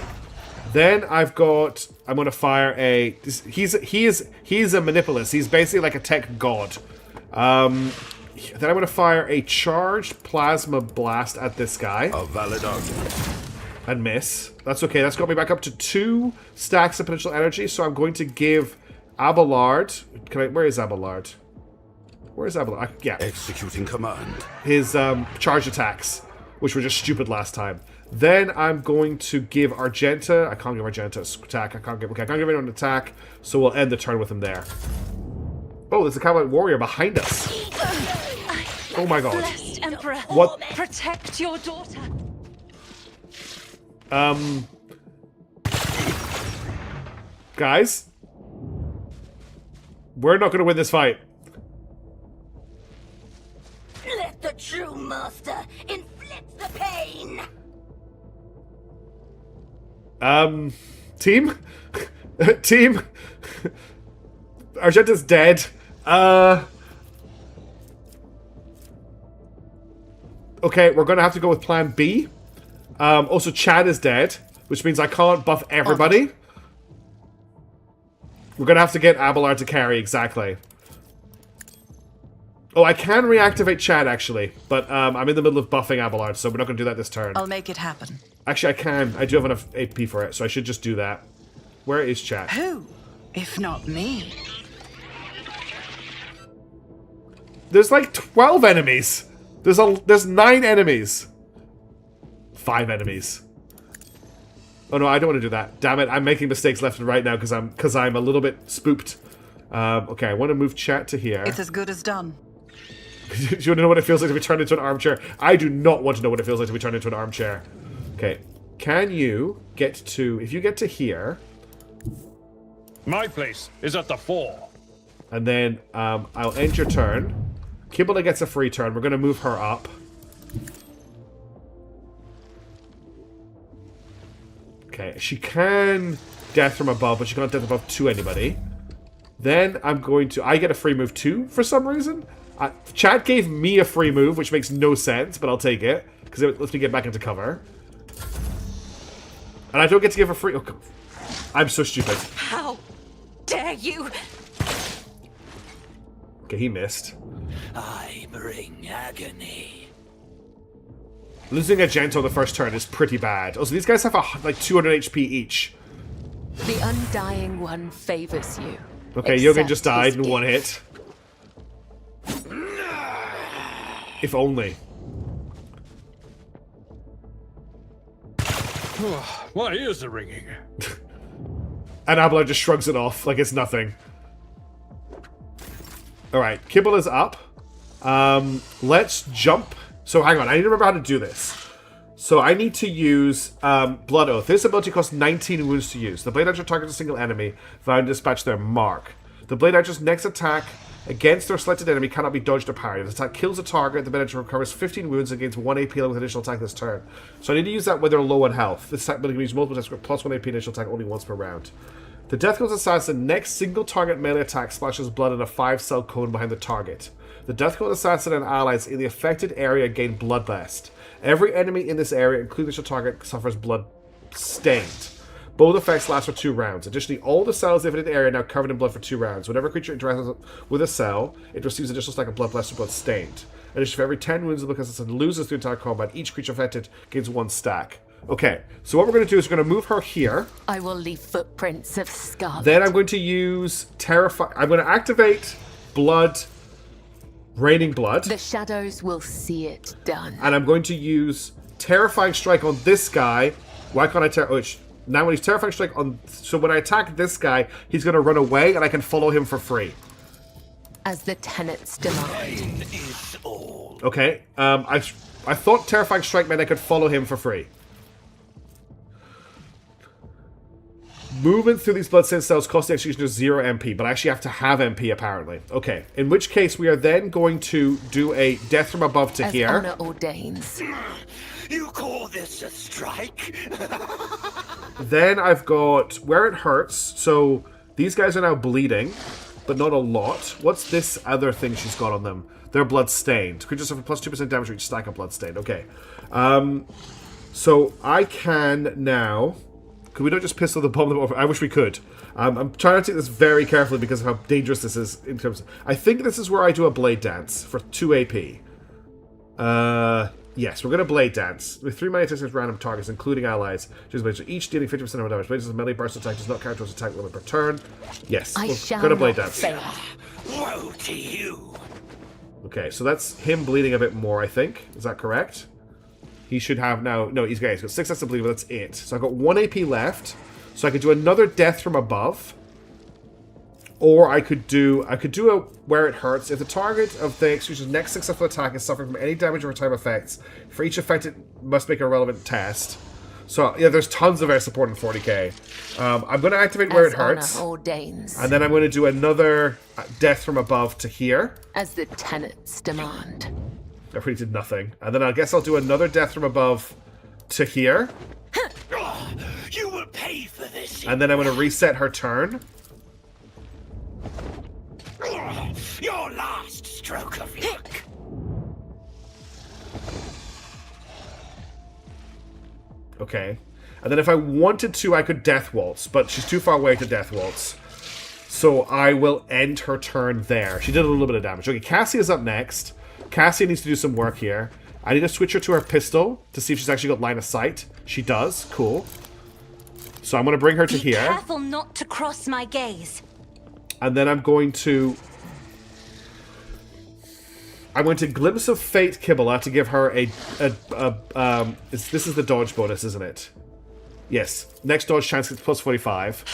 Then I'm going to fire a... He's a Manipulus. He's basically like a tech god. Then I'm going to fire a charged Plasma Blast at this guy. A valid argument. And miss. That's okay. That's got me back up to 2 stacks of potential energy. So I'm going to give Abelard... Where is Abelard? Where is Abelard? Yeah. Executing command. His charge attacks, which were just stupid last time. Then I'm going to give Argenta... I can't give Argenta an attack. I can't give anyone an attack. So we'll end the turn with him there. Oh, there's a Cavalry Warrior behind us. Oh my god. Blessed Emperor, What? protect your daughter. Guys, we're not going to win this fight. Let the true master inflict the pain. Team? Team? Argenta's dead. Okay, we're going to have to go with plan B. Also, Chad is dead, which means I can't buff everybody. We're going to have to get Abelard to carry, exactly. Oh, I can reactivate Chad, actually. But I'm in the middle of buffing Abelard, so we're not going to do that this turn. I'll make it happen. Actually, I can. I do have enough AP for it, so I should just do that. Where is Chad? Who, if not me? There's like 12 enemies. There's 9 enemies. 5 enemies. Oh no, I don't want to do that. Damn it, I'm making mistakes left and right now because I'm a little bit spooked. Okay, I want to move chat to here. It's as good as done. Do you want to know what it feels like to be turned into an armchair? I do not want to know what it feels like to be turned into an armchair. Okay, can you get to... If you get to here... My place is at the 4. And then I'll end your turn. Kibble gets a free turn. We're going to move her up. Okay, she can death from above, but she can't death above to anybody. Then I'm going to... I get a free move too, for some reason. Chat gave me a free move, which makes no sense, but I'll take it. because it lets me get back into cover. And I don't get to give her free... Oh, I'm so stupid. How dare you? Okay, he missed. I bring agony. Losing a Gent on the first turn is pretty bad. Also, these guys have like 200 HP each. The Undying One favors you. Okay, Yogan Accept just died his in one gift. hit. If only. My ears are ringing. And Abelard just shrugs it off like it's nothing. Alright, Kibble is up. Let's jump. So hang on, I need to remember how to do this. So I need to use Blood Oath. This ability costs 19 wounds to use. The Blade Archer targets a single enemy, vowing to dispatch their mark. The Blade Archer's next attack against their selected enemy cannot be dodged or parried. If the attack kills a target, the Blade Archer recovers 15 wounds and gains 1 AP with additional attack this turn. So I need to use that when they're low on health. This attack ability can be used multiple times for plus 1 AP initial attack only once per round. The Death Cone's Assassin next single target melee attack splashes blood in a 5-cell cone behind the target. The Death Cone Assassin and allies in the affected area gain Bloodlust. Every enemy in this area, including the target, suffers blood stained. Both effects last for 2 rounds. Additionally, all the cells in the area are now covered in blood for 2 rounds. Whenever a creature interacts with a cell, it receives an additional stack of Bloodlust or Blood stained. In addition, for every 10 wounds the assassin loses through entire combat, each creature affected gains 1 stack. Okay, so what we're going to do is we're going to move her here. I will leave footprints of scarlet. Then I'm going to use Terrify. I'm going to activate Blood. Raining Blood. The shadows will see it done. And I'm going to use Terrifying Strike on this guy. Why can't I now when he's Terrifying Strike on... So when I attack this guy, he's going to run away and I can follow him for free. As the tenants demand. Okay. I thought Terrifying Strike meant I could follow him for free. Movement through these bloodstained cells costs the executioner 0 MP, but I actually have to have MP apparently. Okay, in which case we are then going to do a death from above to As here. honor ordains. You call this a strike? Then I've got where it hurts. So these guys are now bleeding, but not a lot. What's this other thing she's got on them? They're blood stained. Creatures suffer plus 2% damage for each stack of blood stained. Okay, so I can now. Could we not just pistol the bomb them over? I wish we could. I'm trying to take this very carefully because of how dangerous this is in terms of... I think this is where I do a Blade Dance for 2 AP. Yes, we're going to Blade Dance. With 3 melee attacks against random targets, including allies. Each dealing 50% of damage. Blade Dance's melee burst attack does not count towards attack limit per turn. Yes, we're going to Blade Dance. Woe to you! Okay, so that's him bleeding a bit more, I think. Is that correct? He should have now... No, he's got 6 sets of bleed, but that's it. So I've got 1 AP left. So I could do another death from above. Or I could do a where it hurts. If the target of the execution's next successful attack is suffering from any damage over time effects, for each effect it must make a relevant test. So, yeah, there's tons of air support in 40k. I'm going to activate where it hurts. Ordains. And then I'm going to do another death from above to here. As the tenants demand. I pretty did nothing. And then I guess I'll do another death from above to here. You will pay for this. And then I'm going to reset her turn. Your last stroke of luck. Okay. And then if I wanted to, I could Death Waltz, but she's too far away to Death Waltz. So I will end her turn there. She did a little bit of damage. Okay, Cassie is up next. Cassie needs to do some work here. I need to switch her to her pistol to see if she's actually got line of sight. She does. Cool. So I'm going to bring her to here. Be careful not to cross my gaze. And then I'm going to Glimpse of Fate Kibble to give her this is the dodge bonus, isn't it? Yes. Next dodge chance gets plus 45.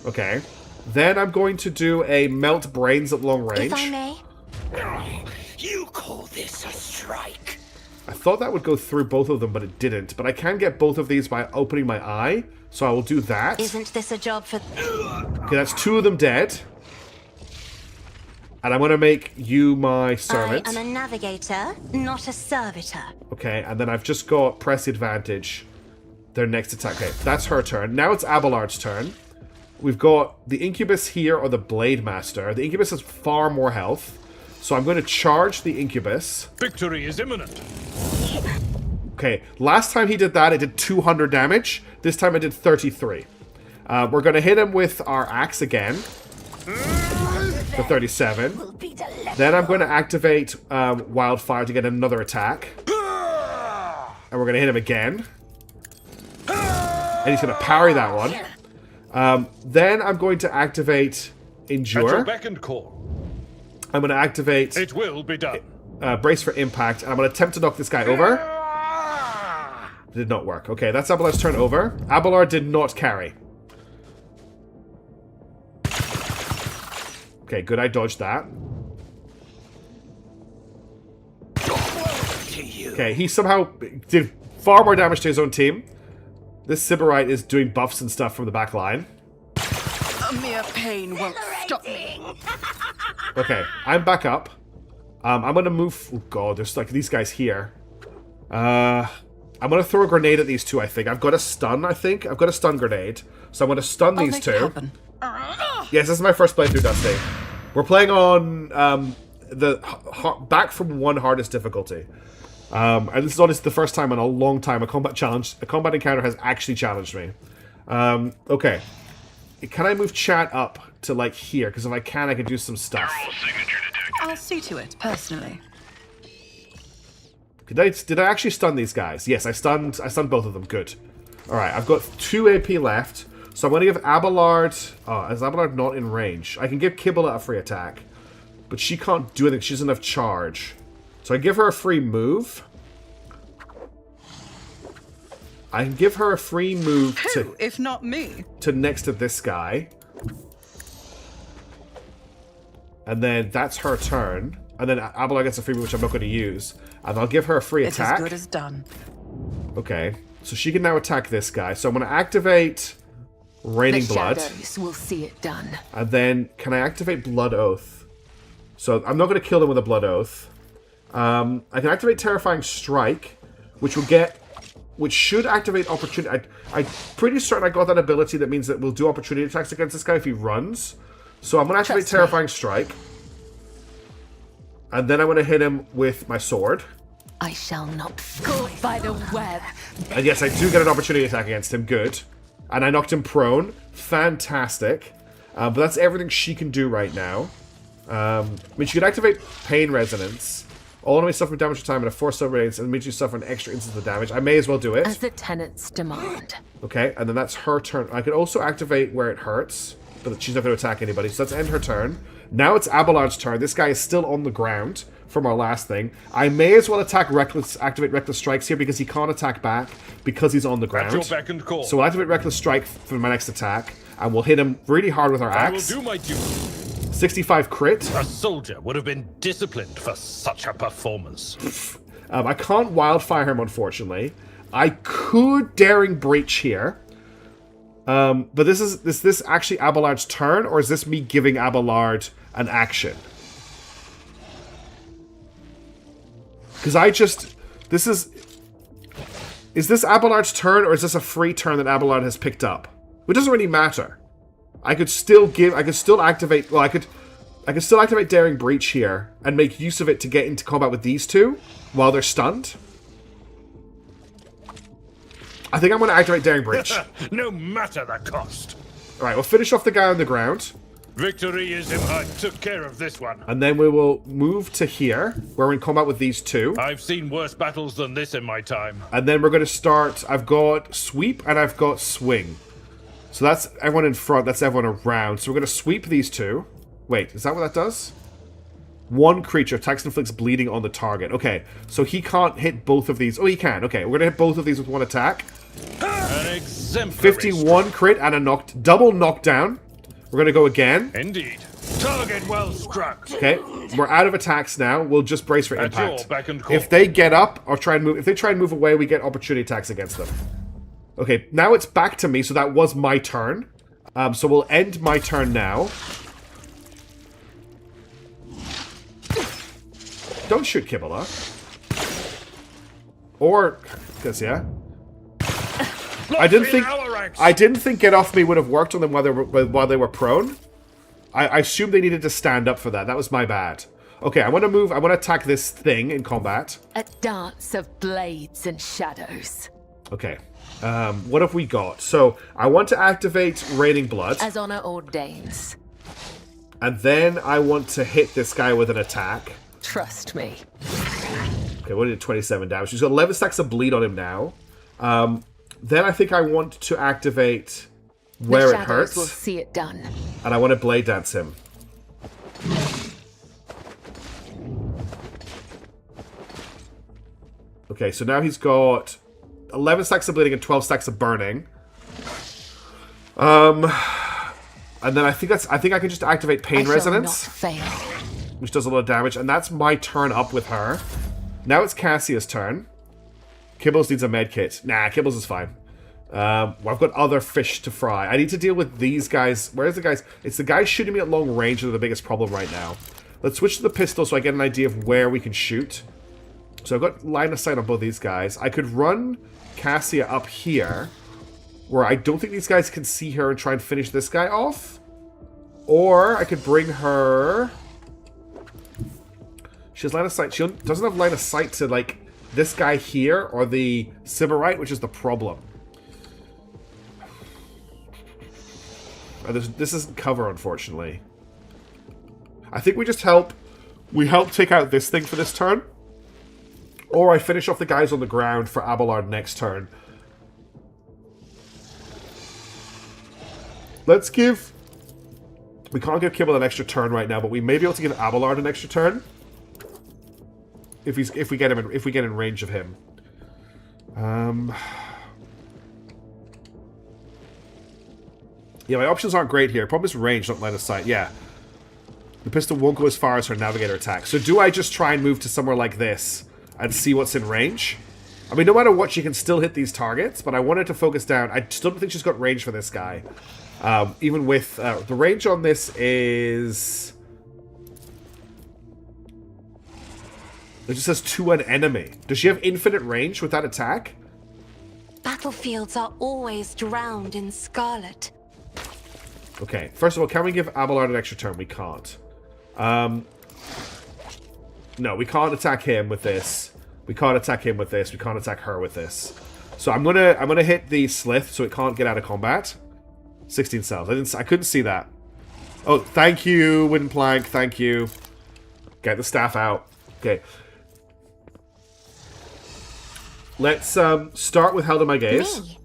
Okay. Then I'm going to do a Melt Brains at long range. If I may. You call this a strike? I thought that would go through both of them, but it didn't. But I can get both of these by opening my eye, so I will do that. Isn't this a job for... Okay, that's 2 of them dead. And I'm going to make you my servant. I am a navigator, not a servitor. Okay, and then I've just got press the advantage. Their next attack. Okay, that's her turn. Now it's Abelard's turn. We've got the Incubus here, or the Blade Master. The Incubus has far more health. So I'm going to charge the Incubus. Victory is imminent. Okay, last time he did that, it did 200 damage. This time it did 33. We're going to hit him with our axe again. For 37. Then I'm going to activate Wildfire to get another attack. And we're going to hit him again. And he's going to parry that one. Then I'm going to activate Endure. At your beck and call. I'm going to activate... It will be done. Brace for Impact. And I'm going to attempt to knock this guy over. Did not work. Okay, that's Abelard's turn over. Abelard did not carry. Okay, good, I dodged that. Okay, he somehow did far more damage to his own team. This Sybarite is doing buffs and stuff from the back line. A mere pain won't stop me. Okay, I'm back up. I'm gonna move... Oh god, there's like these guys here. I'm gonna throw a grenade at these two, I think. I've got a stun, I think. I've got a stun grenade. So I'm gonna stun these two. Yes, this is my first playthrough, Dusty. We're playing on back from 1 hardest difficulty. And this is honestly the first time in a long time a combat encounter has actually challenged me. Okay. Can I move chat up to like here? Because if I can do some stuff. I'll see to it, personally. Did I actually stun these guys? Yes, I stunned both of them. Good. Alright, I've got 2 AP left. So I'm going to give Abelard... Oh, is Abelard not in range? I can give Kibble a free attack. But she can't do anything. She doesn't have charge. So I give her a free move. I can give her a free move Who, if not me? To next to this guy. And then that's her turn. And then Abelard gets a free move, which I'm not going to use. And I'll give her a free attack. It's as good as done. Okay. So she can now attack this guy. So I'm going to activate Raining Blood. Shadows will see it done. And then can I activate Blood Oath? So I'm not going to kill him with a Blood Oath. I can activate Terrifying Strike, which should activate Opportunity. I'm pretty certain I got that ability that means that we'll do Opportunity attacks against this guy if he runs. So I'm going to activate Terrifying Strike. And then I'm going to hit him with my sword. I shall not fall by the web. And yes, I do get an opportunity attack against him. Good. And I knocked him prone. Fantastic. But that's everything she can do right now. I mean, she can activate Pain Resonance. All enemies suffer damage for time and a force over radiance, and means you suffer an extra instance of damage. I may as well do it. As the tenants demand. Okay, and then that's her turn. I can also activate where it hurts, but she's not going to attack anybody, so let's end her turn. Now it's Abelard's turn. This guy is still on the ground from our last thing. I may as well activate Reckless Strikes here because he can't attack back because he's on the ground. At your beck and call. So I'll activate Reckless Strike for my next attack, and we'll hit him really hard with our axe. I will do my duty. 65 crit. A soldier would have been disciplined for such a performance. I can't Wildfire him, unfortunately. I could Daring Breach here. But is this actually Abelard's turn, or is this me giving Abelard an action? Because is this Abelard's turn, or is this a free turn that Abelard has picked up? It doesn't really matter. I could still activate Daring Breach here and make use of it to get into combat with these two while they're stunned. I think I'm going to activate Daring Breach. No matter the cost. Alright, we'll finish off the guy on the ground. Victory is in I took care of this one. And then we will move to here, where we're in combat with these two. I've seen worse battles than this in my time. And then we're going to start... I've got Sweep and I've got Swing. So that's everyone in front, that's everyone around. So we're going to sweep these two. Wait, is that what that does? One creature attacks and inflicts bleeding on the target. Okay, so he can't hit both of these. Oh, he can. Okay, we're going to hit both of these with one attack. An exemplary 51 crit and a double knockdown. We're going to go again. Indeed. Target well struck. Okay, we're out of attacks now. We'll just brace for At impact. your beck and call. If they get up or try and move, if they try and move away, we get opportunity attacks against them. Okay, now it's back to me, so that was my turn. So we'll end my turn now. Don't shoot Kibble. Or, because yeah. I didn't think Get Off Me would have worked on them while they were prone. I assumed they needed to stand up for that. That was my bad. Okay, I want to move. I want to attack this thing in combat. A dance of blades and shadows. Okay. What have we got? So, I want to activate Raining Blood. As honor ordains. And then I want to hit this guy with an attack. Trust me. Okay, what did 27 damage? He's got 11 stacks of bleed on him now. Then I think I want to activate where it hurts. Will see it done. And I want to blade dance him. Okay, so now he's got 11 stacks of bleeding and 12 stacks of burning. And then I think I can just activate Pain Resonance, which does a lot of damage, and that's my turn up with her. Now it's Cassia's turn. Kibbles needs a med kit. Nah, Kibbles is fine. Well, I've got other fish to fry. I need to deal with these guys. Where's the guys? It's the guys shooting me at long range that are the biggest problem right now. Let's switch to the pistol so I get an idea of where we can shoot. So I've got line of sight on both these guys. I could run Cassia up here, where I don't think these guys can see her and try and finish this guy off. Or I could bring her... She has line of sight. She doesn't have line of sight to, like, this guy here or the Sybarite, which is the problem. This isn't cover, unfortunately. I think we just help... We help take out this thing for this turn. Or I finish off the guys on the ground for Abelard next turn. Let's give... We can't give Kibble an extra turn right now, but we may be able to give Abelard an extra turn. If we get in range of him. Yeah, my options aren't great here. Problem is range, not line of sight. Yeah. The pistol won't go as far as her navigator attack. So do I just try and move to somewhere like this and see what's in range? I mean, no matter what, she can still hit these targets, but I wanted to focus down. I still don't think she's got range for this guy. Even with... the range on this is... It just says to an enemy. Does she have infinite range with that attack? Battlefields are always drowned in scarlet. Okay, first of all, can we give Abelard an extra turn? We can't. No, we can't attack him with this. We can't attack him with this. We can't attack her with this. So I'm gonna hit the Slith so it can't get out of combat. 16 cells. I couldn't see that. Oh, thank you, Windplank. Thank you. Get the staff out. Okay. Let's start with Held in My Gaze. Me?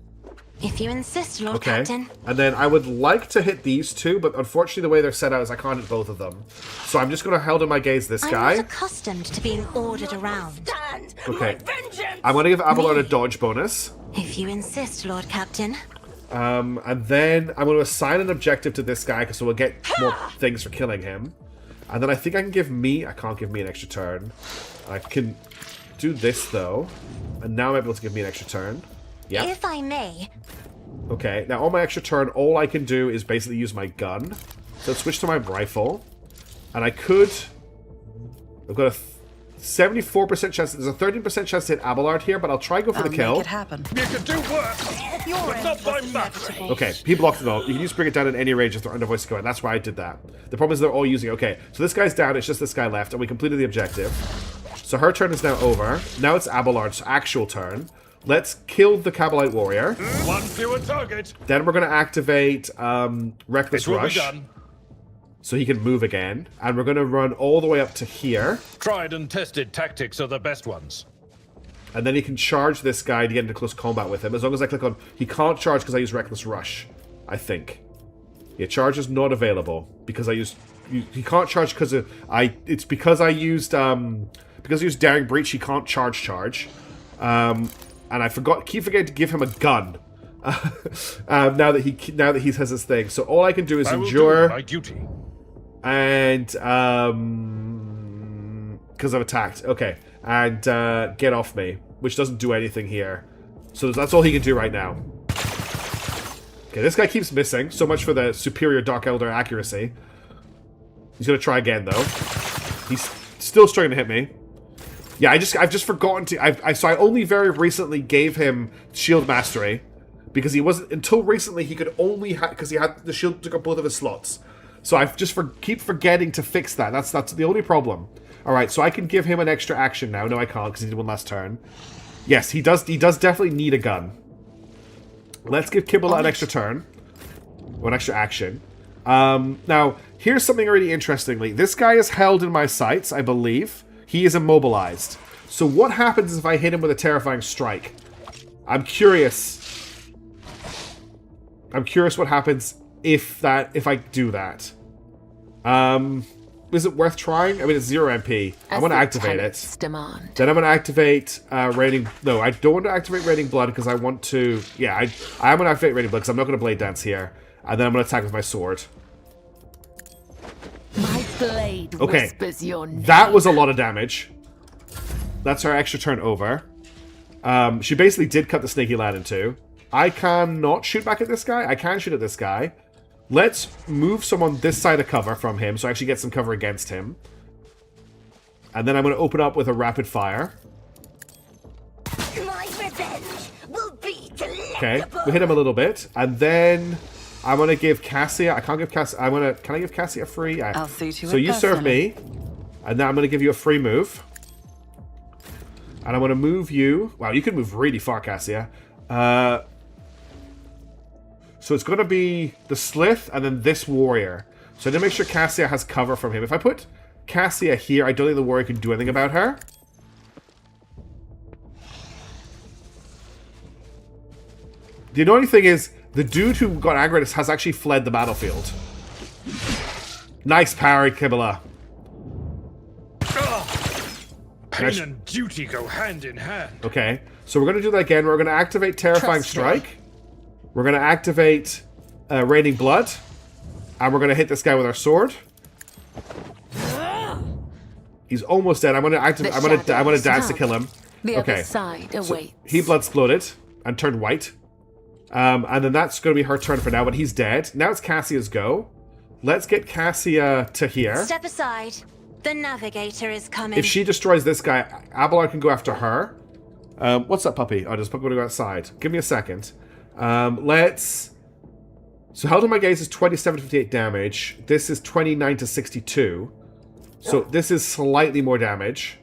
If you insist, Lord Captain. And then I would like to hit these two, but unfortunately the way they're set out is I can't hit both of them. So I'm just going to Held in My Gaze this guy. I'm not accustomed to being ordered around. Okay. I'm going to give Abelard a dodge bonus. If you insist, Lord Captain. And then I'm going to assign an objective to this guy, because we'll get more things for killing him. And then I think I can give me... I can't give me an extra turn. I can do this, though. And now I'm able to give me an extra turn. Yeah. If I may. Okay, now on my extra turn, all I can do is basically use my gun. So switch to my rifle. And I could... I've got a 74% chance... There's a 13% chance to hit Abelard here, but I'll try and go for the kill. Make it happen. You can do work, but not by matter. Okay, he blocked it all. You can just bring it down at any range if they're under voice command. That's why I did that. The problem is they're all using it. Okay, so this guy's down. It's just this guy left, and we completed the objective. So her turn is now over. Now it's Abelard's actual turn. Let's kill the Kabalite warrior. One fewer target. Then we're going to activate Reckless Rush. So he can move again. And we're going to run all the way up to here. Tried and tested tactics are the best ones. And then he can charge this guy to get into close combat with him. As long as I click on... He can't charge because I use Reckless Rush, I think. Yeah, charge is not available. Because I used... He can't charge because of... It's because I used... Because I used Daring Breach, he can't charge. And I keep forgetting to give him a gun. Now that he has his thing. So all I can do is endure. My duty. And because I've attacked. Okay. And get off me, which doesn't do anything here. So that's all he can do right now. Okay, this guy keeps missing. So much for the superior Dark Elder accuracy. He's gonna try again though. He's still struggling to hit me. Yeah, I've just forgotten to... So I only very recently gave him Shield Mastery. Because he wasn't... Until recently, he could only... Because he had... The shield took up both of his slots. So I just keep forgetting to fix that. That's the only problem. All right, so I can give him an extra action now. No, I can't because he did one last turn. Yes, he does definitely need a gun. Let's give Kibble an extra turn. Or an extra action. Now, here's something really interestingly. This guy is held in my sights, I believe. He is immobilized. So what happens if I hit him with a terrifying strike? I'm curious. I'm curious what happens if I do that. Is it worth trying? I mean, it's 0 MP. I want to activate it. Demand. Then I'm going to activate Raining... No, I don't want to activate Raining Blood because I want to... Yeah, I'm going to activate Raining Blood because I'm not going to Blade Dance here. And then I'm going to attack with my sword. My blade whispers your name. That was a lot of damage. That's her extra turn over. She basically did cut the Snaky Lad in two. I cannot shoot back at this guy. I can shoot at this guy. Let's move someone this side of cover from him so I actually get some cover against him. And then I'm going to open up with a rapid fire. My revenge will be Okay, we hit him a little bit. And then I'm going to give Cassia... I can't give Cassia... Can I give Cassia a free? I'll see to it So you serve me. And now I'm going to give you a free move. And I'm going to move you... Wow, you can move really far, Cassia. So it's going to be the Slith and then this warrior. So I need to make sure Cassia has cover from him. If I put Cassia here, I don't think the warrior can do anything about her. The annoying thing is, the dude who got angry at us has actually fled the battlefield. Nice parry, Kibble. Pain and duty go hand in hand. Okay, so we're going to do that again. We're going to activate Terrifying Strike. We're going to activate Raining Blood. And we're going to hit this guy with our sword. He's almost dead. I'm going to activate. I'm going to dance to kill him. The other side awaits. So he blood exploded and turned white. And then that's going to be her turn for now, but he's dead. Now it's Cassia's go. Let's get Cassia to here. Step aside. The navigator is coming. If she destroys this guy, Abelard can go after her. What's up, puppy? Oh, does puppy want to go outside? Give me a second. Let's... So held in my gaze is 27 to 58 damage. This is 29 to 62. So this is slightly more damage.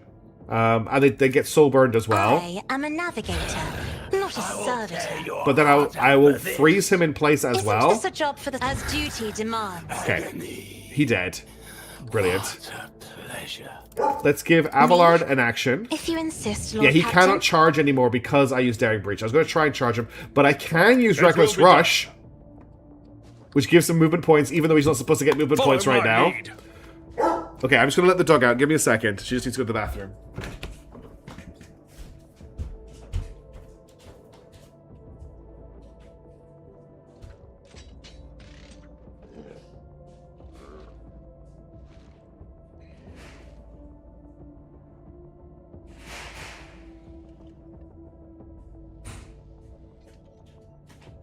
And they get soul burned as well. I am a navigator, not a servitor. But then I will freeze him in place as well. Isn't this a job for the... As duty demands. Okay. He dead. Brilliant. Let's give Abelard an action. If you insist, Lord Yeah, he Captain. cannot charge anymore because I used Daring Breach. I was going to try and charge him, but I can use Reckless Rush, which gives him movement points, even though he's not supposed to get movement points right now. Okay, I'm just going to let the dog out. Give me a second. She just needs to go to the bathroom.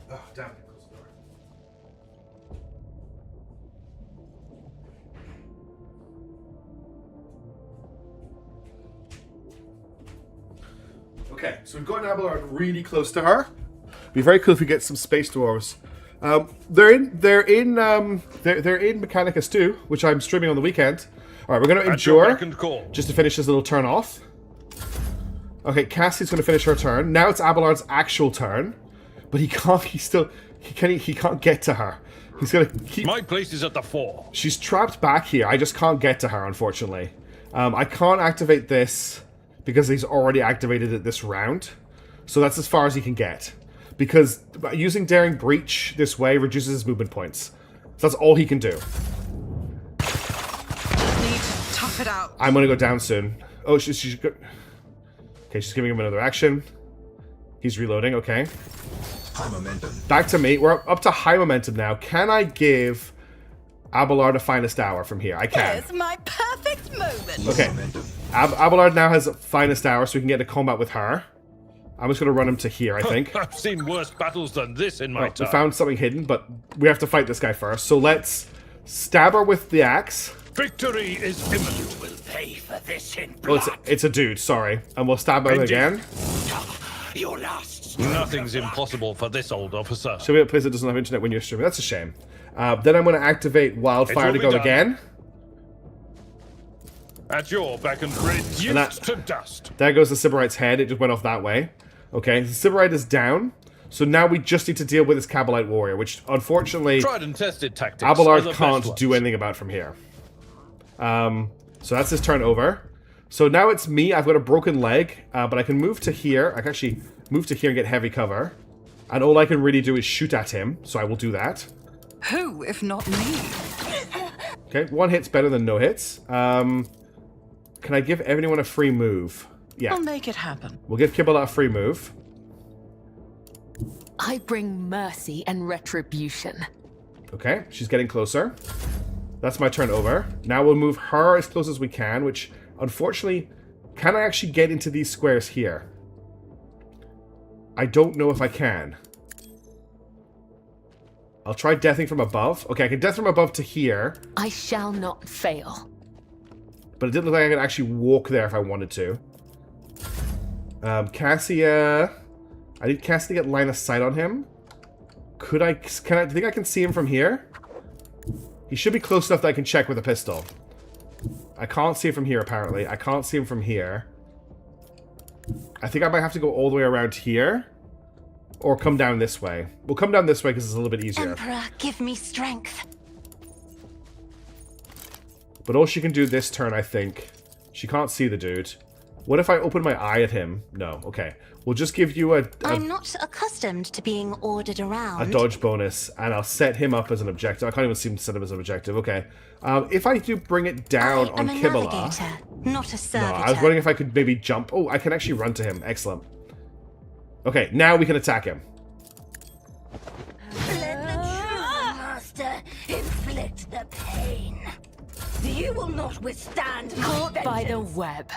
Oh, damn it. Close the door. Okay, so we've got an Abelard really close to her. Be very cool if we get some space dwarves. They're in Mechanicus too, which I'm streaming on the weekend. All right, we're going to endure just to finish this little turn off. Okay, Cassie's going to finish her turn. Now it's Abelard's actual turn, but he can't. He can't get to her. He's going to keep. My place is at the 4. She's trapped back here. I just can't get to her, unfortunately. I can't activate this because he's already activated it this round. So that's as far as he can get. Because using Daring Breach this way reduces his movement points. So that's all he can do. Need to tough it out. I'm going to go down soon. Oh, she's good. Okay, she's giving him another action. He's reloading, okay. High momentum. Back to me. We're up to high momentum now. Can I give Abelard a Finest Hour from here? I can. Here's my perfect moment. Okay. Abelard now has a Finest Hour, so we can get into combat with her. I'm just going to run him to here, I think. I've seen worse battles than this in my time. We found something hidden, but we have to fight this guy first. So let's stab her with the axe. Victory is imminent. You will pay for this in Oh, blood. it's a dude, sorry. And we'll stab him again. Your last. Nothing's impossible for this old officer. Show me a place that doesn't have internet when you're streaming. That's a shame. Then I'm going to activate Wildfire to It will go be done. again. At your beck and reduced to dust. There goes the Sybarite's head. It just went off that way. Okay, the Sybarite is down. So now we just need to deal with this Kabbalite warrior, which unfortunately Tried and tested tactics. Abelard are the can't best do ones. anything about from here. So that's his turn over. So now it's me. I've got a broken leg, but I can move to here. I can actually move to here and get heavy cover. And all I can really do is shoot at him, so I will do that. Who, if not me? Okay, 1 hit's better than no hits. Can I give everyone a free move? Yeah, I'll make it happen. we'll give Kibble a free move. I bring mercy and retribution. Okay, she's getting closer. That's my turn over. Now we'll move her as close as we can, which, unfortunately, can I actually get into these squares here? I don't know if I can. I'll try deathing from above. Okay, I can death from above to here, I shall not fail. but it didn't look like I could actually walk there if I wanted to. Cassia... I need Cassia to get line of sight on him. Do you think I can see him from here? He should be close enough that I can check with a pistol. I can't see him from here, apparently. I can't see him from here. I think I might have to go all the way around here. Or come down this way. We'll come down this way because it's a little bit easier. Emperor, give me strength. But all she can do this turn, I think... She can't see the dude. What if I open my eye at him? No, okay. We'll just give you I'm not accustomed to being ordered around. a dodge bonus, and I'll set him up as an objective. I can't even seem to set him as an objective. Okay. If I do bring it down on I'm a Kibble... navigator, not a No, servitor. I was wondering if I could maybe jump. Oh, I can actually run to him. Excellent. Okay, now we can attack him. Let the true master inflict the pain. You will not withstand my Caught by the vengeance. web.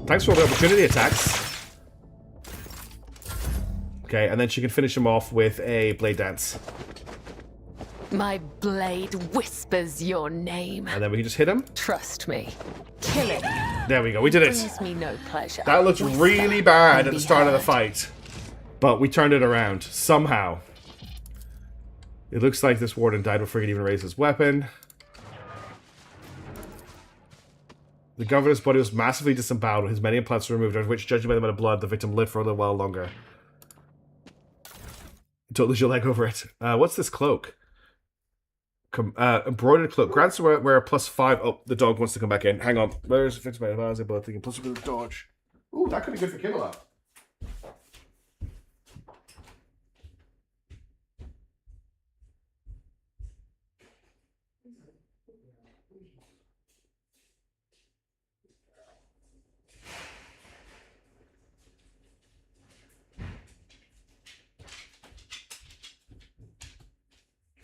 Thanks for all the opportunity attacks. Okay, and then she can finish him off with a blade dance. My blade whispers your name. And then we can just hit him. Trust me. Killing There we go, we did it. brings me no pleasure. That looked Whisper really bad and at the be start of the heard. fight. But we turned it around, somehow. It looks like this warden died before he could even raise his weapon. The governor's body was massively disemboweled, with his many implants removed, out of which, judging by the amount of blood, the victim lived for a little while longer. Don't lose your leg over it. What's this cloak? Embroidered cloak. Grants wear a +5. Oh, the dog wants to come back in. Hang on. Where's fixed by advisor, but thinking plus with a dodge. Ooh, that could be good for Kibble.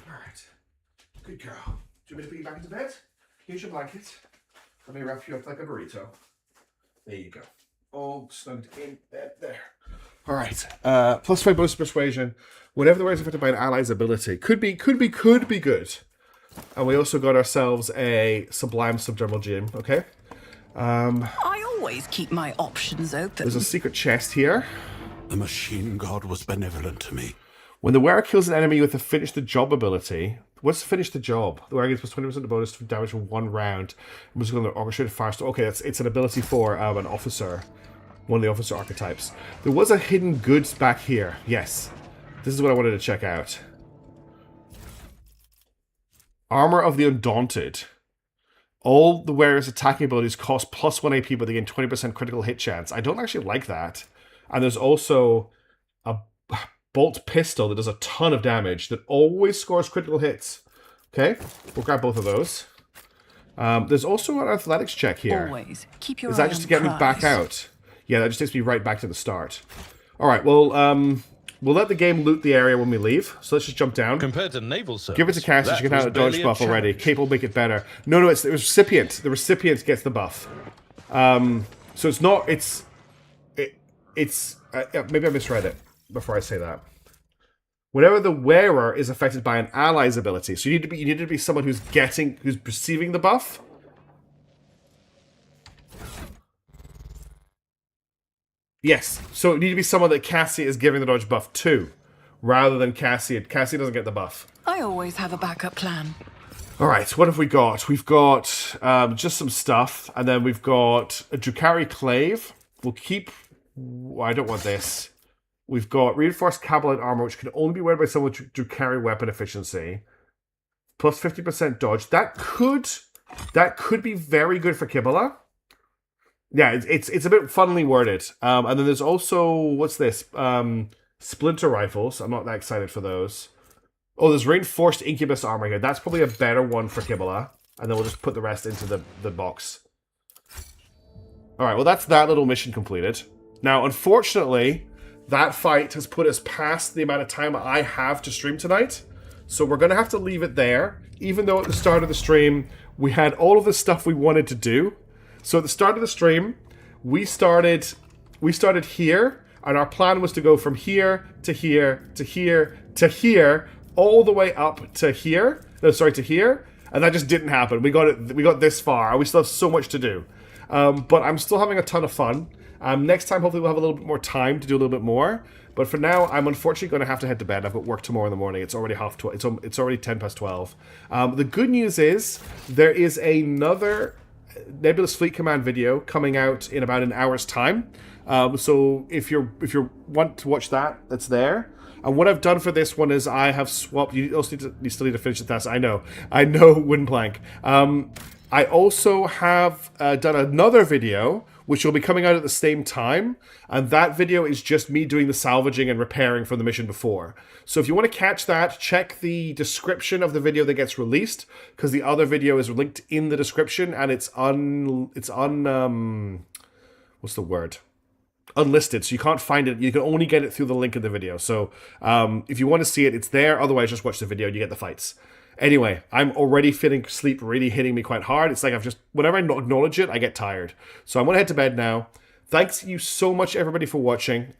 Alright. Good girl. Do you want me to put you back into bed? Here's your blanket. Let me wrap you up like a burrito. There you go. All snugged in bed there. Alright. +5 bonus persuasion. Whenever the wearer is affected by an ally's ability. Could be good. And we also got ourselves a Sublime Subdermal Gem, okay? I always keep my options open. There's a secret chest here. The machine god was benevolent to me. When the wearer kills an enemy with a finish the job ability, what's finish the job? The wearer gets +20% bonus to damage from 1 round. Which is going to orchestrate fire. Okay, it's an ability for an officer. One of the officer archetypes. There was a hidden goods back here. Yes. This is what I wanted to check out. Armor of the Undaunted. All the wearer's attacking abilities cost +1 AP, but they gain 20% critical hit chance. I don't actually like that. And there's also a bolt pistol that does a ton of damage that always scores critical hits. Okay, we'll grab both of those. There's also an athletics check here. Always keep your Is eye that just on to get the me back prize. out? Yeah, that just takes me right back to the start. All right, well, we'll let the game loot the area when we leave. So let's just jump down. Compared to naval service, Give it to Cassie. that She can was have a dodge barely buff already. challenge. Cape will make it better. No, it's the recipient. The recipient gets the buff. So it's not. It's maybe I misread it before I say that. Whenever the wearer is affected by an ally's ability, so you need to be someone who's receiving the buff. Yes, so you need to be someone that Cassie is giving the dodge buff to, rather than Cassie. Cassie doesn't get the buff. I always have a backup plan. All right, so what have we got? We've got just some stuff, and then we've got a Drukhari Clave. We'll keep... I don't want this. We've got reinforced Cabalite armor, which can only be weared by someone with Drukhari weapon efficiency. Plus 50% dodge. That could be very good for Kibala. Yeah, it's a bit funnily worded. And then there's also... What's this? Splinter rifles. I'm not that excited for those. Oh, there's reinforced Incubus armor here. That's probably a better one for Kibala. And then we'll just put the rest into the box. Alright, well that's that little mission completed. Now, unfortunately, that fight has put us past the amount of time I have to stream tonight. So we're going to have to leave it there. Even though at the start of the stream, we had all of the stuff we wanted to do. So at the start of the stream, we started here. And our plan was to go from here to here to here to here, all the way up to here. No, sorry, to here. And that just didn't happen. We got this far. And we still have so much to do. But I'm still having a ton of fun. Next time, hopefully, we'll have a little bit more time to do a little bit more. But for now, I'm unfortunately going to have to head to bed. I've got work tomorrow in the morning. It's already it's already 10 past 12. The good news is there is another Nebulous Fleet Command video coming out in about an hour's time. So if you want to watch that, that's there. And what I've done for this one is I have swapped. You still need to finish the task. I know, wooden plank. I also have done another video which will be coming out at the same time, and that video is just me doing the salvaging and repairing from the mission before. So if you want to catch that, check the description of the video that gets released, because the other video is linked in the description, and it's what's the word? Unlisted, so you can't find it. You can only get it through the link in the video. So if you want to see it, it's there. Otherwise, just watch the video and you get the fights. Anyway, I'm already feeling sleep really hitting me quite hard. It's like whenever I acknowledge it, I get tired. So I'm going to head to bed now. Thanks you so much, everybody, for watching.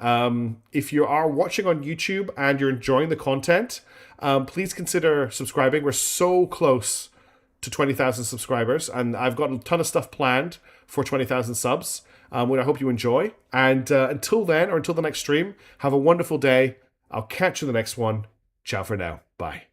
If you are watching on YouTube and you're enjoying the content, please consider subscribing. We're so close to 20,000 subscribers, and I've got a ton of stuff planned for 20,000 subs, which I hope you enjoy. And until then, or until the next stream, have a wonderful day. I'll catch you in the next one. Ciao for now. Bye.